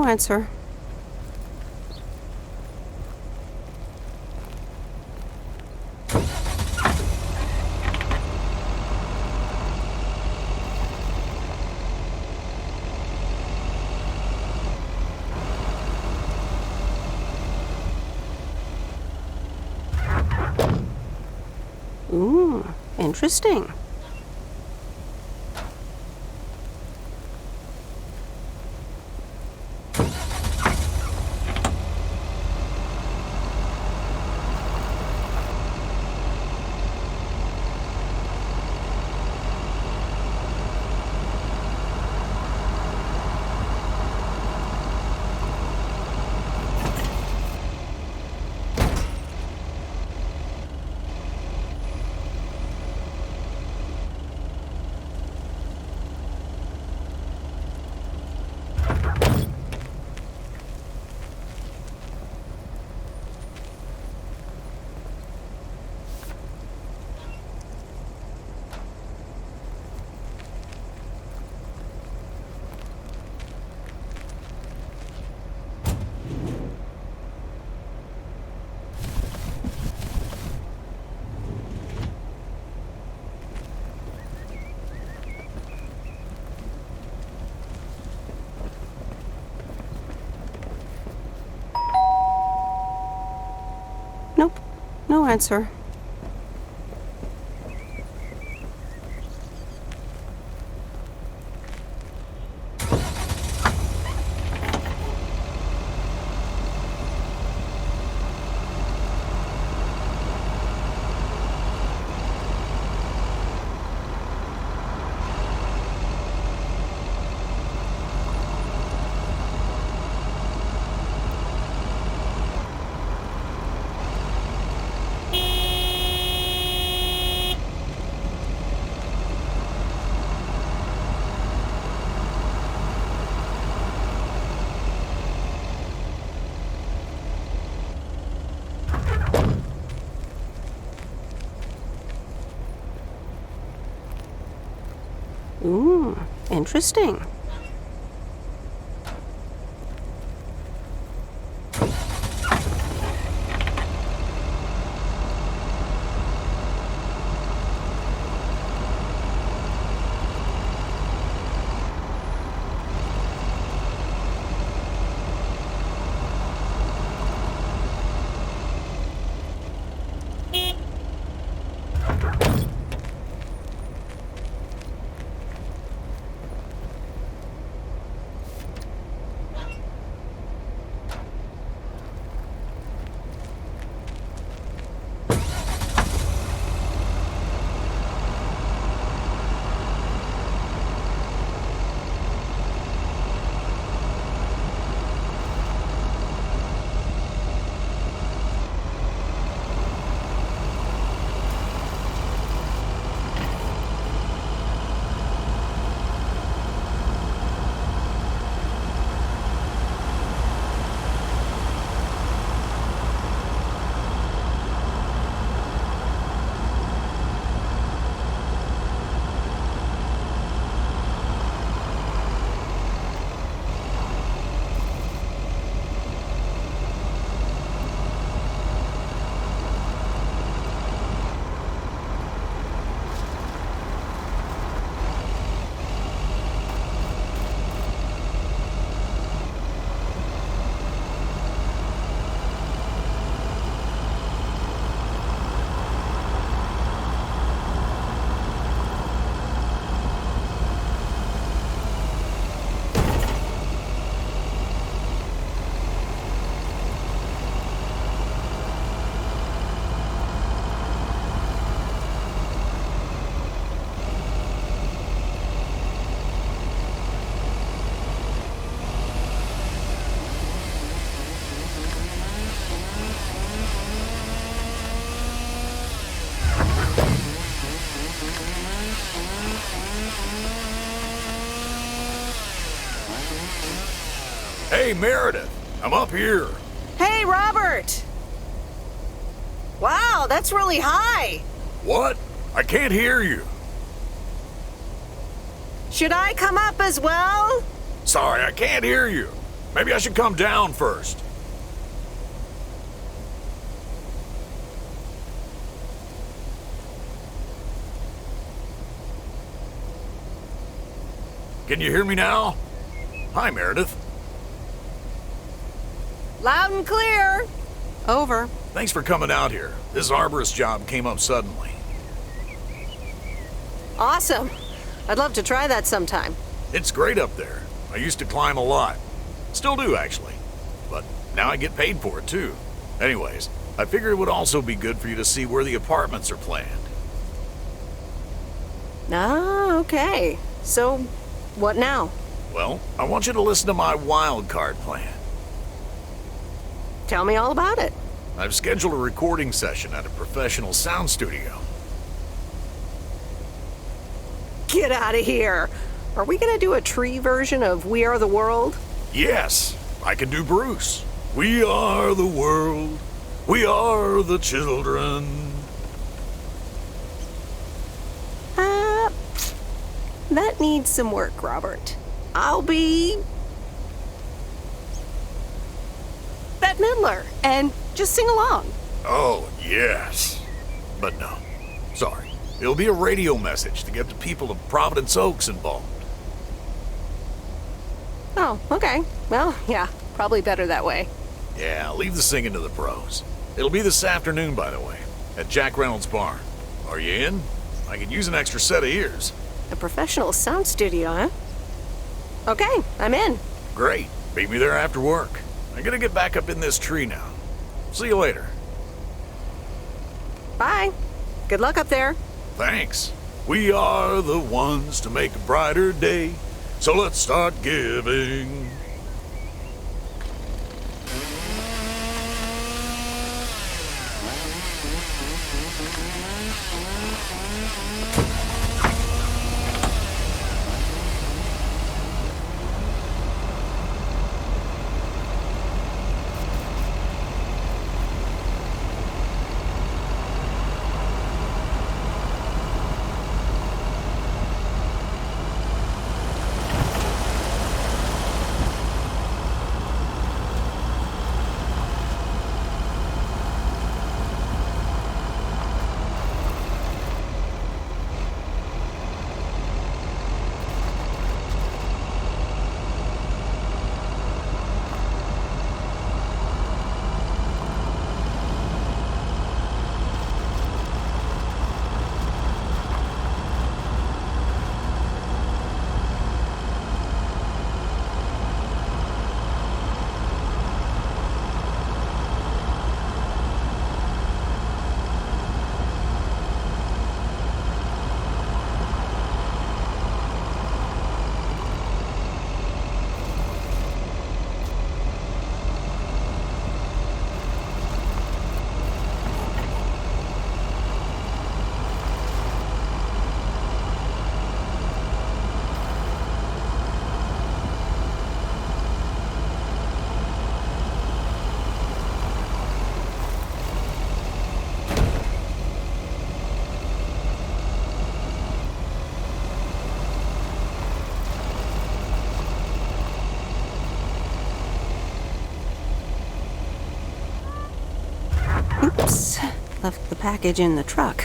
answer. Ooh, interesting. Nope, no answer. Ooh, interesting. Hey, Meredith, I'm up here. Hey, Robert! Wow, that's really high. What? I can't hear you. Should I come up as well? Sorry, I can't hear you. Maybe I should come down first. Can you hear me now? Hi, Meredith. Loud and clear. Over. Thanks for coming out here. This arborist job came up suddenly. Awesome. I'd love to try that sometime. It's great up there. I used to climb a lot. Still do, actually. But now I get paid for it, too. Anyways, I figured it would also be good for you to see where the apartments are planned. Ah, okay. So, what now? Well, I want you to listen to my wild card plan. Tell me all about it. I've scheduled a recording session at a professional sound studio. Get out of here. Are we gonna do a tree version of We Are the World? Yes, I can do Bruce. We are the world. We are the children. That needs some work, Robert. I'll be Bette Midler and just sing along. Oh, yes. But no, sorry. It'll be a radio message to get the people of Providence Oaks involved. Oh, okay. Well, yeah, probably better that way. Yeah, leave the singing to the pros. It'll be this afternoon, by the way, at Jack Reynolds' barn. Are you in? I could use an extra set of ears. A professional sound studio, huh? Okay, I'm in. Great. Meet me there after work. I'm gonna get back up in this tree now. See you later. Bye. Good luck up there. Thanks. We are the ones to make a brighter day, so let's start giving. Oops. Left the package in the truck.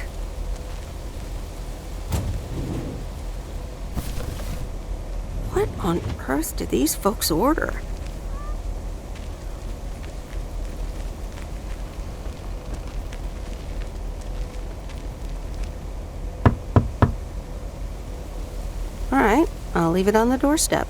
What on earth did these folks order? All right, I'll leave it on the doorstep.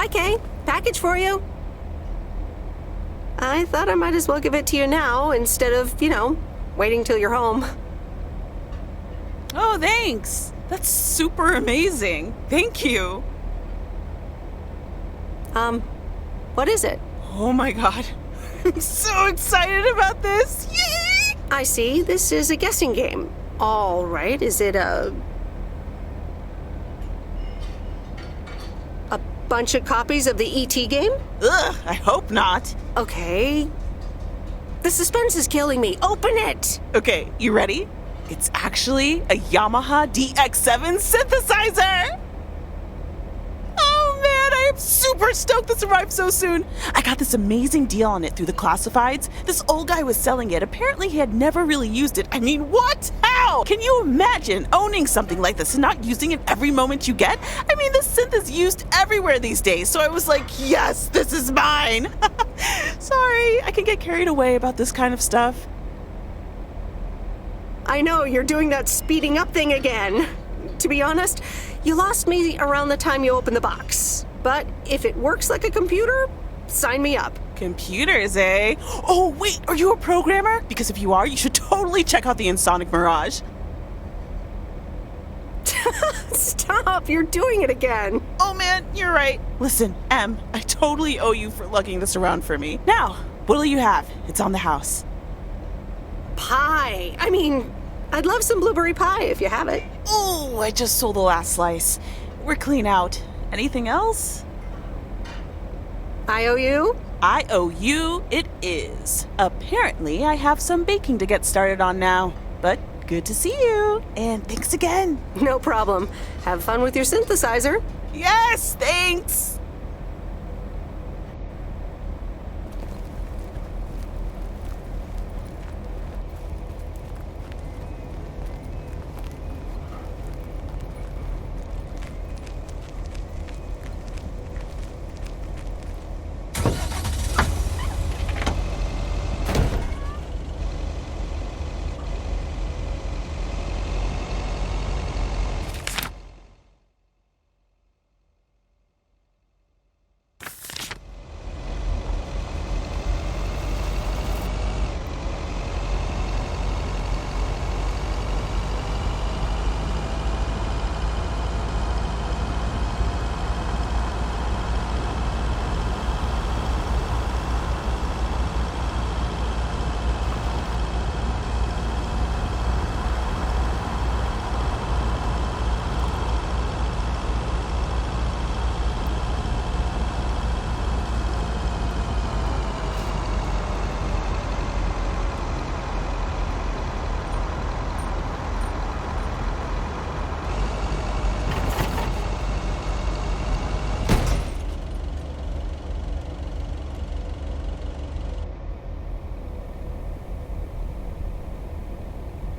Hi, Kay. Package for you. I thought I might as well give it to you now instead of, waiting till you're home. Oh, thanks. That's super amazing. Thank you. What is it? Oh my god. I'm so excited about this. Yay! I see. This is a guessing game. All right. Is it a bunch of copies of the E.T. game? Ugh, I hope not. Okay. The suspense is killing me. Open it! Okay, you ready? It's actually a Yamaha DX7 synthesizer! Oh man, I am super stoked this arrived so soon. I got this amazing deal on it through the classifieds. This old guy was selling it. Apparently he had never really used it. I mean, what? How? Can you imagine owning something like this and not using it every moment you get? I mean, this synth is used everywhere these days, so I was like, yes, this is mine. Sorry, I can get carried away about this kind of stuff. I know, you're doing that speeding up thing again. To be honest, you lost me around the time you opened the box. But if it works like a computer, sign me up. Computers, eh? Oh, wait, are you a programmer? Because if you are, you should totally check out the Insonic Mirage. Stop, you're doing it again. Oh man, you're right. Listen, Em, I totally owe you for lugging this around for me. Now, what'll you have? It's on the house. Pie. I mean, I'd love some blueberry pie if you have it. Oh, I just sold the last slice. We're clean out. Anything else? I owe you? I owe you it is. Apparently, I have some baking to get started on now. But good to see you. And thanks again. No problem. Have fun with your synthesizer. Yes, thanks.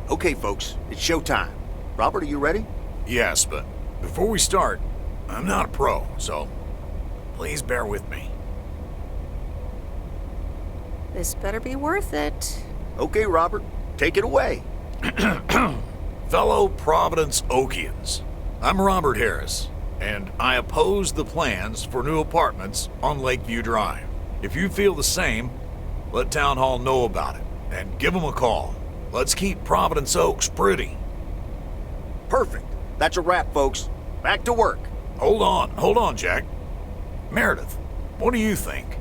Okay, folks, it's showtime. Robert, are you ready? Yes, but before we start, I'm not a pro, so please bear with me. This better be worth it. Okay, Robert, take it away. Fellow Providence Okians, I'm Robert Harris, and I oppose the plans for new apartments on Lakeview Drive. If you feel the same, let Town Hall know about it, and give them a call. Let's keep Providence Oaks pretty. Perfect. That's a wrap, folks. Back to work. Hold on, Jack. Meredith, what do you think?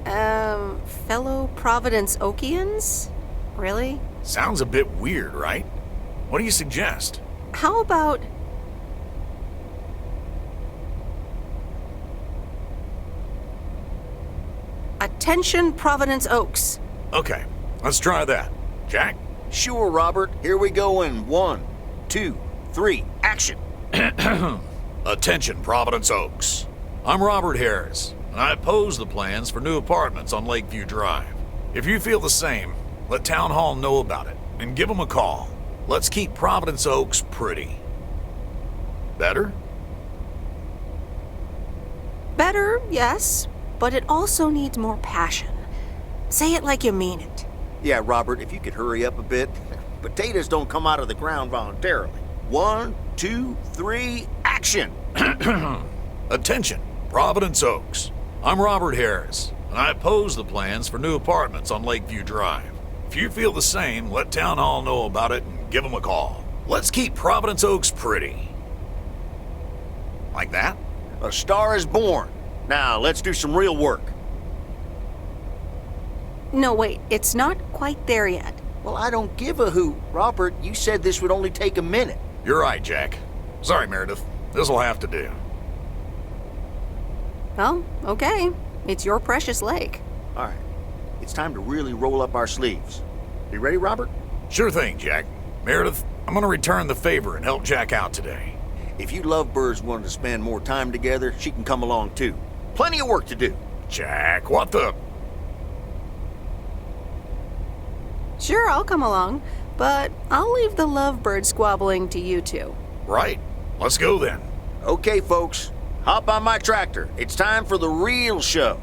Fellow Providence Okians? Really? Sounds a bit weird, right? What do you suggest? How about... Attention, Providence Oaks. Okay, let's try that. Jack? Sure, Robert. Here we go in 1, 2, 3, action. Attention, Providence Oaks. I'm Robert Harris, and I oppose the plans for new apartments on Lakeview Drive. If you feel the same, let Town Hall know about it, and give them a call. Let's keep Providence Oaks pretty. Better? Better, yes, but it also needs more passion. Say it like you mean it. Yeah, Robert, if you could hurry up a bit. Potatoes don't come out of the ground voluntarily. 1, 2, 3, action! Attention, Providence Oaks. I'm Robert Harris, and I oppose the plans for new apartments on Lakeview Drive. If you feel the same, let Town Hall know about it and give them a call. Let's keep Providence Oaks pretty. Like that? A star is born. Now, let's do some real work. No, wait, it's not quite there yet. Well, I don't give a hoot. Robert, you said this would only take a minute. You're right, Jack. Sorry, Meredith. This'll have to do. Well, okay. It's your precious lake. All right. It's time to really roll up our sleeves. You ready, Robert? Sure thing, Jack. Meredith, I'm gonna return the favor and help Jack out today. If you lovebirds wanted to spend more time together, she can come along too. Plenty of work to do. Jack, what the... Sure, I'll come along, but I'll leave the lovebird squabbling to you two. Right. Let's go then. Okay, folks. Hop on my tractor. It's time for the real show.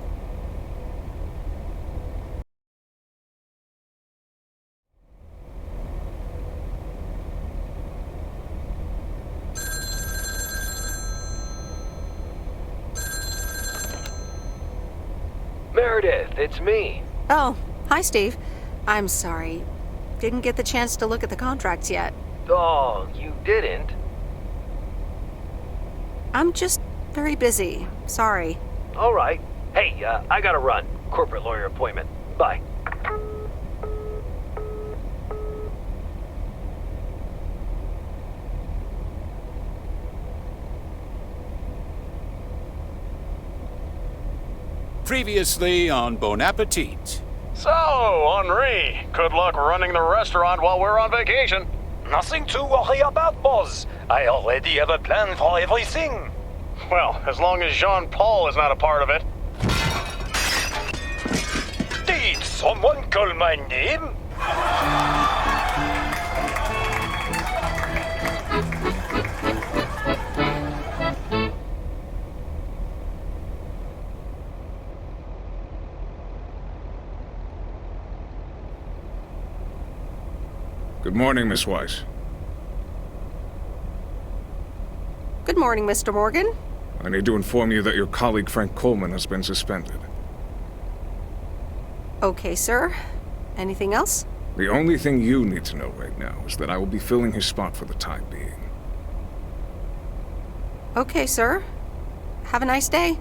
Meredith, it's me. Oh, hi, Steve. I'm sorry. Didn't get the chance to look at the contracts yet. Oh, you didn't? I'm just very busy. Sorry. All right. Hey, I gotta run. Corporate lawyer appointment. Bye. Previously on Bon Appetit. So, Henri, good luck running the restaurant while we're on vacation. Nothing to worry about, boss. I already have a plan for everything. Well, as long as Jean-Paul is not a part of it. Did someone call my name? Good morning, Miss Weiss. Good morning, Mr. Morgan. I need to inform you that your colleague Frank Coleman has been suspended. Okay, sir. Anything else? The only thing you need to know right now is that I will be filling his spot for the time being. Okay, sir. Have a nice day.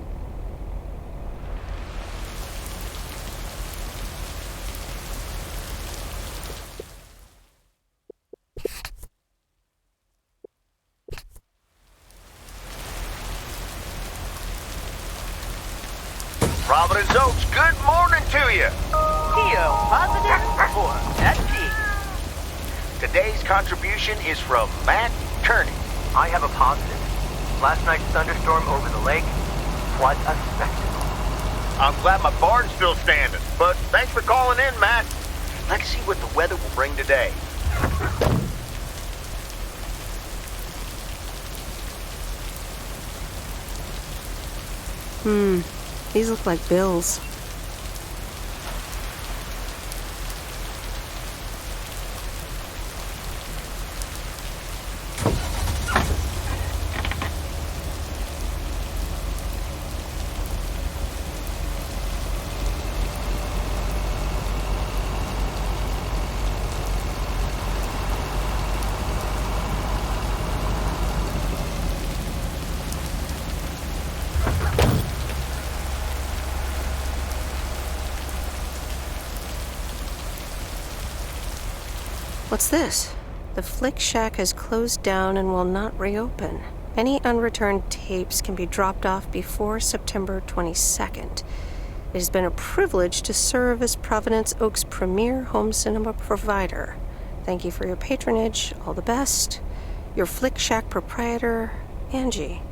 Providence Oaks, good morning to you. Theo, positive or that P? Today's contribution is from Matt Kearney. I have a positive. Last night's thunderstorm over the lake, what a spectacle. I'm glad my barn's still standing, but thanks for calling in, Matt. Let's see what the weather will bring today. These look like bills. What's this? The Flick Shack has closed down and will not reopen. Any unreturned tapes can be dropped off before September 22nd. It has been a privilege to serve as Providence Oaks' premier home cinema provider. Thank you for your patronage. All the best. Your Flick Shack proprietor, Angie.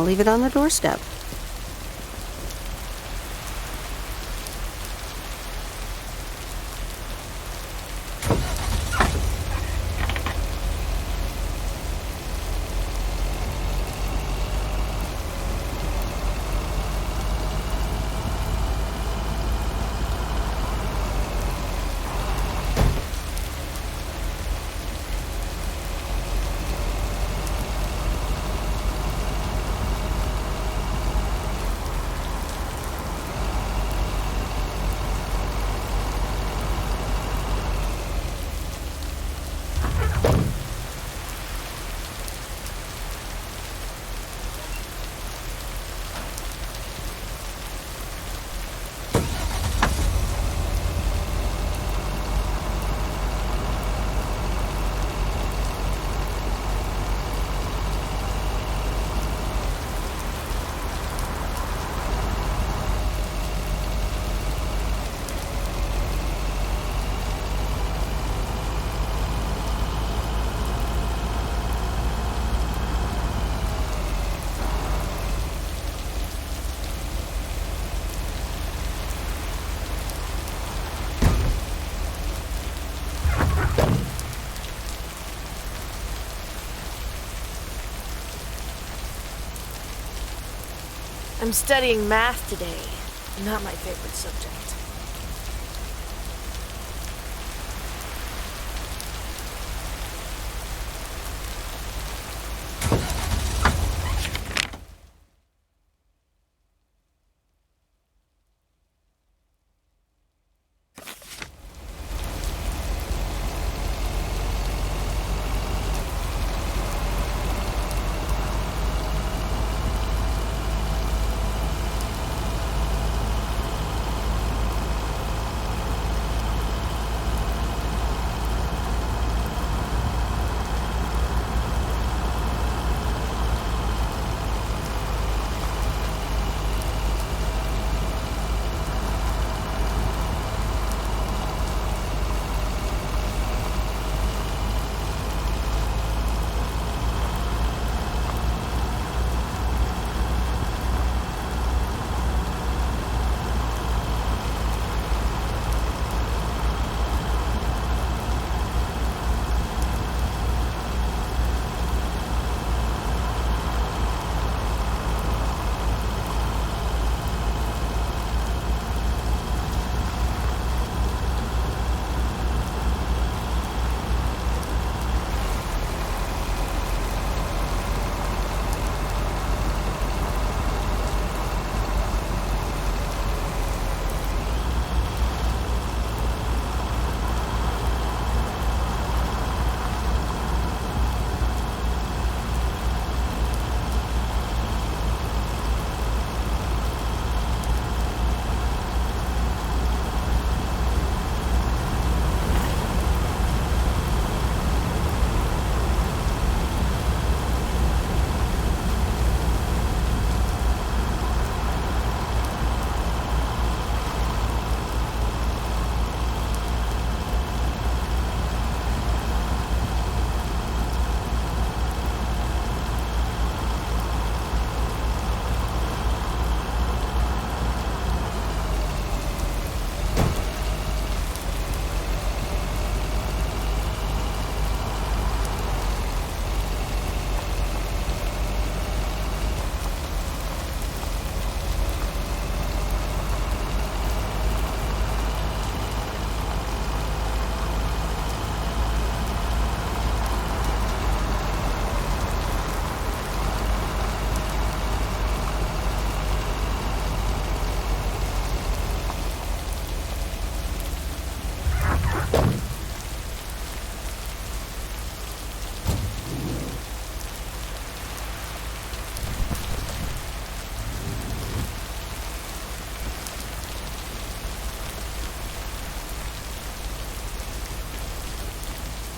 I'll leave it on the doorstep. I'm studying math today. Not my favorite subject.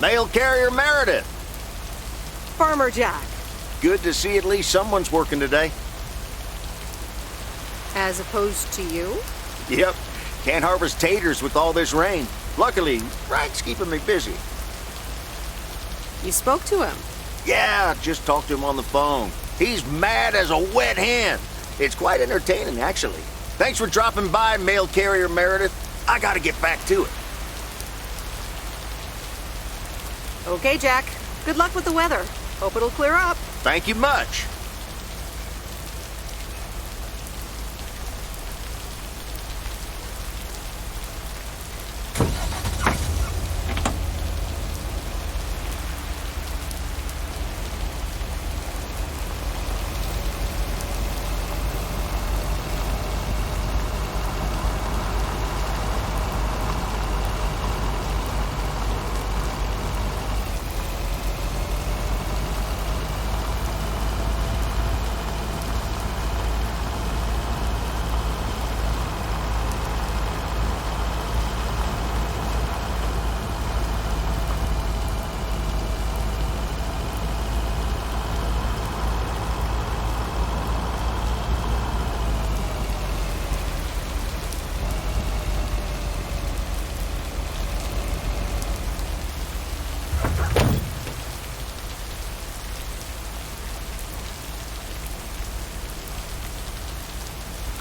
Mail carrier Meredith. Farmer Jack. Good to see at least someone's working today. As opposed to you? Yep. Can't harvest taters with all this rain. Luckily, rain's keeping me busy. You spoke to him? Yeah, just talked to him on the phone. He's mad as a wet hen. It's quite entertaining, actually. Thanks for dropping by, mail carrier Meredith. I gotta get back to it. Okay, Jack. Good luck with the weather. Hope it'll clear up. Thank you much.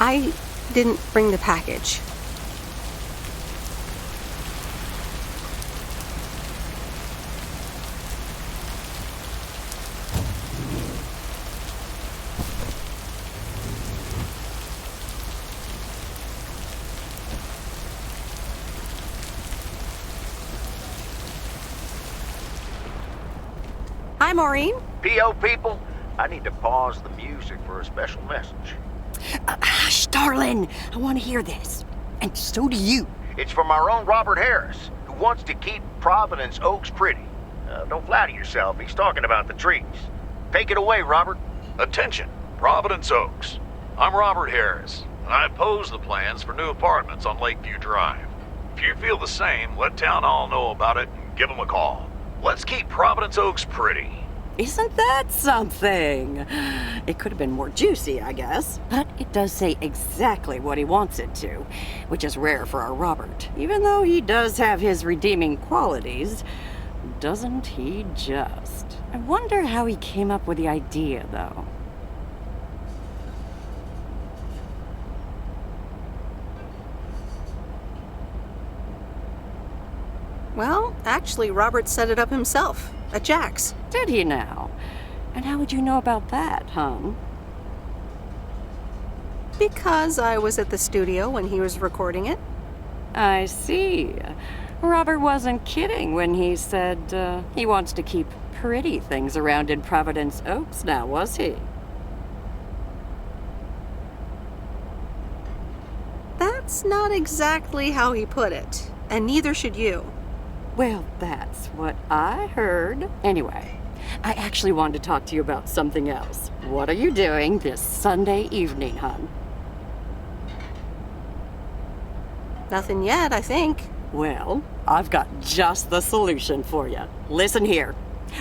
I didn't bring the package. Hi, Maureen. P.O. people, I need to pause the music for a special message. Hush, darling. I want to hear this. And so do you. It's from our own Robert Harris, who wants to keep Providence Oaks pretty. Don't flatter yourself. He's talking about the trees. Take it away, Robert. Attention, Providence Oaks. I'm Robert Harris, and I oppose the plans for new apartments on Lakeview Drive. If you feel the same, let Town Hall know about it and give them a call. Let's keep Providence Oaks pretty. Isn't that something? It could have been more juicy, I guess. But it does say exactly what he wants it to, which is rare for our Robert. Even though he does have his redeeming qualities, doesn't he just? I wonder how he came up with the idea, though. Well, actually, Robert set it up himself at Jack's. Did he now? And how would you know about that, hon? Because I was at the studio when he was recording it. I see. Robert wasn't kidding when he said he wants to keep pretty things around in Providence Oaks now, was he? That's not exactly how he put it, and neither should you. Well, that's what I heard. Anyway, I actually wanted to talk to you about something else. What are you doing this Sunday evening, hon? Nothing yet, I think. Well, I've got just the solution for you. Listen here.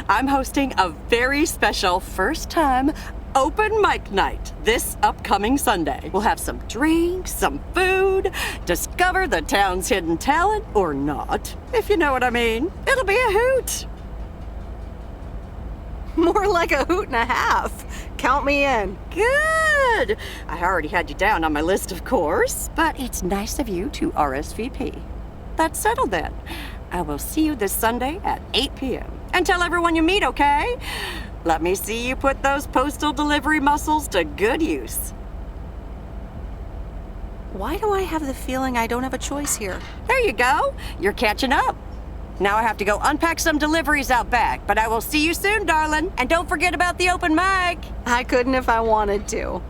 I'm hosting a very special first-time open mic night this upcoming Sunday. We'll have some drinks, some food, discover the town's hidden talent, or not, if you know what I mean. It'll be a hoot. More like a hoot and a half. Count me in. Good. I already had you down on my list, of course, but it's nice of you to RSVP. That's settled then. I will see you this Sunday at 8 p.m. And tell everyone you meet, okay? Let me see you put those postal delivery muscles to good use. Why do I have the feeling I don't have a choice here? There you go. You're catching up. Now I have to go unpack some deliveries out back, but I will see you soon, darling. And don't forget about the open mic. I couldn't if I wanted to.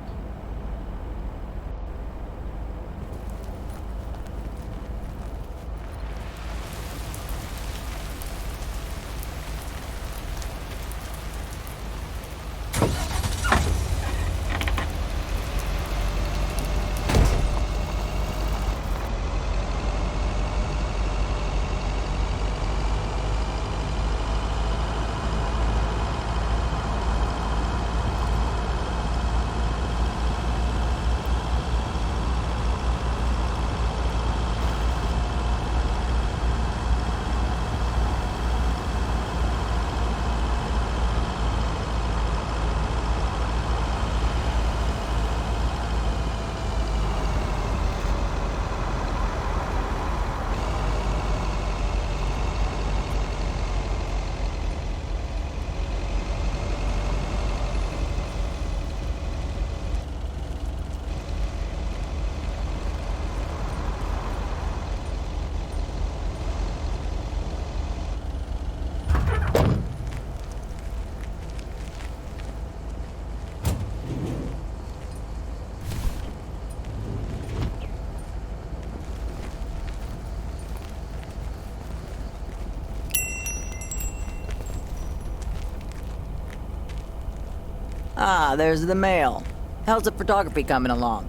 Ah, there's the mail. How's the photography coming along?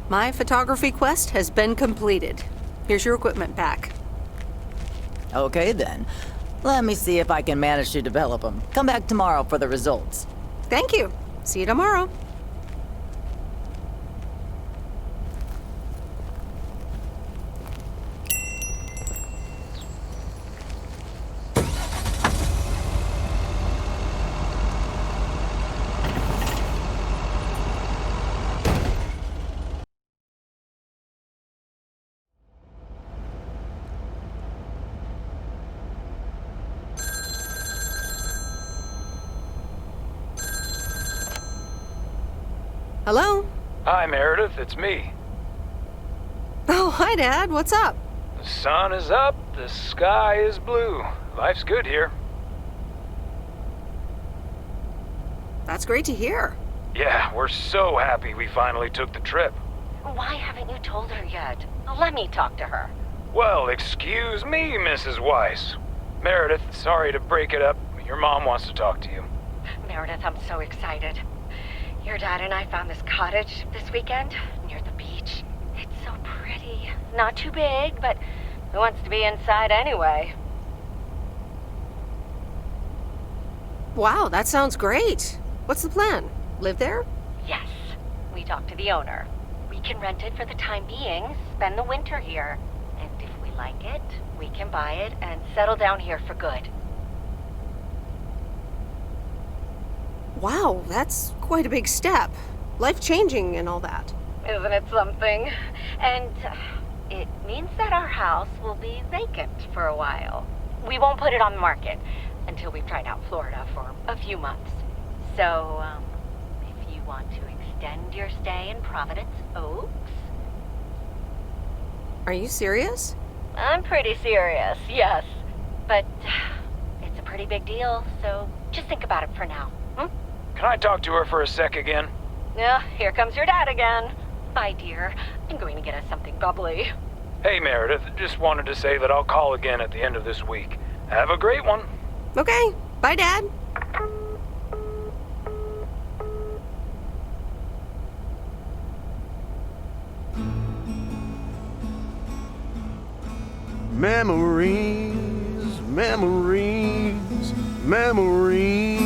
My photography quest has been completed. Here's your equipment back. Okay then. Let me see if I can manage to develop them. Come back tomorrow for the results. Thank you. See you tomorrow. Hello? Hi, Meredith. It's me. Oh, hi, Dad. What's up? The sun is up, the sky is blue. Life's good here. That's great to hear. Yeah, we're so happy we finally took the trip. Why haven't you told her yet? Let me talk to her. Well, excuse me, Mrs. Weiss. Meredith, sorry to break it up. Your mom wants to talk to you. Meredith, I'm so excited. Your dad and I found this cottage this weekend near the beach. It's so pretty. Not too big, but who wants to be inside anyway? Wow, that sounds great. What's the plan? Live there? Yes. We talked to the owner. We can rent it for the time being, spend the winter here. And if we like it, we can buy it and settle down here for good. Wow, that's quite a big step. Life-changing and all that. Isn't it something? And it means that our house will be vacant for a while. We won't put it on the market until we've tried out Florida for a few months. So, if you want to extend your stay in Providence Oaks... Are you serious? I'm pretty serious, yes. But it's a pretty big deal, so just think about it for now. Can I talk to her for a sec again? Yeah, here comes your dad again. Bye, dear. I'm going to get us something bubbly. Hey, Meredith, just wanted to say that I'll call again at the end of this week. Have a great one. Okay. Bye, Dad. Memories, memories, memories.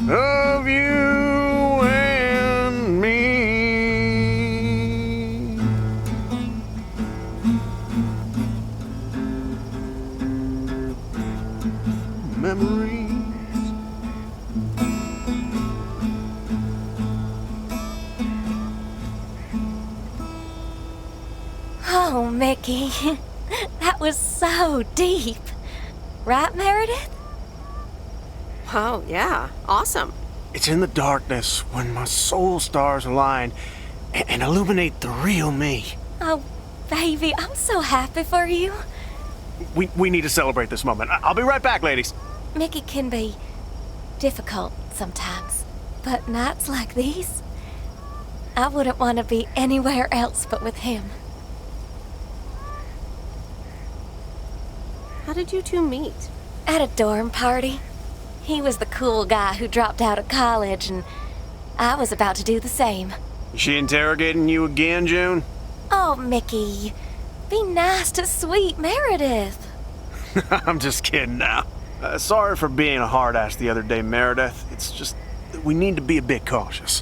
Of you and me. Memories. Oh, Mickey. That was so deep. Right, Meredith? Oh, yeah. Awesome. It's in the darkness when my soul stars align and illuminate the real me. Oh, baby, I'm so happy for you. We need to celebrate this moment. I'll be right back, ladies. Mickey can be difficult sometimes, but nights like these, I wouldn't want to be anywhere else but with him. How did you two meet? At a dorm party. He was the cool guy who dropped out of college, and I was about to do the same. Is she interrogating you again, June? Oh, Mickey. Be nice to sweet Meredith. I'm just kidding now. Sorry for being a hard ass the other day, Meredith. It's just that we need to be a bit cautious.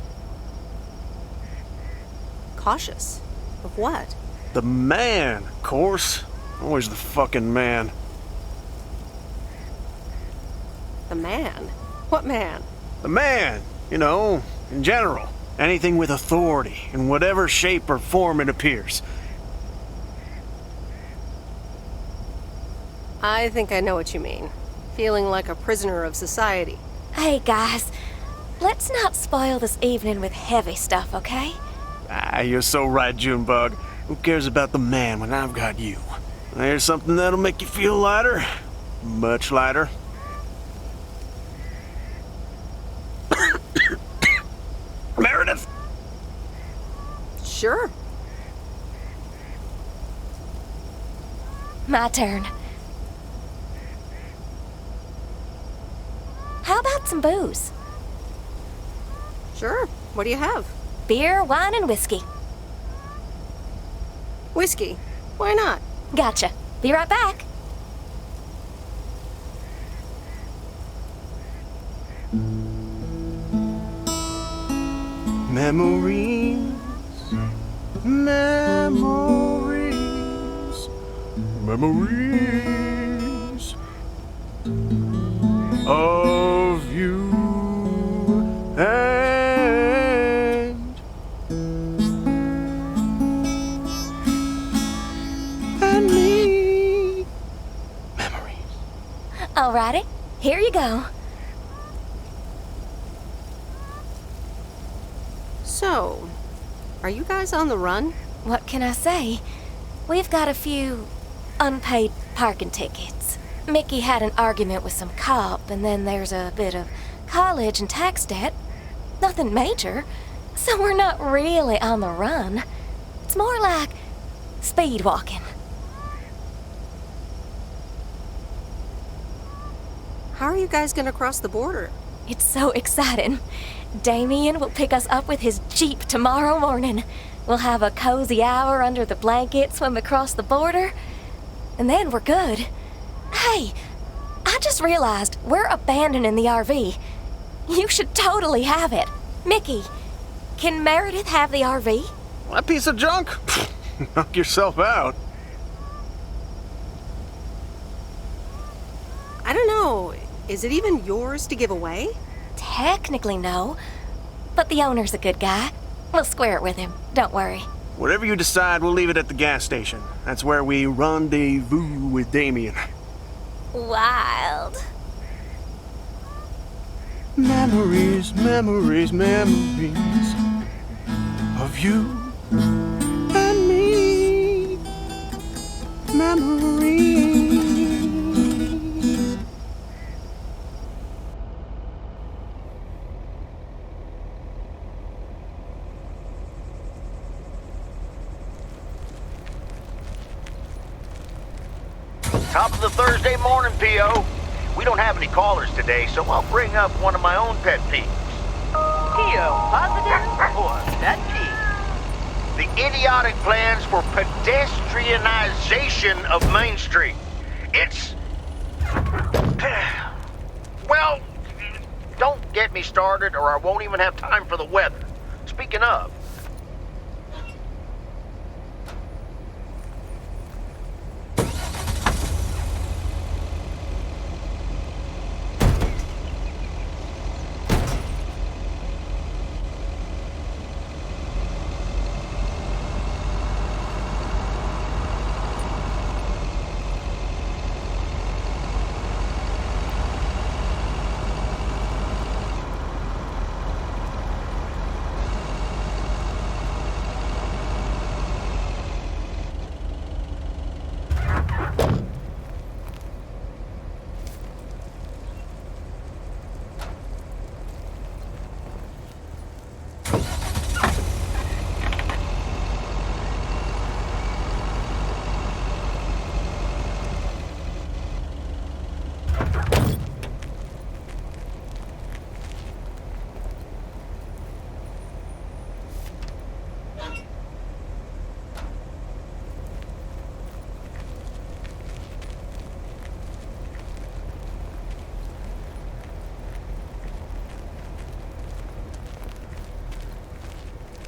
Cautious? Of what? The man, of course. Always the fucking man. The man? What man? The man, you know, in general. Anything with authority, in whatever shape or form it appears. I think I know what you mean. Feeling like a prisoner of society. Hey, guys. Let's not spoil this evening with heavy stuff, okay? Ah, you're so right, Junebug. Who cares about the man when I've got you? There's something that'll make you feel lighter. Much lighter. Meredith? Sure. My turn. How about some booze? Sure. What do you have? Beer, wine, and whiskey. Whiskey. Why not? Gotcha. Be right back. Memories, memories, memories of you and me. Alrighty, here you go. So, are you guys on the run? What can I say? We've got a few unpaid parking tickets. Mickey had an argument with some cop, and then there's a bit of college and tax debt. Nothing major, so we're not really on the run. It's more like speed walking. How are you guys gonna cross the border? It's so exciting. Damien will pick us up with his Jeep tomorrow morning. We'll have a cozy hour under the blanket, swim across the border, and then we're good. Hey, I just realized we're abandoning the RV. You should totally have it. Mickey, can Meredith have the RV? That piece of junk? Knock yourself out. I don't know. Is it even yours to give away? Technically, no. But the owner's a good guy. We'll square it with him. Don't worry. Whatever you decide, we'll leave it at the gas station. That's where we rendezvous with Damien. Wild. Memories, memories, memories of you and me. Memories. Top of the Thursday morning, P.O. We don't have any callers today, so I'll bring up one of my own pet peeves. P.O. positive or pet peeve? The idiotic plans for pedestrianization of Main Street. It's... Well, don't get me started or I won't even have time for the weather. Speaking of...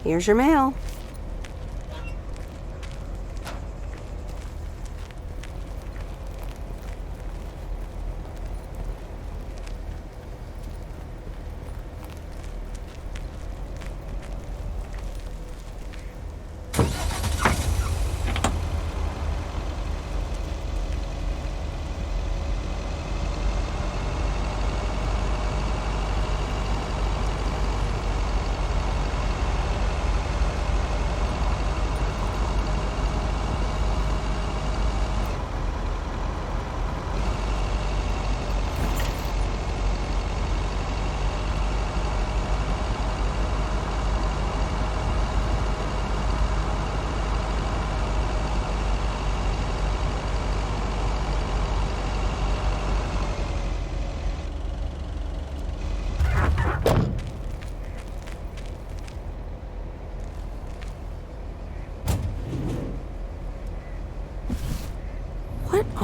Here's your mail.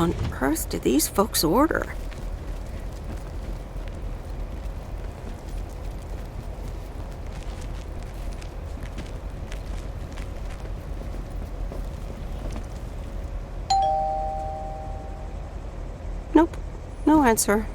on earth did these folks order? Nope, no answer.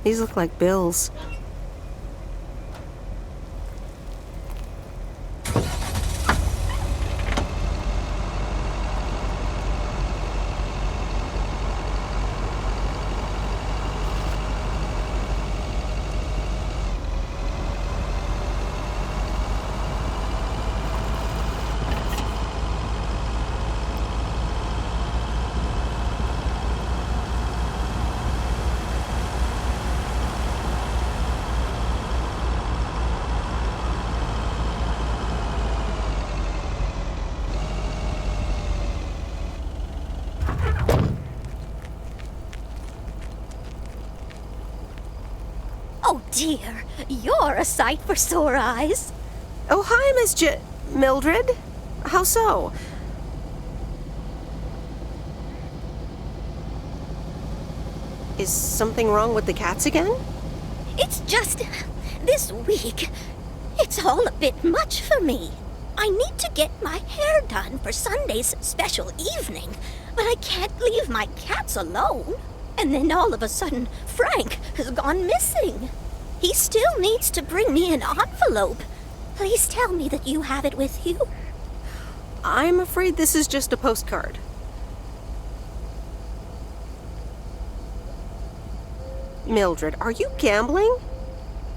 These look like bills. Oh dear, you're a sight for sore eyes. Oh, hi, Miss Mildred. How so? Is something wrong with the cats again? It's just this week. It's all a bit much for me. I need to get my hair done for Sunday's special evening, but I can't leave my cats alone. And then all of a sudden, Frank has gone missing. He still needs to bring me an envelope. Please tell me that you have it with you. I'm afraid this is just a postcard. Mildred, are you gambling?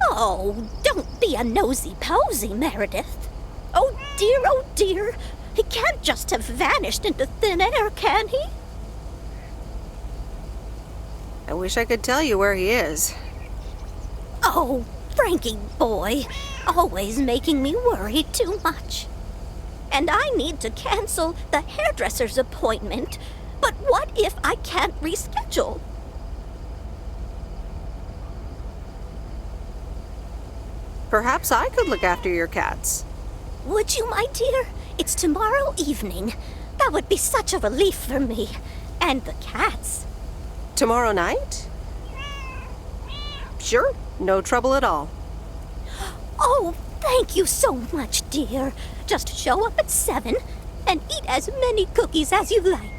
Oh, don't be a nosy-posy, Meredith. Oh dear, he can't just have vanished into thin air, can he? I wish I could tell you where he is. Oh, Frankie boy, always making me worry too much. And I need to cancel the hairdresser's appointment, but what if I can't reschedule? Perhaps I could look after your cats. Would you, my dear? It's tomorrow evening. That would be such a relief for me. And the cats. Tomorrow night? Sure, no trouble at all. Oh, thank you so much, dear. Just show up at 7 and eat as many cookies as you like.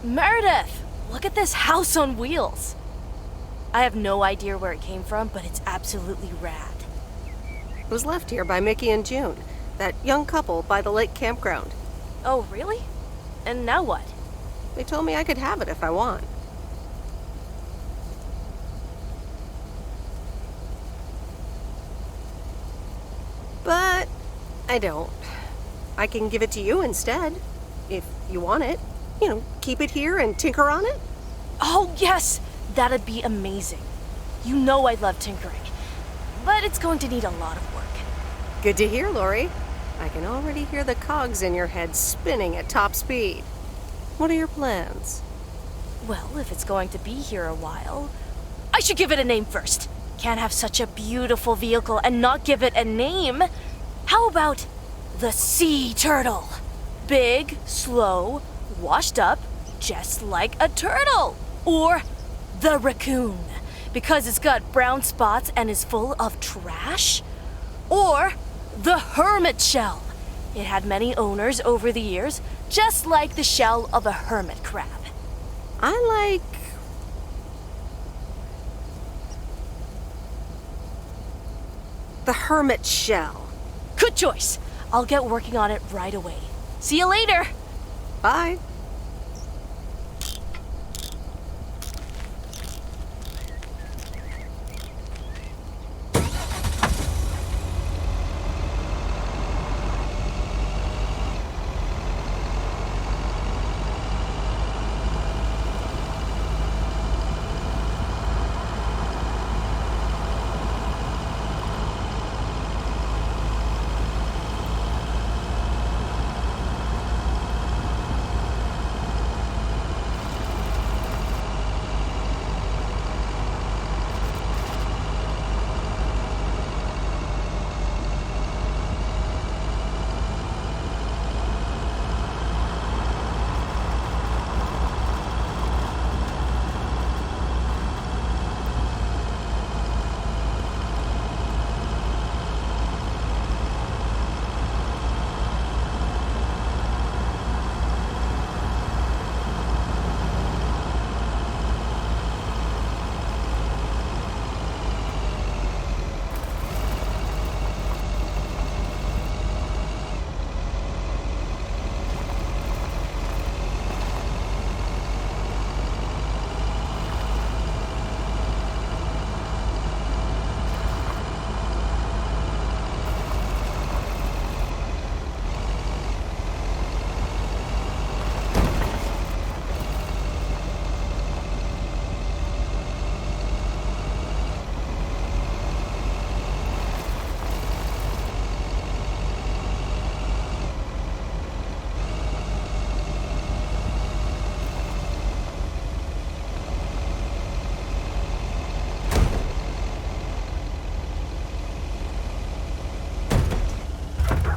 Meredith! Look at this house on wheels! I have no idea where it came from, but it's absolutely rad. It was left here by Mickey and June, that young couple by the lake campground. Oh, really? And now what? They told me I could have it if I want. But I don't. I can give it to you instead, if you want it. You know, keep it here and tinker on it. Oh, yes! That'd be amazing. You know I love tinkering, but it's going to need a lot of work. Good to hear, Lori. I can already hear the cogs in your head spinning at top speed. What are your plans? Well, if it's going to be here a while, I should give it a name first. Can't have such a beautiful vehicle and not give it a name. How about the sea turtle? Big, slow, washed up, just like a turtle. Or the raccoon, because it's got brown spots and is full of trash. Or the hermit shell. It had many owners over the years, just like the shell of a hermit crab. I like... the hermit shell. Good choice. I'll get working on it right away. See you later. Bye.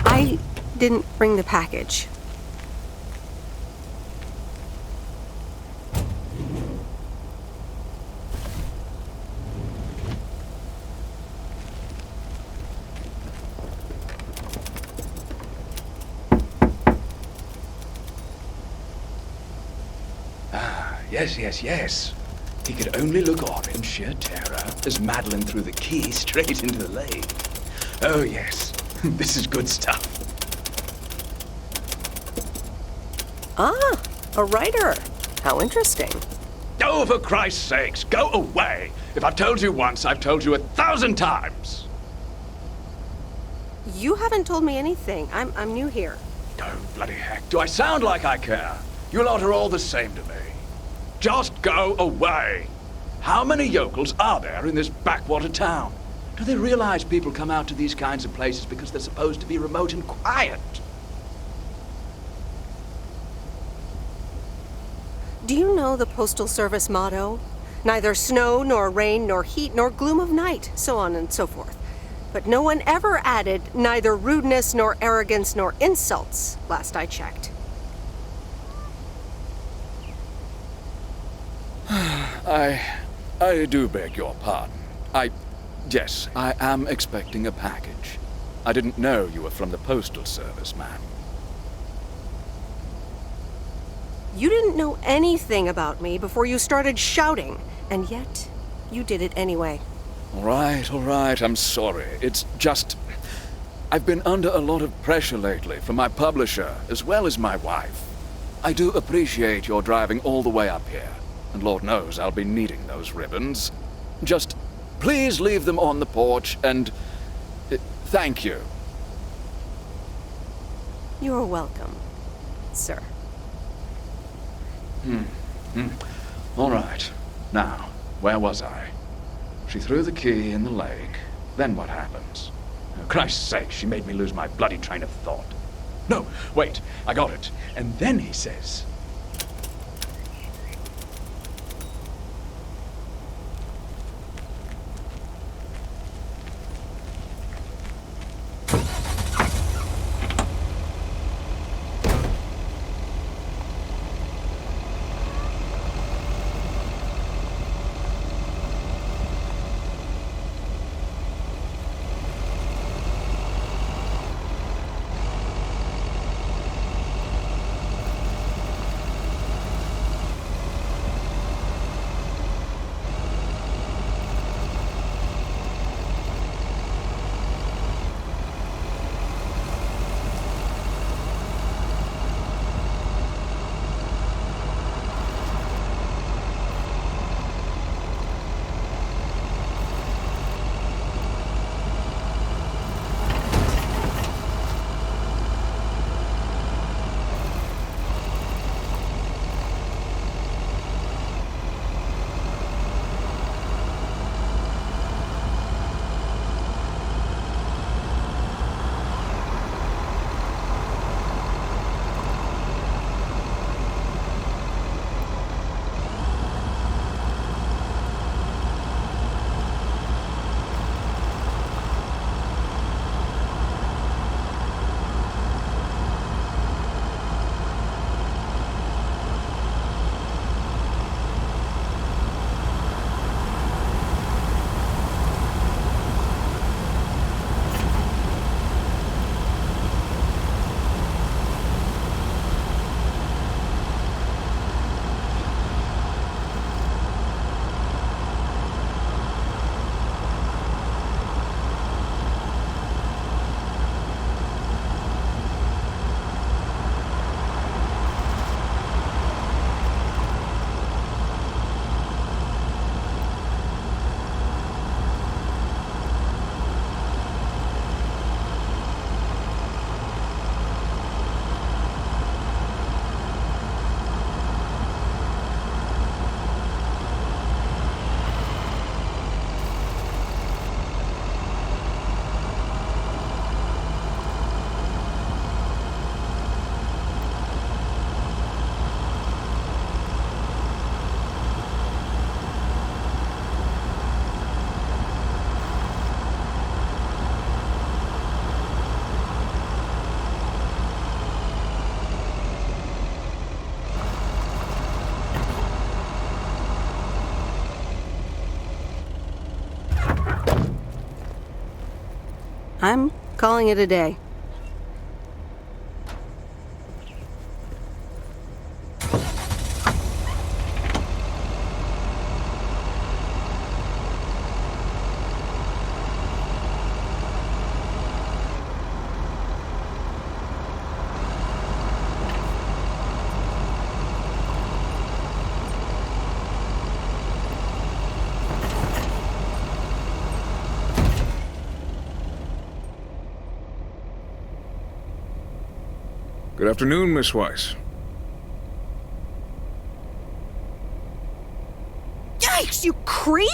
I didn't bring the package. Yes. He could only look on in sheer terror as Madeline threw the key straight into the lake. Oh, yes. This is good stuff. Ah, a writer. How interesting. Oh, for Christ's sakes, go away! If I've told you once, I've told you 1,000 times! You haven't told me anything. I'm new here. Oh, bloody heck, do I sound like I care? You lot are all the same to me. Just go away! How many yokels are there in this backwater town? Do they realize people come out to these kinds of places because they're supposed to be remote and quiet? Do you know the Postal Service motto? Neither snow, nor rain, nor heat, nor gloom of night, so on and so forth. But no one ever added neither rudeness, nor arrogance, nor insults, last I checked. I do beg your pardon. Yes, I am expecting a package. I didn't know you were from the Postal Service, ma'am. You didn't know anything about me before you started shouting, and yet you did it anyway. All right, I'm sorry. It's just... I've been under a lot of pressure lately from my publisher, as well as my wife. I do appreciate your driving all the way up here, and Lord knows I'll be needing those ribbons. Just please leave them on the porch, and... thank you. You're welcome, sir. All right. Now, where was I? She threw the key in the lake. Then what happens? Oh, Christ's sake, she made me lose my bloody train of thought. No, wait, I got it. And then he says... I'm calling it a day. Good afternoon, Miss Weiss. Yikes, you creep!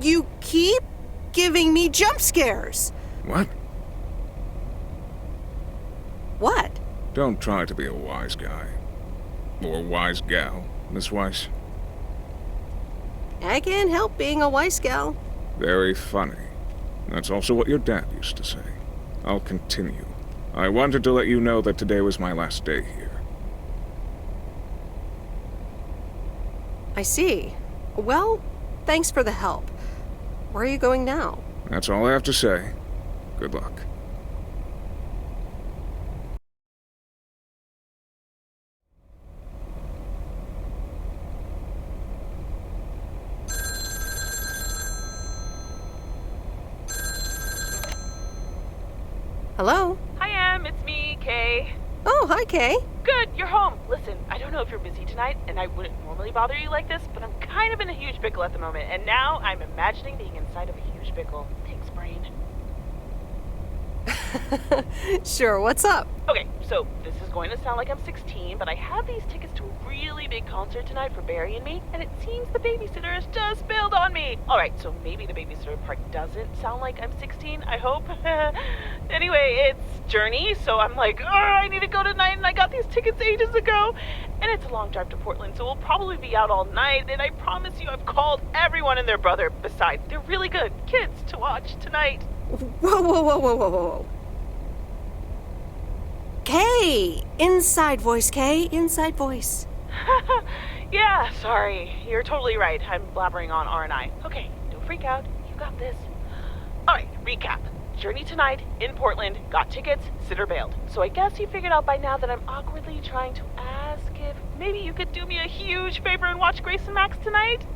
You keep giving me jump scares. What? What? Don't try to be a wise guy. Or wise gal, Miss Weiss. I can't help being a wise gal. Very funny. That's also what your dad used to say. I'll continue. I wanted to let you know that today was my last day here. I see. Well, thanks for the help. Where are you going now? That's all I have to say. Good luck. Hello? Hi, Em. It's me, Kay. Oh, hi, Kay. Good, you're home. Listen, I don't know if you're busy tonight, and I wouldn't normally bother you like this, but I'm kind of in a huge pickle at the moment, and now I'm imagining being inside of a huge pickle. Thanks, brain. Sure, what's up? Okay, so this is going to sound like I'm 16, but I have these tickets to a really big concert tonight for Barry and me, and it seems the babysitter has just bailed on me. Alright, so maybe the babysitter part doesn't sound like I'm 16, I hope. Anyway, it's Journey, so I'm like, I need to go tonight, and I got these tickets ages ago. And it's a long drive to Portland, so we'll probably be out all night, and I promise you I've called everyone and their brother. Besides, they're really good kids to watch tonight. Whoa. Kay! Inside voice, Kay. Inside voice. Yeah, sorry. You're totally right. I'm blabbering on R&I. Okay, don't freak out. You got this. Alright, recap. Journey tonight, in Portland, got tickets, sitter bailed. So I guess you figured out by now that I'm awkwardly trying to ask if maybe you could do me a huge favor and watch Grace and Max tonight?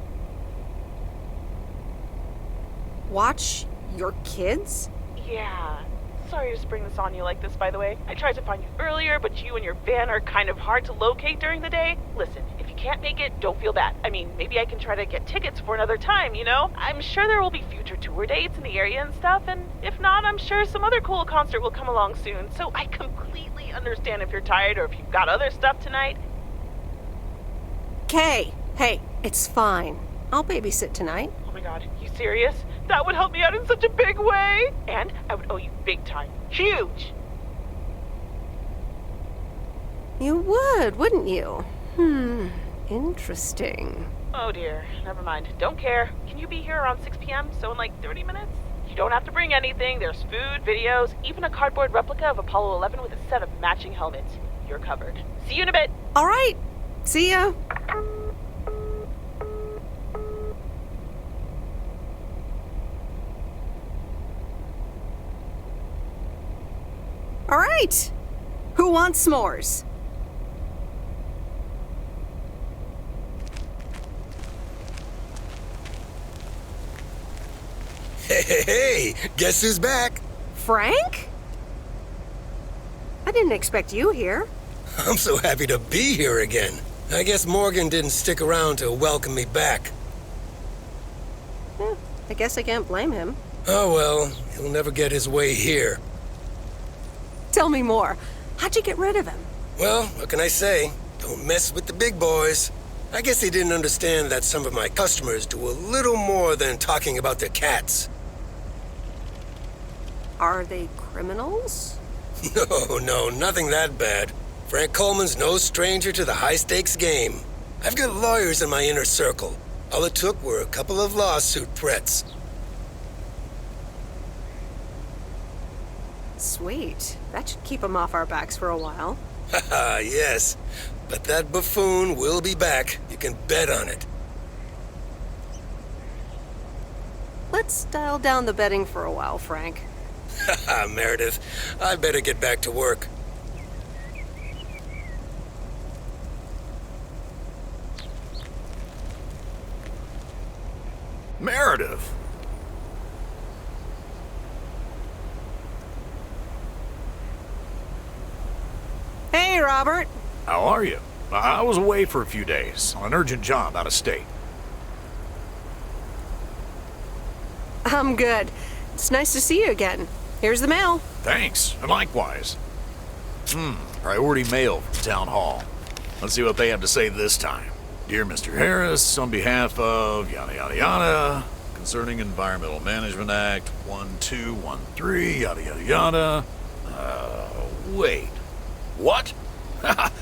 Watch your kids? Yeah. Sorry to spring this on you like this, by the way. I tried to find you earlier, but you and your van are kind of hard to locate during the day. Listen, if you can't make it, don't feel bad. I mean, maybe I can try to get tickets for another time, you know? I'm sure there will be future tour dates in the area and stuff, and if not, I'm sure some other cool concert will come along soon. So I completely understand if you're tired or if you've got other stuff tonight. Kay, hey, it's fine. I'll babysit tonight. Oh my god, you serious? That would help me out in such a big way! And I would owe you big time. Huge! You would, wouldn't you? Interesting. Oh dear, never mind. Don't care. Can you be here around 6 p.m., so in like 30 minutes? You don't have to bring anything. There's food, videos, even a cardboard replica of Apollo 11 with a set of matching helmets. You're covered. See you in a bit! Alright, see ya! All right. Who wants s'mores? Hey, guess who's back? Frank? I didn't expect you here. I'm so happy to be here again. I guess Morgan didn't stick around to welcome me back. I guess I can't blame him. Oh well, he'll never get his way here. Tell me more. How'd you get rid of him? Well, what can I say? Don't mess with the big boys. I guess he didn't understand that some of my customers do a little more than talking about their cats. Are they criminals? No, nothing that bad. Frank Coleman's no stranger to the high-stakes game. I've got lawyers in my inner circle. All it took were a couple of lawsuit threats. Sweet. That should keep him off our backs for a while. Haha, yes. But that buffoon will be back. You can bet on it. Let's dial down the betting for a while, Frank. Haha, Meredith. I better get back to work. Meredith! Hey, Robert. How are you? I was away for a few days on an urgent job out of state. I'm good. It's nice to see you again. Here's the mail. Thanks, and likewise. Priority mail from Town Hall. Let's see what they have to say this time. Dear Mr. Harris, on behalf of yada yada yada, concerning Environmental Management Act 1213, yada yada yada. Wait. What?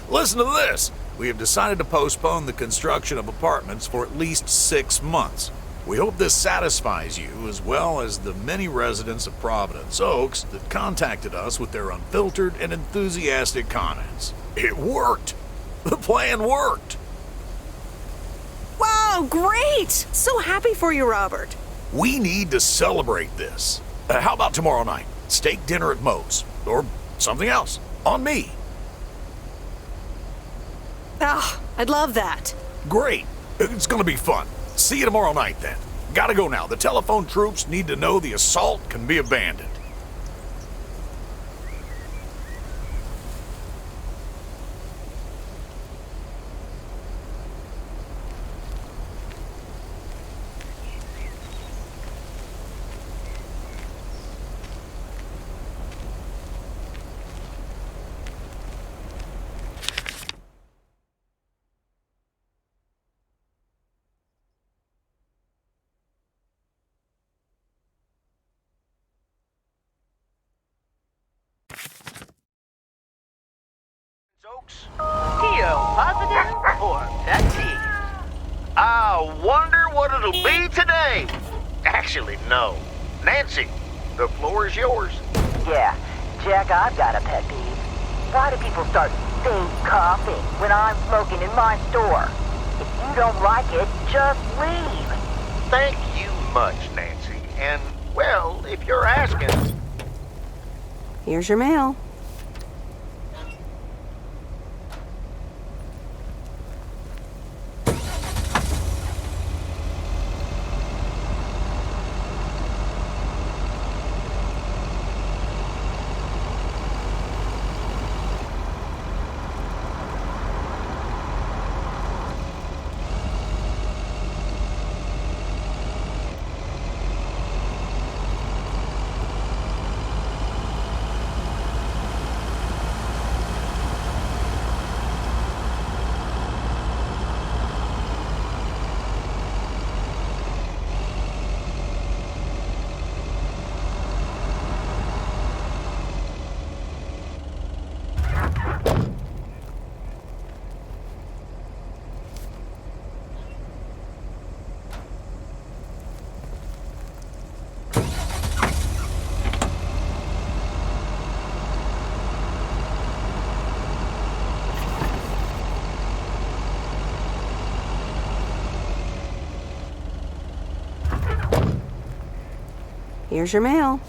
Listen to this. We have decided to postpone the construction of apartments for at least 6 months. We hope this satisfies you, as well as the many residents of Providence Oaks that contacted us with their unfiltered and enthusiastic comments. It worked! The plan worked! Wow, great! So happy for you, Robert. We need to celebrate this. How about tomorrow night? Steak dinner at Moe's. Or something else. On me. Ah, I'd love that. Great. It's gonna be fun. See you tomorrow night, then. Gotta go now. The telephone troops need to know the assault can be abandoned. PO positive or pet peeve? I wonder what it'll be today. Actually, no. Nancy, the floor is yours. Yeah, Jack, I've got a pet peeve. Why do people start fake coughing when I'm smoking in my store? If you don't like it, just leave. Thank you much, Nancy. And, well, if you're asking... Here's your mail. Here's your mail.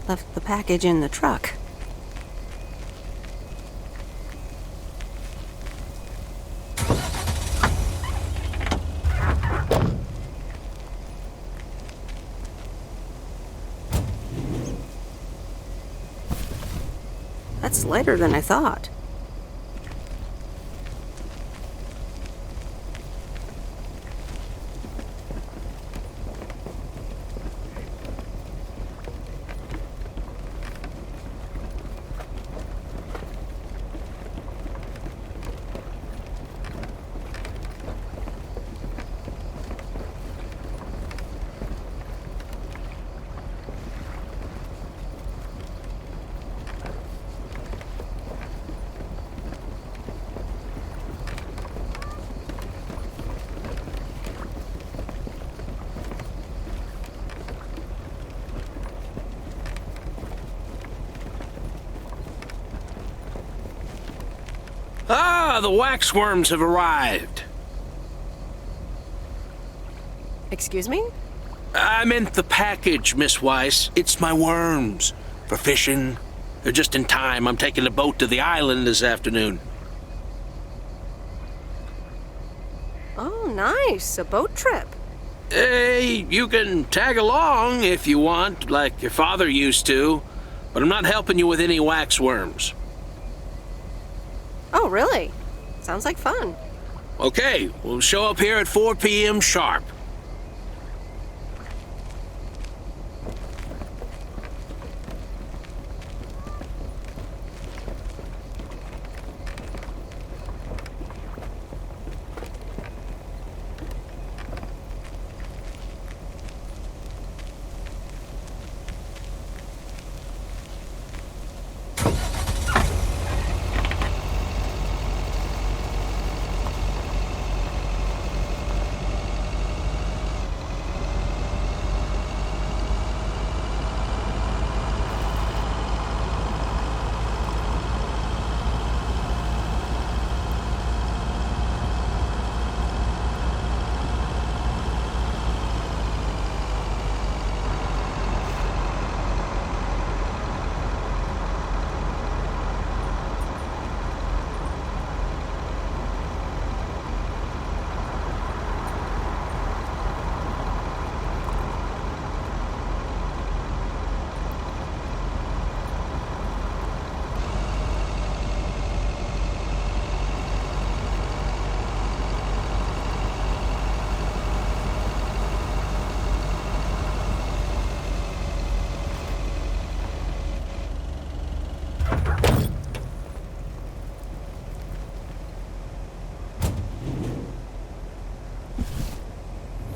Left the package in the truck. That's lighter than I thought. Ah, the waxworms have arrived. Excuse me? I meant the package, Miss Weiss. It's my worms. For fishing. They're just in time. I'm taking a boat to the island this afternoon. Oh, nice. A boat trip. Hey, you can tag along if you want, like your father used to. But I'm not helping you with any waxworms. Oh, really? Sounds like fun. Okay, we'll show up here at 4 p.m. sharp.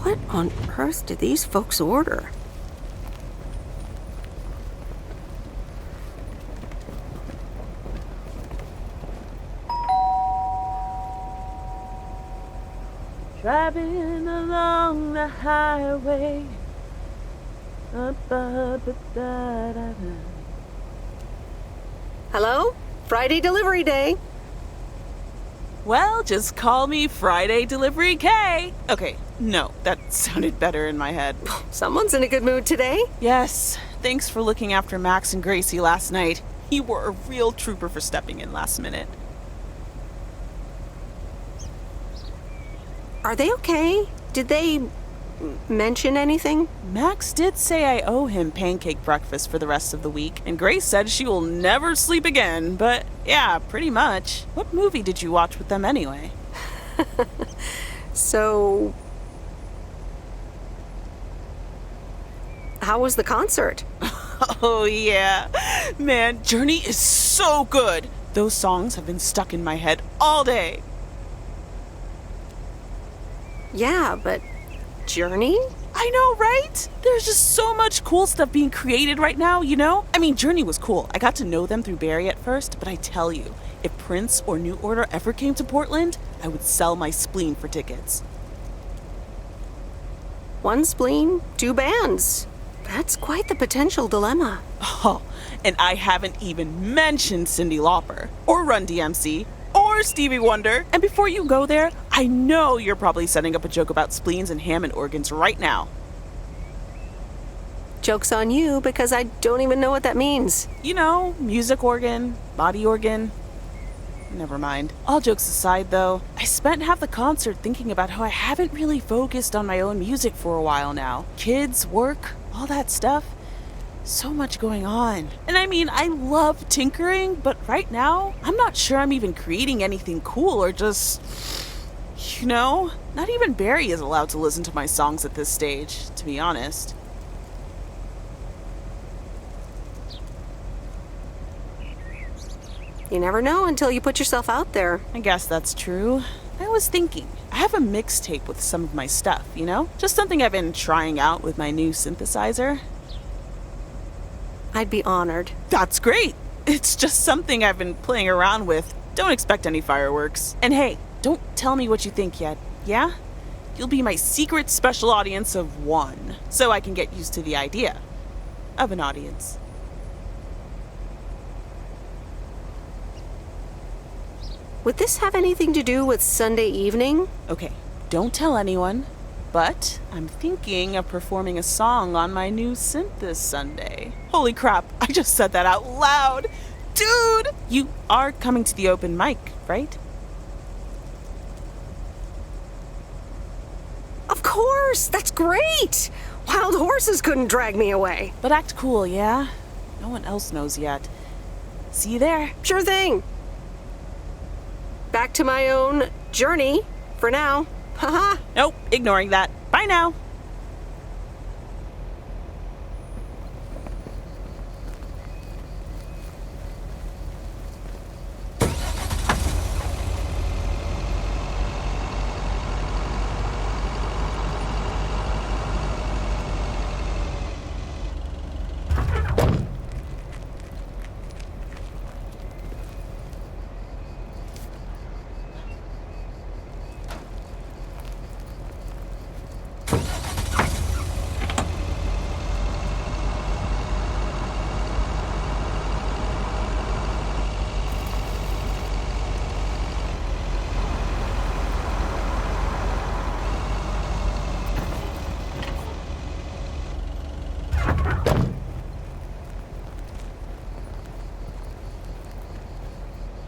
What on earth did these folks order? Driving along the highway. Hello? Friday delivery day. Well, just call me Friday Delivery K. Okay, no, that sounded better in my head. Someone's in a good mood today. Yes, thanks for looking after Max and Gracie last night. You were a real trooper for stepping in last minute. Are they okay? Did they mention anything? Max did say I owe him pancake breakfast for the rest of the week, and Grace said she will never sleep again, but yeah, pretty much. What movie did you watch with them anyway? So, how was the concert? Oh yeah, man, Journey is so good. Those songs have been stuck in my head all day. Yeah, but Journey? I know, right? There's just so much cool stuff being created right now, you know? I mean, Journey was cool. I got to know them through Barry at first, but I tell you, if Prince or New Order ever came to Portland, I would sell my spleen for tickets. One spleen, two bands. That's quite the potential dilemma. Oh, and I haven't even mentioned Cyndi Lauper, or Run DMC, or Stevie Wonder. And before you go there, I know you're probably setting up a joke about spleens and Hammond organs right now. Joke's on you because I don't even know what that means. You know, music organ, body organ. Never mind. All jokes aside, though, I spent half the concert thinking about how I haven't really focused on my own music for a while now. Kids, work, all that stuff. So much going on. And I mean, I love tinkering, but right now, I'm not sure I'm even creating anything cool or just... You know, not even Barry is allowed to listen to my songs at this stage, to be honest. You never know until you put yourself out there. I guess that's true. I was thinking, I have a mixtape with some of my stuff, you know? Just something I've been trying out with my new synthesizer. I'd be honored. That's great. It's just something I've been playing around with. Don't expect any fireworks. And hey, don't tell me what you think yet, yeah? You'll be my secret special audience of one, so I can get used to the idea of an audience. Would this have anything to do with Sunday evening? Okay, don't tell anyone, but I'm thinking of performing a song on my new synth this Sunday. Holy crap, I just said that out loud! Dude! You are coming to the open mic, right? Of course! That's great! Wild horses couldn't drag me away. But act cool, yeah? No one else knows yet. See you there. Sure thing. Back to my own journey for now. Haha. Nope, ignoring that. Bye now.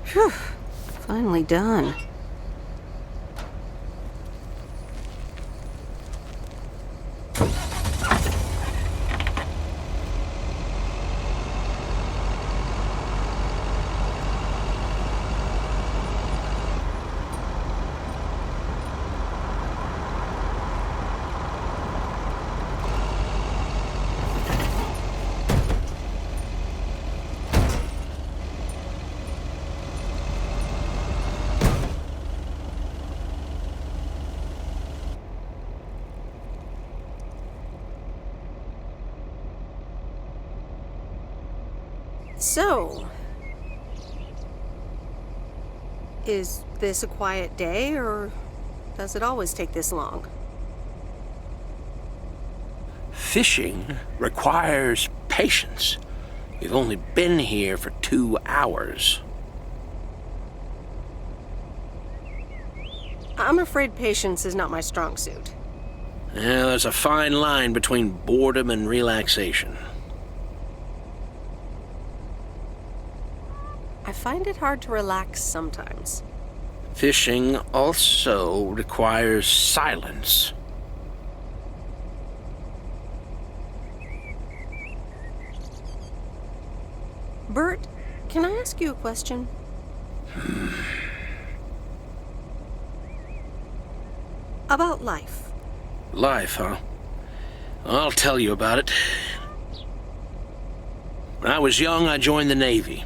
Phew. Finally done. So, is this a quiet day, or does it always take this long? Fishing requires patience. We've only been here for 2 hours. I'm afraid patience is not my strong suit. Yeah, there's a fine line between boredom and relaxation. I find it hard to relax sometimes. Fishing also requires silence. Bert, can I ask you a question? About life. Life, huh? I'll tell you about it. When I was young, I joined the Navy.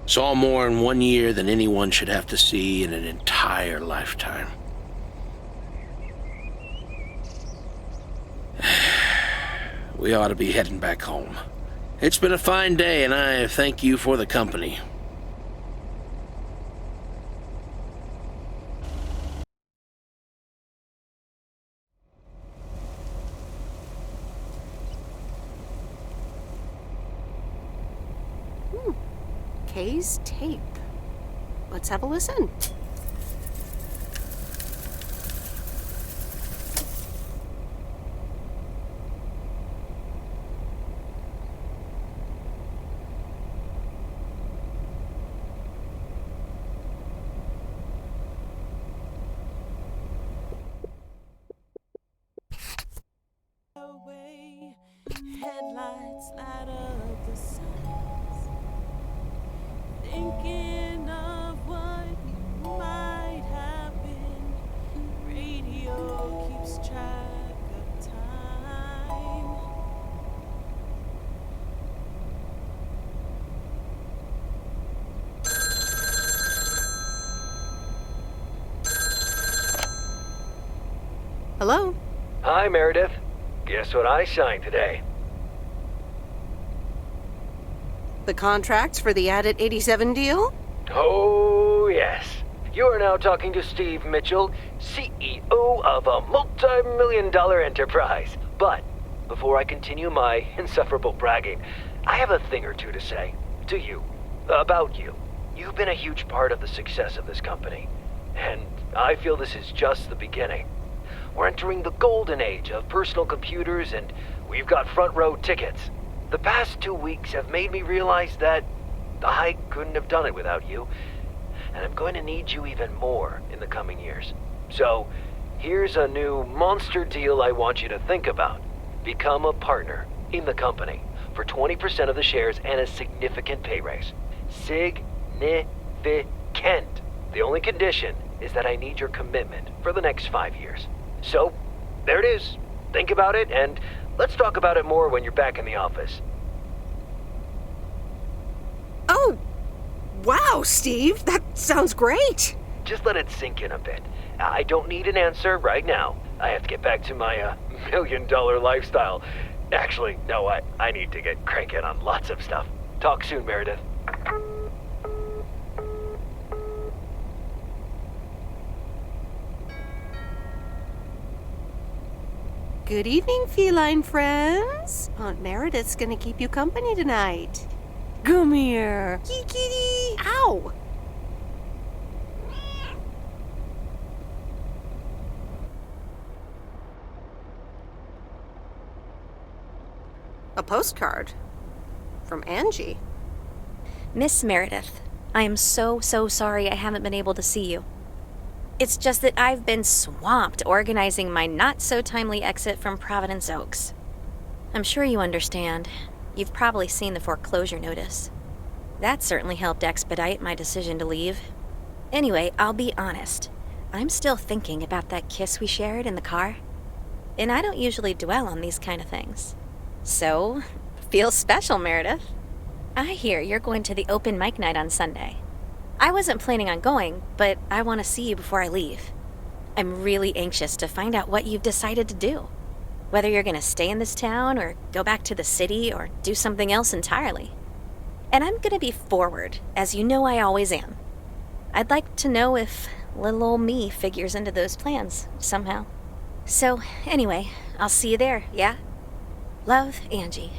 Saw more in 1 year than anyone should have to see in an entire lifetime. We ought to be heading back home. It's been a fine day, and I thank you for the company. Kay's tape. Let's have a listen. the way headlights light up the signs, thinking of what might have been. Radio keeps track of time. Hello? Hi, Meredith. Guess what I signed today? The contracts for the Addit 87 deal? Oh, yes. You are now talking to Steve Mitchell, CEO of a multi-million-dollar enterprise. But before I continue my insufferable bragging, I have a thing or two to say to you, about you. You've been a huge part of the success of this company, and I feel this is just the beginning. We're entering the golden age of personal computers, and we've got front row tickets. The past 2 weeks have made me realize that I couldn't have done it without you, and I'm going to need you even more in the coming years. So, here's a new monster deal I want you to think about. Become a partner in the company for 20% of the shares and a significant pay raise. Significant. The only condition is that I need your commitment for the next 5 years. So, there it is. Think about it, and let's talk about it more when you're back in the office. Oh, wow, Steve. That sounds great. Just let it sink in a bit. I don't need an answer right now. I have to get back to my million-dollar lifestyle. Actually, no, I need to get cranking on lots of stuff. Talk soon, Meredith. Good evening, feline friends. Aunt Meredith's gonna keep you company tonight. Come here. Kitty. Ow. A postcard from Angie. Miss Meredith, I am so sorry I haven't been able to see you. It's just that I've been swamped organizing my not-so-timely exit from Providence Oaks. I'm sure you understand. You've probably seen the foreclosure notice. That certainly helped expedite my decision to leave. Anyway, I'll be honest. I'm still thinking about that kiss we shared in the car. And I don't usually dwell on these kind of things. So, feels special, Meredith. I hear you're going to the open mic night on Sunday. I wasn't planning on going, but I want to see you before I leave. I'm really anxious to find out what you've decided to do. Whether you're going to stay in this town, or go back to the city, or do something else entirely. And I'm going to be forward, as you know I always am. I'd like to know if little old me figures into those plans, somehow. So, anyway, I'll see you there, yeah? Love, Angie.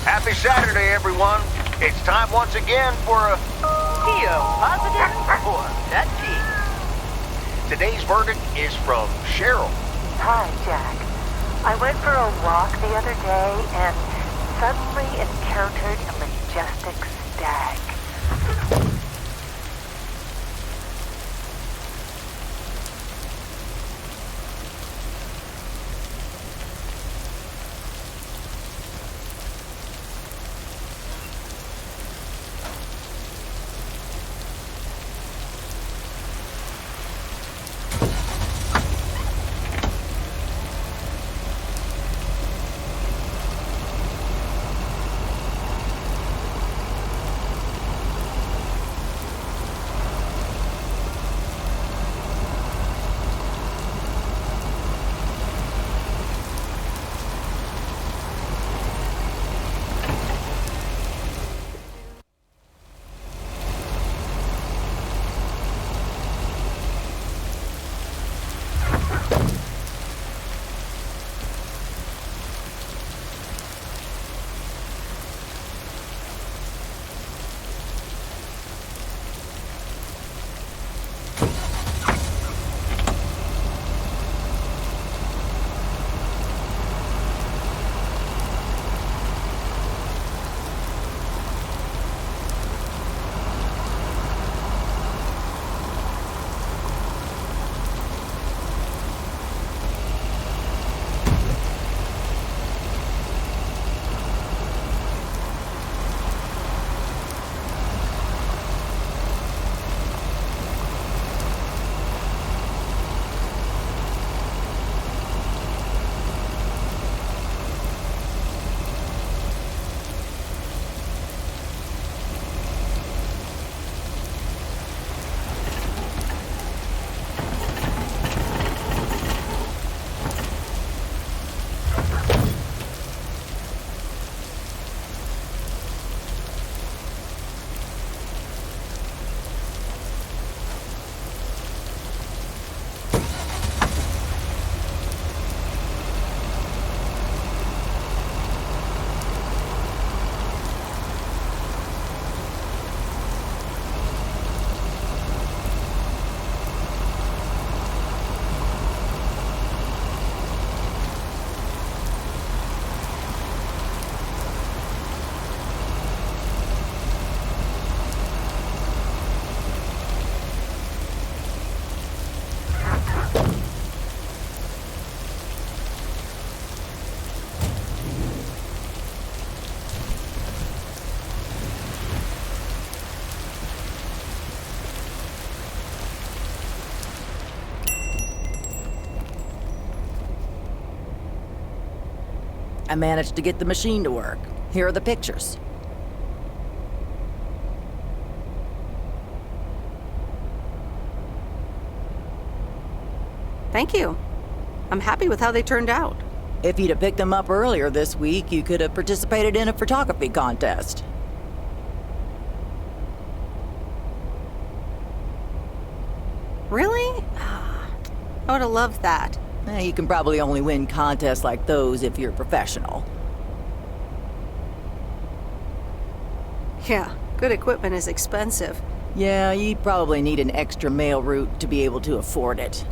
Happy Saturday, everyone. It's time once again for a... P.O. positive or that P. Today's verdict is from Cheryl. Hi, Jack. I went for a walk the other day and suddenly encountered a majestic stag. I managed to get the machine to work. Here are the pictures. Thank you. I'm happy with how they turned out. If you'd have picked them up earlier this week, you could have participated in a photography contest. Really? I would have loved that. You can probably only win contests like those if you're a professional. Yeah, good equipment is expensive. Yeah, you'd probably need an extra mail route to be able to afford it.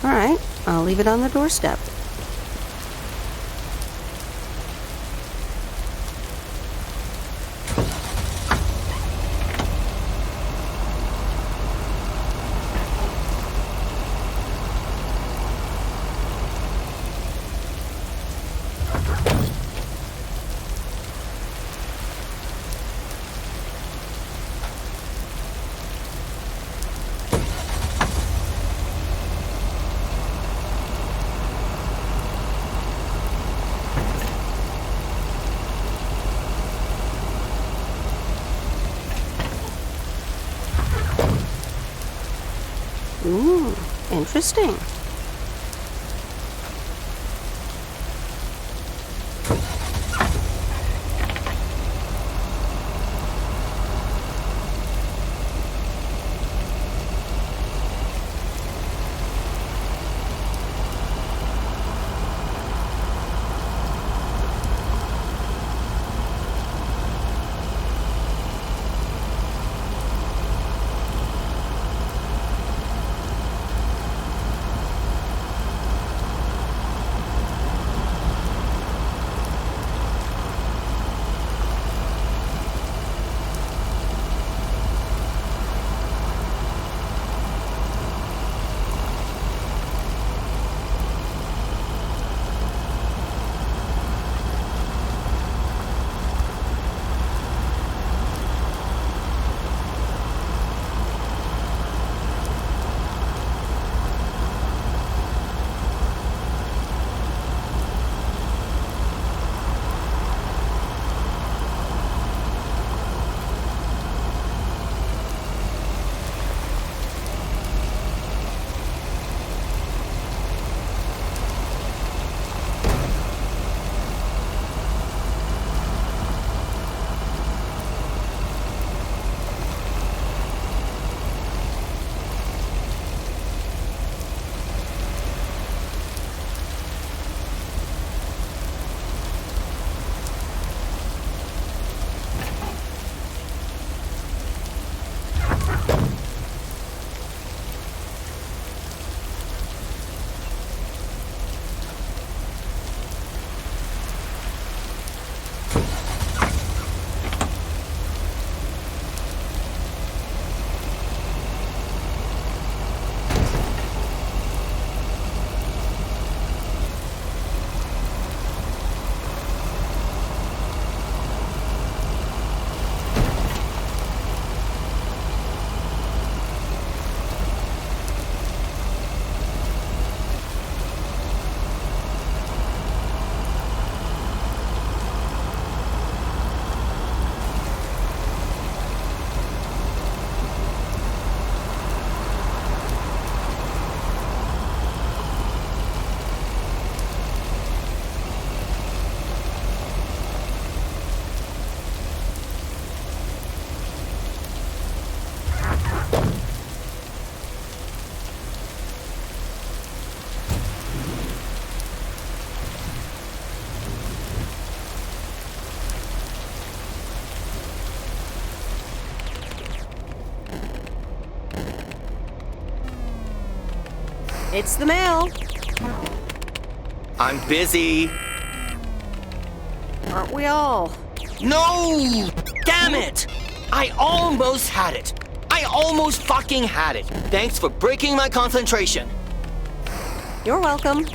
All right, I'll leave it on the doorstep. Ooh, interesting. It's the mail. I'm busy. Aren't we all? No! Damn it! I almost had it. I almost fucking had it. Thanks for breaking my concentration. You're welcome.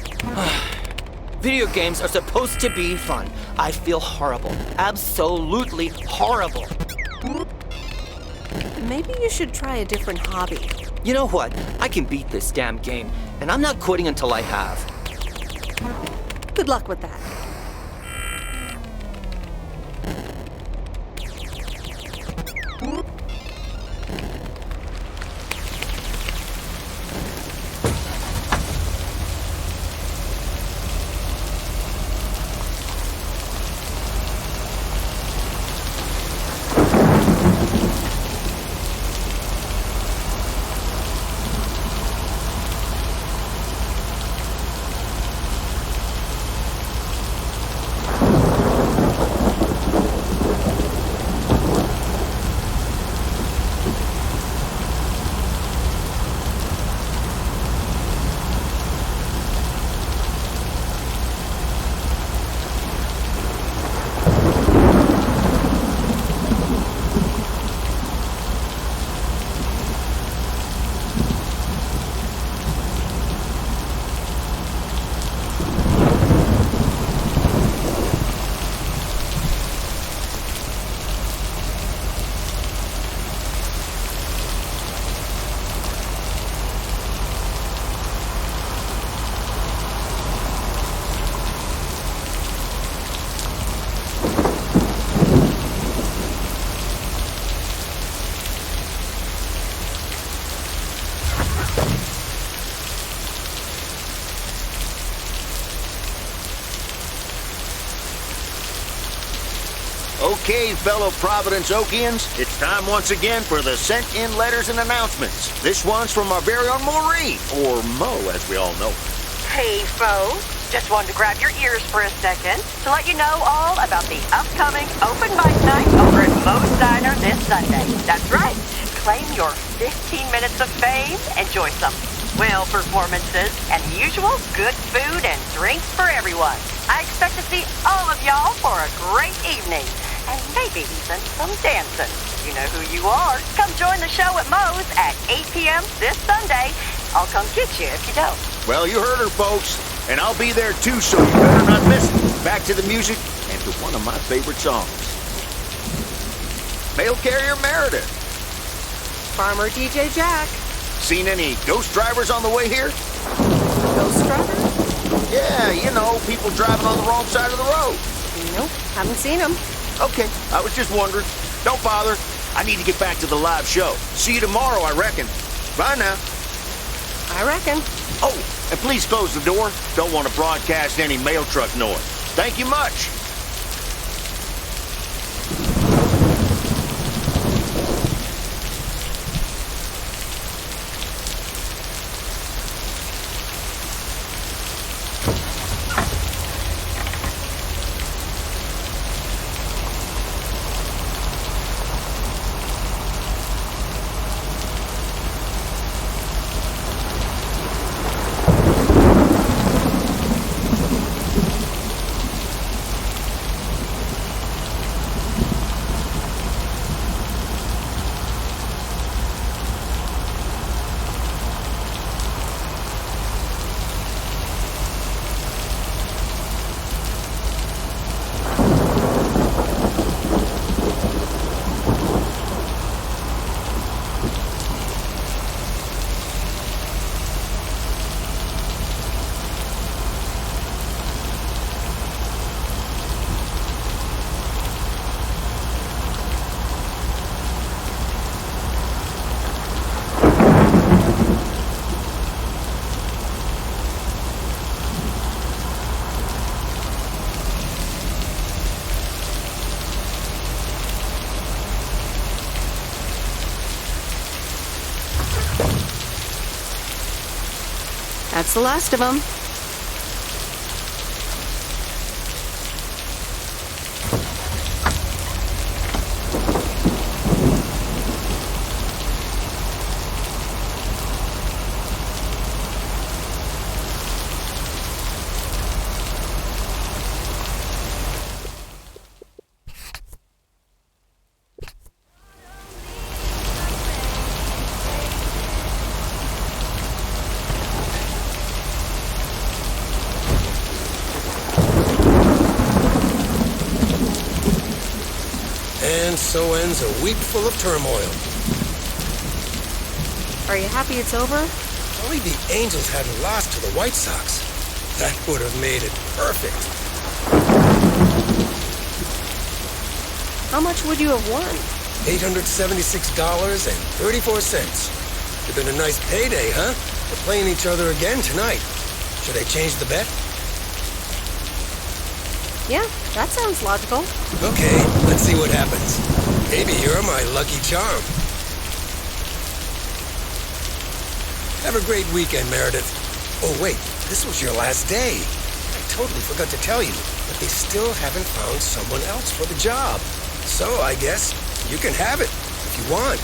Video games are supposed to be fun. I feel horrible. Absolutely horrible. Maybe you should try a different hobby. You know what? I can beat this damn game, and I'm not quitting until I have. Good luck with that. Okay, fellow Providence Okians, it's time once again for the sent-in letters and announcements. This one's from our very own Maureen, or Mo, as we all know. Hey, folks. Just wanted to grab your ears for a second to let you know all about the upcoming open mic night over at Mo's Diner this Sunday. That's right. Claim your 15 minutes of fame. Enjoy some whale performances and the usual good food and drinks for everyone. I expect to see all of y'all for a great evening. And maybe even some dancing. You know who you are. Come join the show at Mo's at 8 p.m. this Sunday. I'll come get you if you don't. Well, you heard her, folks. And I'll be there too, so you better not miss it. Back to the music and to one of my favorite songs. Mail carrier Meredith. Farmer DJ Jack. Seen any ghost drivers on the way here? Ghost driver? Yeah, you know, people driving on the wrong side of the road. Nope, haven't seen them. Okay, I was just wondering. Don't bother. I need to get back to the live show. See you tomorrow, I reckon. Bye now. I reckon. Oh, and please close the door. Don't want to broadcast any mail truck noise. Thank you much. That's the last of them. And so ends a week full of turmoil. Are you happy it's over? Only the Angels hadn't lost to the White Sox. That would have made it perfect. How much would you have won? $876.34. It'd been a nice payday, huh? We're playing each other again tonight. Should I change the bet? Yeah, that sounds logical. Okay, let's see what happens. Maybe you're my lucky charm. Have a great weekend, Meredith. Oh, wait, this was your last day. I totally forgot to tell you, but they still haven't found someone else for the job. So I guess you can have it if you want.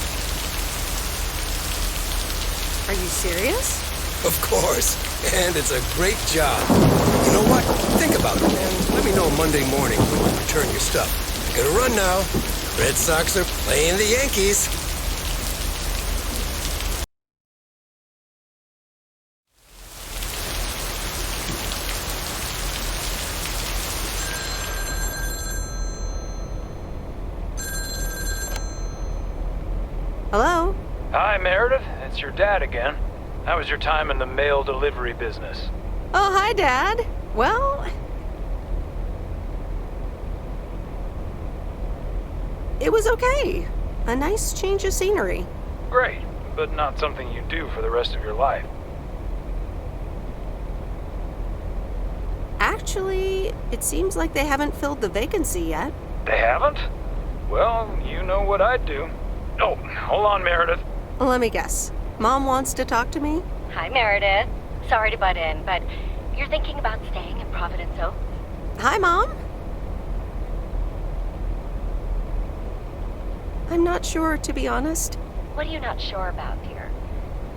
Are you serious? Of course, and it's a great job. You know what? Think about it, and let me know Monday morning when you return your stuff. I gotta run now. Red Sox are playing the Yankees. Hello? Hi, Meredith. It's your dad again. How was your time in the mail delivery business? Oh, hi, Dad. Well, it was okay. A nice change of scenery. Great, but not something you do for the rest of your life. Actually, it seems like they haven't filled the vacancy yet. They haven't? Well, you know what I'd do. Oh, hold on, Meredith. Let me guess. Mom wants to talk to me? Hi, Meredith. Sorry to butt in, but you're thinking about staying in Providence Oaks? Hi, Mom. I'm not sure, to be honest. What are you not sure about, dear?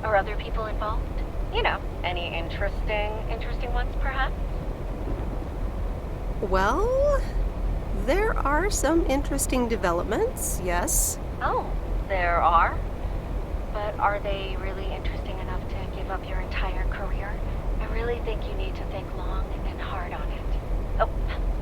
Are other people involved? You know, any interesting ones, perhaps? Well, there are some interesting developments, yes. Oh, there are? But are they really interesting enough to give up your entire career? I really think you need to think long and hard on it. Oh,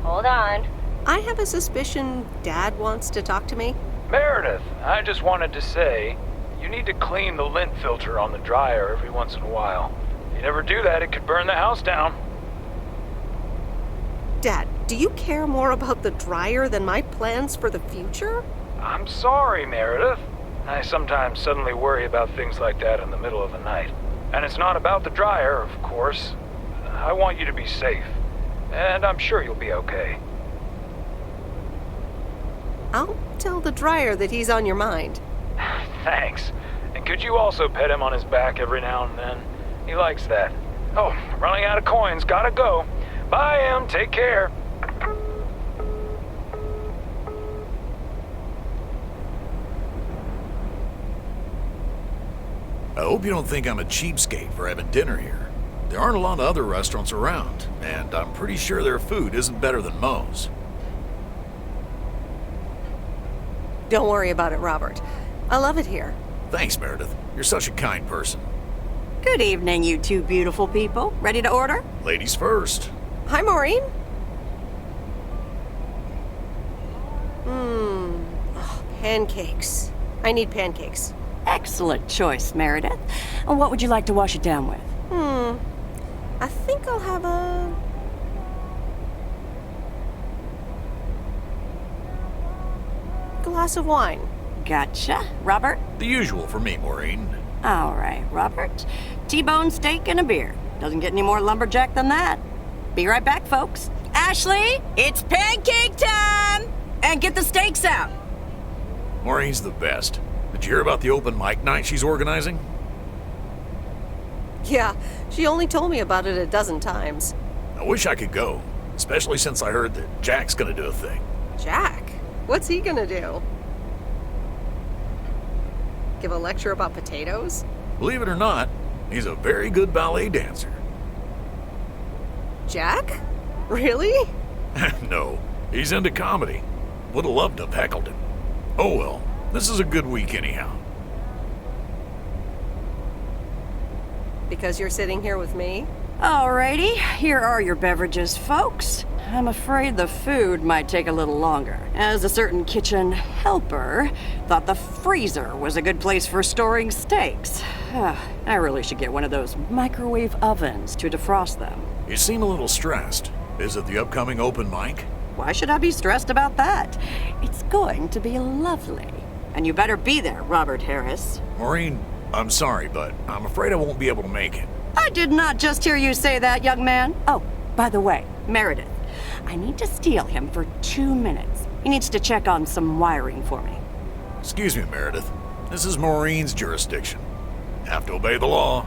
hold on. I have a suspicion Dad wants to talk to me. Meredith, I just wanted to say, you need to clean the lint filter on the dryer every once in a while. If you never do that, it could burn the house down. Dad, do you care more about the dryer than my plans for the future? I'm sorry, Meredith. I sometimes suddenly worry about things like that in the middle of the night. And it's not about the dryer, of course. I want you to be safe. And I'm sure you'll be okay. I'll tell the dryer that he's on your mind. Thanks. And could you also pet him on his back every now and then? He likes that. Oh, running out of coins. Gotta go. Bye, Em. Take care. I hope you don't think I'm a cheapskate for having dinner here. There aren't a lot of other restaurants around, and I'm pretty sure their food isn't better than Moe's. Don't worry about it, Robert. I love it here. Thanks, Meredith. You're such a kind person. Good evening, you two beautiful people. Ready to order? Ladies first. Hi, Maureen. Pancakes. I need pancakes. Excellent choice, Meredith. And what would you like to wash it down with? I think I'll have a... glass of wine. Gotcha. Robert? The usual for me, Maureen. All right, Robert. T-bone steak and a beer. Doesn't get any more lumberjack than that. Be right back, folks. Ashley, it's pancake time! And get the steaks out. Maureen's the best. Did you hear about the open mic night she's organizing? Yeah, she only told me about it a dozen times. I wish I could go, especially since I heard that Jack's gonna do a thing. Jack? What's he gonna do? Give a lecture about potatoes? Believe it or not, he's a very good ballet dancer. Jack? Really? No, he's into comedy. Would have loved to have heckled him. Oh well, this is a good week anyhow. Because you're sitting here with me? Alrighty, here are your beverages, folks. I'm afraid the food might take a little longer, as a certain kitchen helper thought the freezer was a good place for storing steaks. I really should get one of those microwave ovens to defrost them. You seem a little stressed. Is it the upcoming open mic? Why should I be stressed about that? It's going to be lovely. And you better be there, Robert Harris. Maureen, I'm sorry, but I'm afraid I won't be able to make it. I did not just hear you say that, young man. Oh, by the way, Meredith, I need to steal him for 2 minutes. He needs to check on some wiring for me. Excuse me, Meredith. This is Maureen's jurisdiction. Have to obey the law.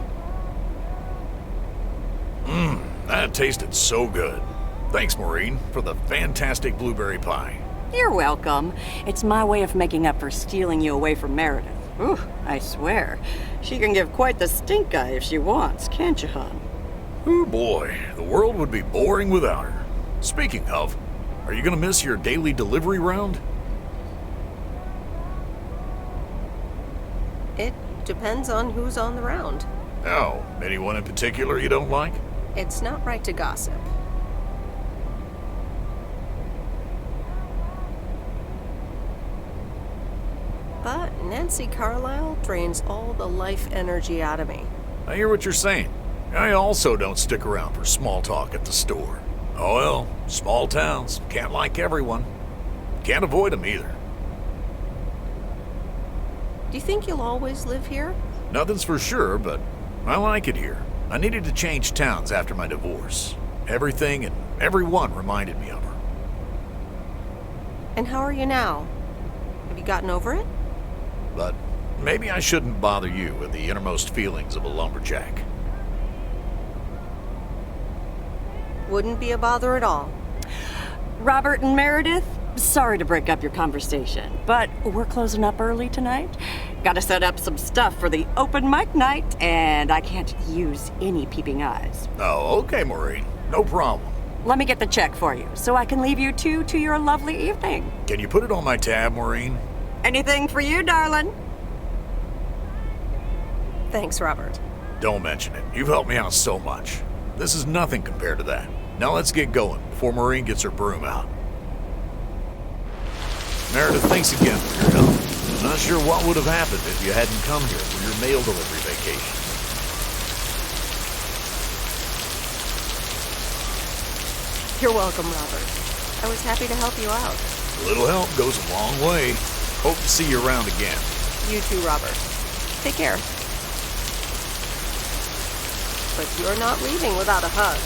That tasted so good. Thanks, Maureen, for the fantastic blueberry pie. You're welcome. It's my way of making up for stealing you away from Meredith. Ooh, I swear. She can give quite the stink eye if she wants, can't you, hon? Oh boy, the world would be boring without her. Speaking of, are you gonna miss your daily delivery round? It depends on who's on the round. Oh, anyone in particular you don't like? It's not right to gossip. But Nancy Carlisle drains all the life energy out of me. I hear what you're saying. I also don't stick around for small talk at the store. Oh well, small towns. Can't like everyone. Can't avoid them either. Do you think you'll always live here? Nothing's for sure, but I like it here. I needed to change towns after my divorce. Everything and everyone reminded me of her. And how are you now? Have you gotten over it? But maybe I shouldn't bother you with the innermost feelings of a lumberjack. Wouldn't be a bother at all. Robert and Meredith, sorry to break up your conversation, but we're closing up early tonight. Gotta set up some stuff for the open mic night, and I can't use any peeping eyes. Oh, okay, Maureen. No problem. Let me get the check for you, so I can leave you two to your lovely evening. Can you put it on my tab, Maureen? Anything for you, darling. Thanks, Robert. Don't mention it. You've helped me out so much. This is nothing compared to that. Now let's get going before Maureen gets her broom out. Meredith, thanks again for your help. I'm not sure what would have happened if you hadn't come here for your mail delivery vacation. You're welcome, Robert. I was happy to help you out. A little help goes a long way. Hope to see you around again. You too, Robert. Take care. But you're not leaving without a hug.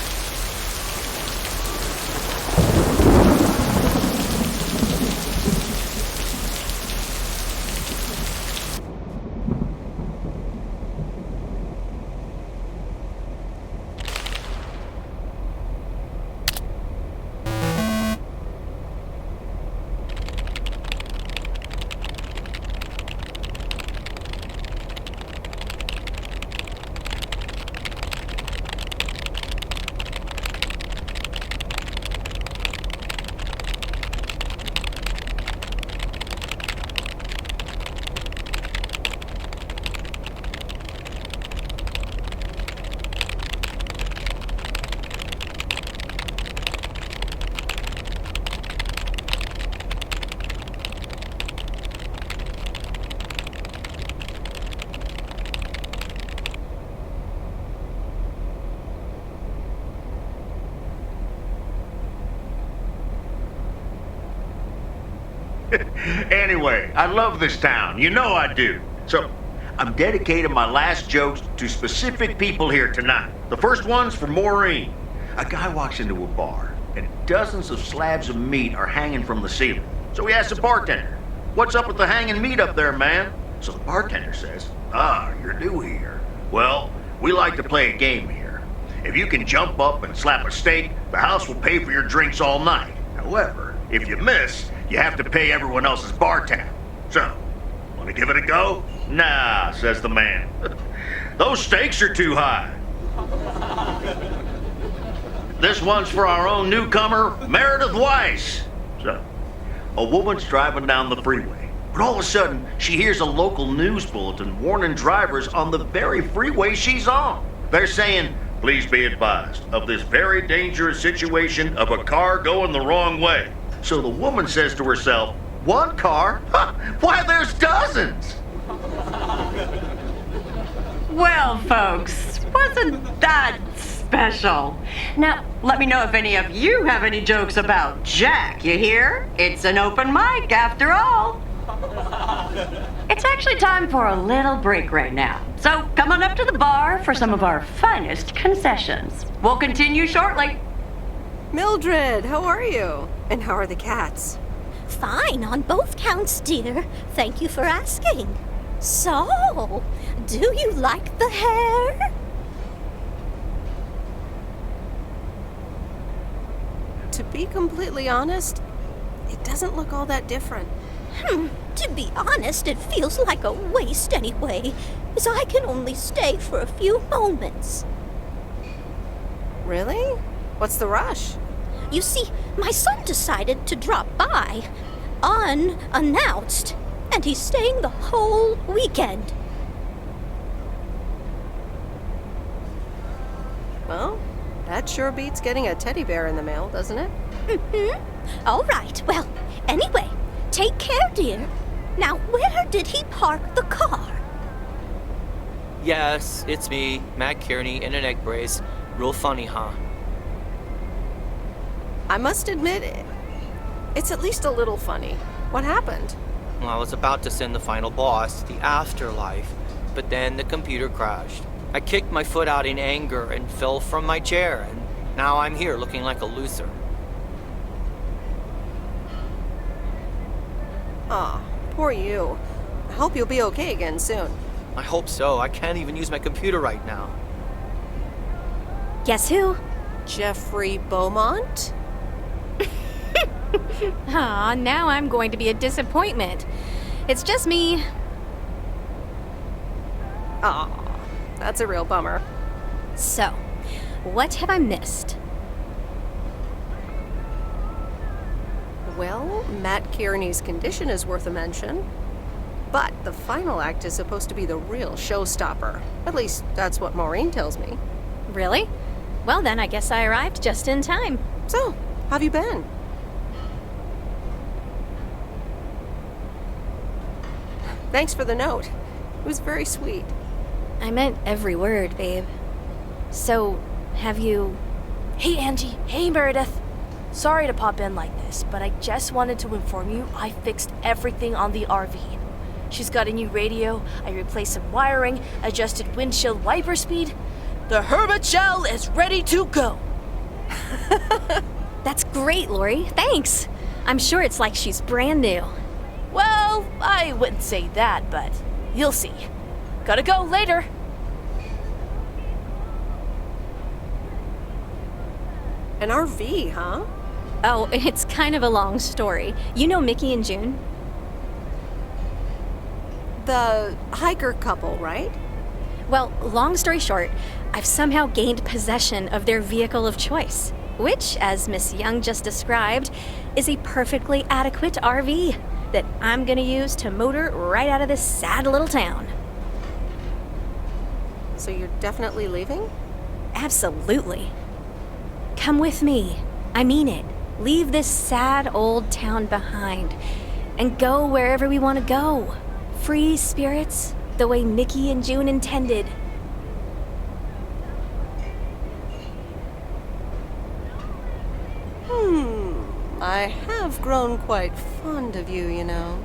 Anyway, I love this town. You know I do. So, I'm dedicating my last jokes to specific people here tonight. The first one's for Maureen. A guy walks into a bar, and dozens of slabs of meat are hanging from the ceiling. So he asks the bartender, "What's up with the hanging meat up there, man?" So the bartender says, "Ah, you're new here. Well, we like to play a game here. If you can jump up and slap a steak, the house will pay for your drinks all night. However, if you miss, you have to pay everyone else's bar tab. So, want to give it a go?" "Nah," says the man. "Those stakes are too high." This one's for our own newcomer, Meredith Weiss. So, a woman's driving down the freeway, but all of a sudden, she hears a local news bulletin warning drivers on the very freeway she's on. They're saying, Please be advised of this very dangerous situation of a car going the wrong way. So the woman says to herself, one car? Ha! Why, there's dozens! Well, folks, wasn't that special? Now, let me know if any of you have any jokes about Jack, you hear? It's an open mic after all. It's actually time for a little break right now. So come on up to the bar for some of our finest concessions. We'll continue shortly. Mildred, how are you? And how are the cats? Fine on both counts, dear. Thank you for asking. So, do you like the hair? To be completely honest, it doesn't look all that different. To be honest, it feels like a waste anyway, as I can only stay for a few moments. Really? What's the rush? You see, my son decided to drop by, unannounced, and he's staying the whole weekend. Well, that sure beats getting a teddy bear in the mail, doesn't it? All right, well, anyway, take care, dear. Now, where did he park the car? Yes, it's me, Matt Kearney, in an egg brace. Real funny, huh? I must admit, it's at least a little funny. What happened? Well, I was about to send the final boss, the afterlife, but then the computer crashed. I kicked my foot out in anger and fell from my chair, and now I'm here looking like a loser. Aw, poor you. I hope you'll be okay again soon. I hope so. I can't even use my computer right now. Guess who? Jeffrey Beaumont? Aw, now I'm going to be a disappointment. It's just me. Aw, that's a real bummer. So, what have I missed? Well, Matt Kearney's condition is worth a mention. But the final act is supposed to be the real showstopper. At least, that's what Maureen tells me. Really? Well, then I guess I arrived just in time. So, how have you been? Thanks for the note. It was very sweet. I meant every word, babe. So, have you... Hey, Angie. Hey, Meredith. Sorry to pop in like this, but I just wanted to inform you I fixed everything on the RV. She's got a new radio, I replaced some wiring, adjusted windshield wiper speed. The Hermit Shell is ready to go. That's great, Lori. Thanks. I'm sure it's like she's brand new. Well, I wouldn't say that, but you'll see. Gotta go later. An RV, huh? Oh, it's kind of a long story. You know Mickey and June? The hiker couple, right? Well, long story short, I've somehow gained possession of their vehicle of choice, which, as Miss Young just described, is a perfectly adequate RV that I'm gonna use to motor right out of this sad little town. So you're definitely leaving? Absolutely. Come with me. I mean it. Leave this sad old town behind and go wherever we want to go. Free spirits, the way Mickey and June intended. I have grown quite fond of you, you know.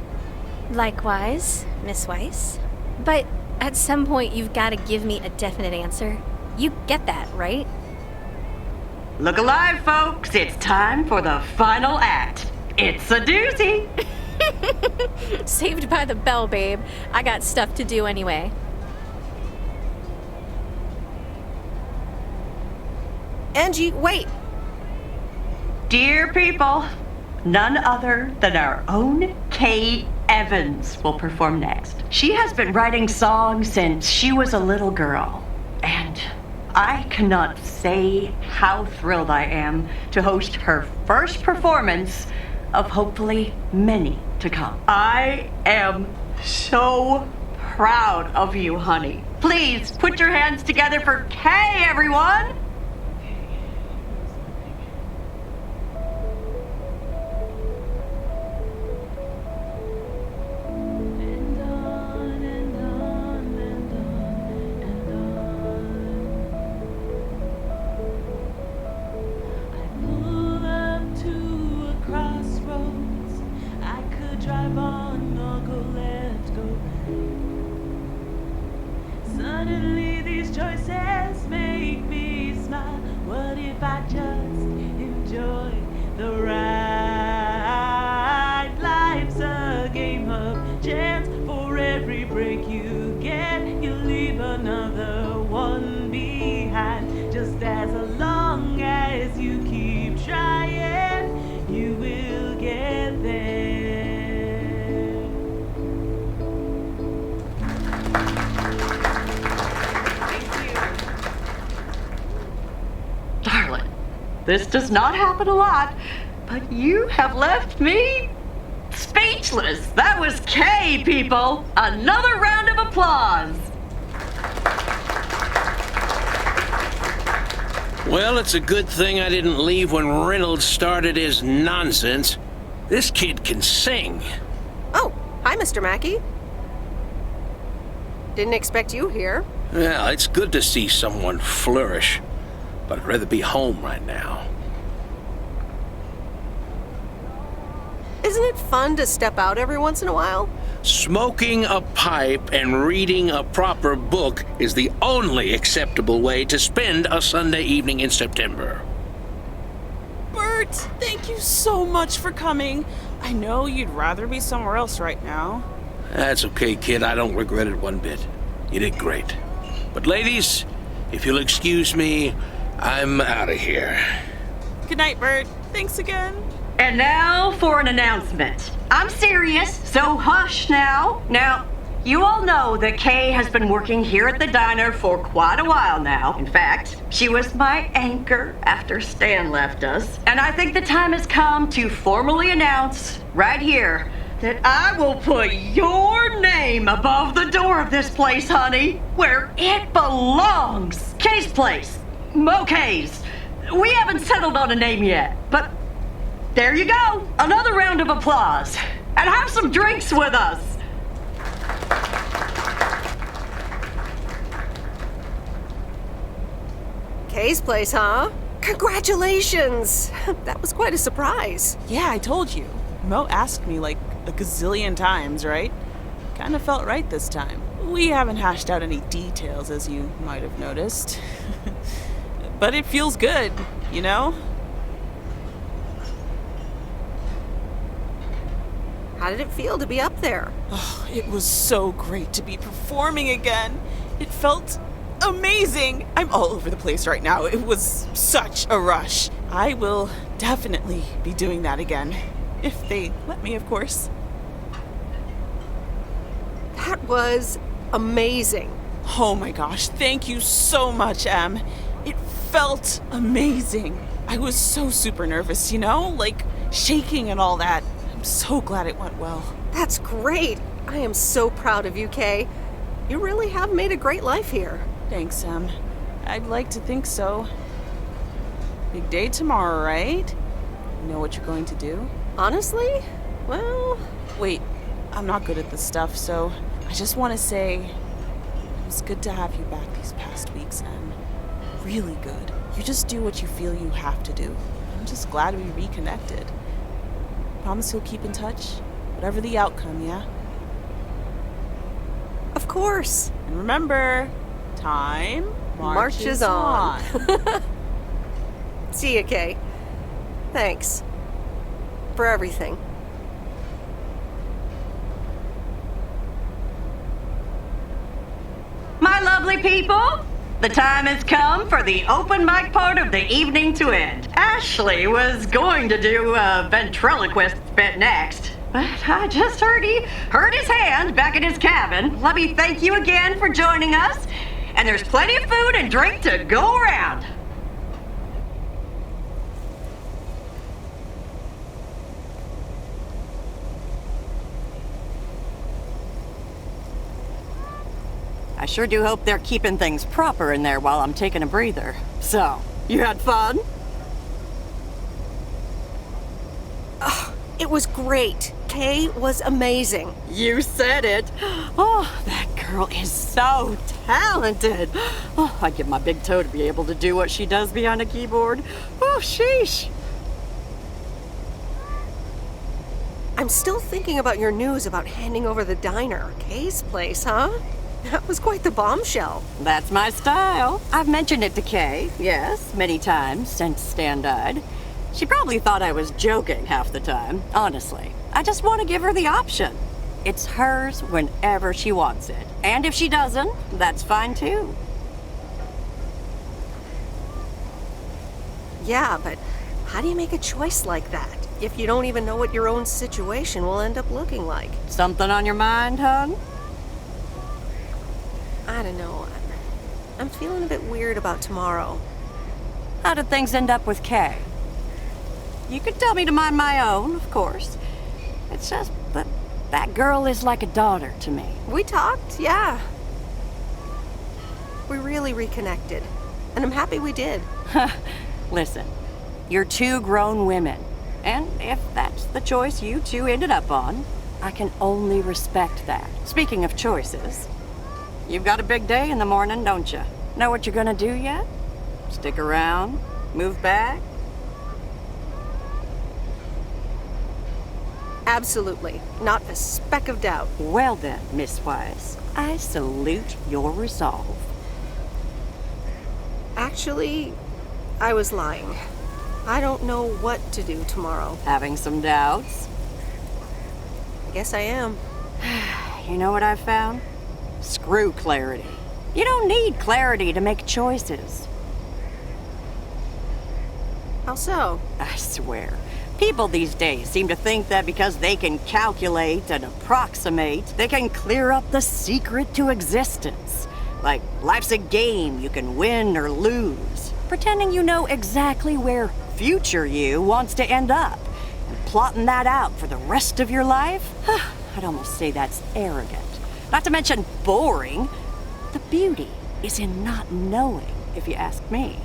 Likewise, Miss Weiss. But at some point, you've got to give me a definite answer. You get that, right? Look alive, folks. It's time for the final act. It's a doozy. Saved by the bell, babe. I got stuff to do anyway. Angie, wait! Dear people, none other than our own Kay Evans will perform next. She has been writing songs since she was a little girl, and I cannot say how thrilled I am to host her first performance of hopefully many to come. I am so proud of you, honey. Please put your hands together for Kay, everyone. Pull up to a crossroads. I could drive on or go left, go right. Suddenly these choices make me smile. What if I just enjoy the ride? Life's a game of chance. For every break you get, you leave another one behind. Just as long as you keep trying, you will get there. Darling, this does not happen a lot, but you have left me speechless. That was Kay, people. Another round of applause. Well, it's a good thing I didn't leave when Reynolds started his nonsense. This kid can sing. Oh, hi, Mr. Mackey. Didn't expect you here. Well, it's good to see someone flourish, but I'd rather be home right now. Isn't it fun to step out every once in a while? Smoking a pipe and reading a proper book is the only acceptable way to spend a Sunday evening in September. Bert, thank you so much for coming. I know you'd rather be somewhere else right now. That's okay, kid. I don't regret it one bit. You did great. But ladies, if you'll excuse me, I'm out of here. Good night, Bert. Thanks again. And now for an announcement. I'm serious, so hush now. Now, you all know that Kay has been working here at the diner for quite a while now. In fact, she was my anchor after Stan left us. And I think the time has come to formally announce right here that I will put your name above the door of this place, honey, where it belongs. Kay's place. Mo Kay's. We haven't settled on a name yet, but there you go. Another round of applause. And have some drinks with us. Kay's place, huh? Congratulations! That was quite a surprise. Yeah, I told you. Mo asked me like a gazillion times, right? Kinda felt right this time. We haven't hashed out any details, as you might have noticed. But it feels good, you know? How did it feel to be up there? Oh, it was so great to be performing again. It felt amazing. I'm all over the place right now. It was such a rush. I will definitely be doing that again. If they let me, of course. That was amazing. Oh my gosh, thank you so much, Em. It felt amazing. I was so super nervous, you know? Like, shaking and all that. I'm so glad it went well. That's great. I am so proud of you, Kay. You really have made a great life here. Thanks, Em. I'd like to think so. Big day tomorrow, right? You know what you're going to do? Honestly? Well... Wait, I'm not good at this stuff, so I just want to say it was good to have you back these past weeks, Em. Really good. You just do what you feel you have to do. I'm just glad we reconnected. Promise you'll keep in touch, whatever the outcome, yeah? Of course. And remember, time marches on. See ya, Kay. Thanks. For everything. My lovely people, the time has come for the open mic part of the evening to end. Ashley was going to do a ventriloquist bit next, but I just heard he hurt his hand back in his cabin. Let me thank you again for joining us, and there's plenty of food and drink to go around. I sure do hope they're keeping things proper in there while I'm taking a breather. So, you had fun? It was great. Kay was amazing. You said it. Oh, that girl is so talented. Oh, I'd give my big toe to be able to do what she does behind a keyboard. Oh, sheesh. I'm still thinking about your news about handing over the diner. Kay's place, huh? That was quite the bombshell. That's my style. I've mentioned it to Kay, yes, many times since Stan died. She probably thought I was joking half the time, honestly. I just want to give her the option. It's hers whenever she wants it. And if she doesn't, that's fine too. Yeah, but how do you make a choice like that if you don't even know what your own situation will end up looking like? Something on your mind, hon? I don't know. I'm feeling a bit weird about tomorrow. How did things end up with Kay? You could tell me to mind my own, of course. It's just that that girl is like a daughter to me. We talked, yeah. We really reconnected. And I'm happy we did. Listen, you're two grown women. And if that's the choice you two ended up on, I can only respect that. Speaking of choices, you've got a big day in the morning, don't you? Know what you're gonna do yet? Stick around? Move back? Absolutely. Not a speck of doubt. Well then, Miss Wise, I salute your resolve. Actually, I was lying. I don't know what to do tomorrow. Having some doubts? I guess I am. You know what I've found? Screw clarity. You don't need clarity to make choices. How so? I swear. People these days seem to think that because they can calculate and approximate, they can clear up the secret to existence. Like life's a game you can win or lose. Pretending you know exactly where future you wants to end up. And plotting that out for the rest of your life? I'd almost say that's arrogant. Not to mention boring. The beauty is in not knowing, if you ask me.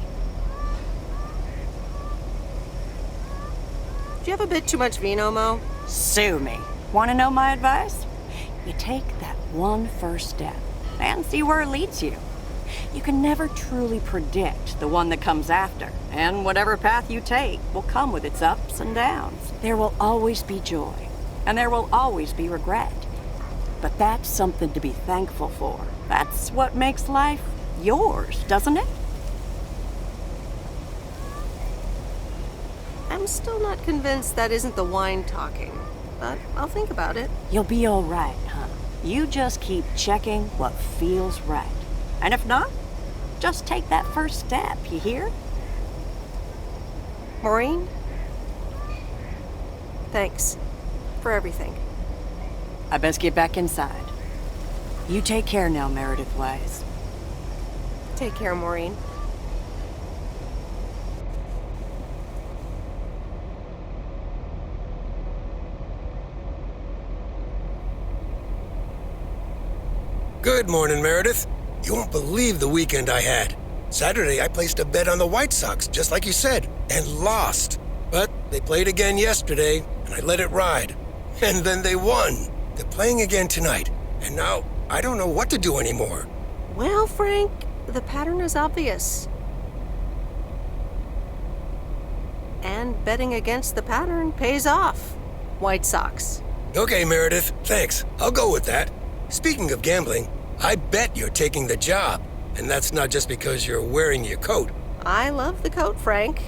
Do you have a bit too much vino, Mo? Sue me. Want to know my advice? You take that one first step and see where it leads you. You can never truly predict the one that comes after, and whatever path you take will come with its ups and downs. There will always be joy, and there will always be regret. But that's something to be thankful for. That's what makes life yours, doesn't it? I'm still not convinced that isn't the wine talking, but I'll think about it. You'll be all right, huh? You just keep checking what feels right. And if not, just take that first step, you hear? Maureen? Thanks for everything. I best get back inside. You take care now, Meredith Wise. Take care, Maureen. Good morning, Meredith. You won't believe the weekend I had. Saturday, I placed a bet on the White Sox, just like you said, and lost. But they played again yesterday, and I let it ride. And then they won. They're playing again tonight, and now I don't know what to do anymore. Well, Frank, the pattern is obvious. And betting against the pattern pays off. White Sox. Okay, Meredith, thanks. I'll go with that. Speaking of gambling, I bet you're taking the job. And that's not just because you're wearing your coat. I love the coat, Frank.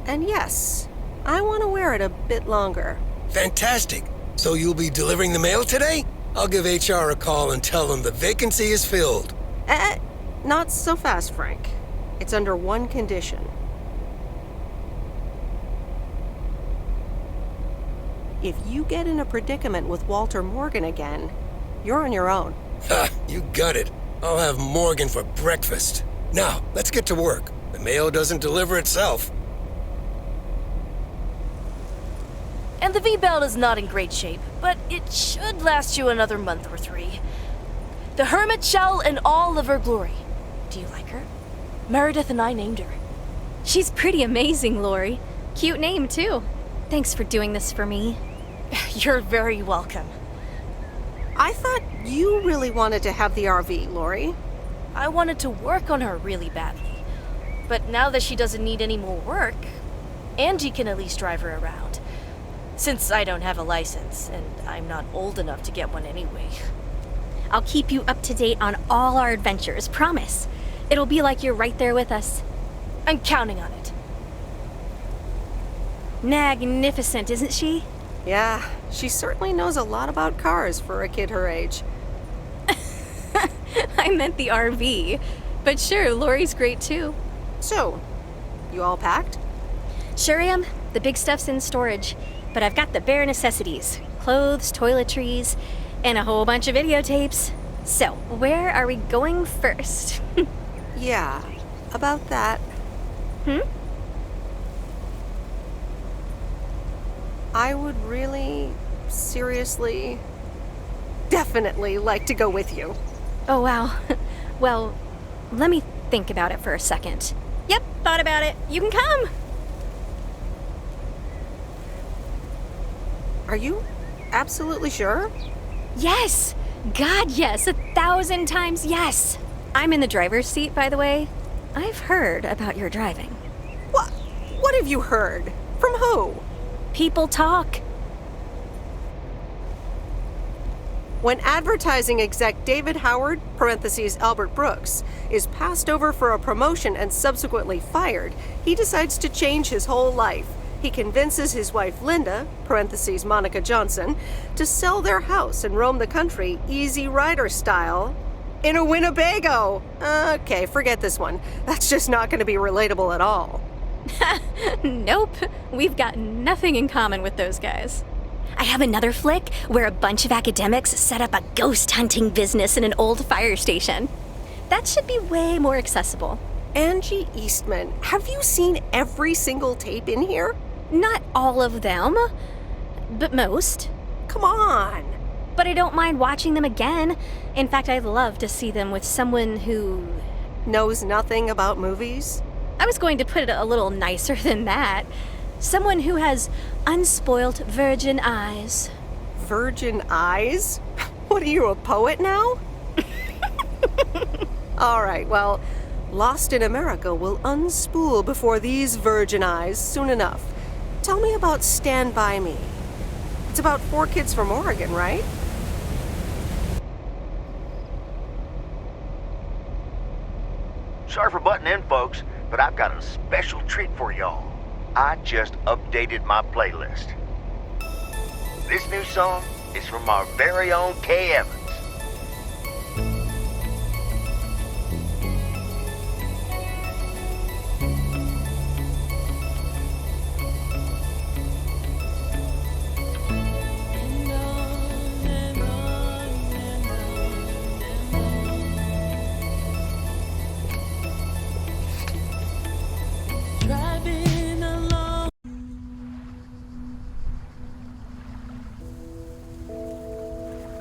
And yes, I want to wear it a bit longer. Fantastic. So you'll be delivering the mail today? I'll give HR a call and tell them the vacancy is filled. Not so fast, Frank. It's under one condition. If you get in a predicament with Walter Morgan again, you're on your own. Ha, you got it. I'll have Morgan for breakfast. Now, let's get to work. The mail doesn't deliver itself. And the V-belt is not in great shape, but it should last you another month or 3. The hermit shell in all of her glory. Do you like her? Meredith and I named her. She's pretty amazing, Lori. Cute name, too. Thanks for doing this for me. You're very welcome. I thought you really wanted to have the RV, Lori. I wanted to work on her really badly. But now that she doesn't need any more work, Angie can at least drive her around. Since I don't have a license, and I'm not old enough to get one anyway. I'll keep you up to date on all our adventures, promise. It'll be like you're right there with us. I'm counting on it. Magnificent, isn't she? Yeah, she certainly knows a lot about cars for a kid her age. I meant the RV. But sure, Lori's great too. So, you all packed? Sure am. The big stuff's in storage. But I've got the bare necessities. Clothes, toiletries, and a whole bunch of videotapes. So, where are we going first? Yeah, about that. I would really, seriously, definitely like to go with you. Oh, wow. Well, let me think about it for a second. Yep, thought about it. You can come. Are you absolutely sure? Yes. God, yes. 1,000 times yes. I'm in the driver's seat, by the way. I've heard about your driving. What have you heard? From who? People talk. When advertising exec David Howard, parentheses Albert Brooks, is passed over for a promotion and subsequently fired, he decides to change his whole life. He convinces his wife Linda, parentheses Monica Johnson, to sell their house and roam the country Easy Rider style in a Winnebago. Okay, forget this one. That's just not going to be relatable at all. Nope, we've got nothing in common with those guys. I have another flick where a bunch of academics set up a ghost hunting business in an old fire station. That should be way more accessible. Angie Eastman, have you seen every single tape in here? Not all of them, but most. Come on. But I don't mind watching them again. In fact, I'd love to see them with someone who knows nothing about movies. I was going to put it a little nicer than that. Someone who has unspoilt virgin eyes. Virgin eyes? What are you, a poet now? All right, well, Lost in America will unspool before these virgin eyes soon enough. Tell me about Stand By Me. It's about 4 kids from Oregon, right? Sorry for butting in, folks, but I've got a special treat for y'all. I just updated my playlist. This new song is from our very own Kay Evans.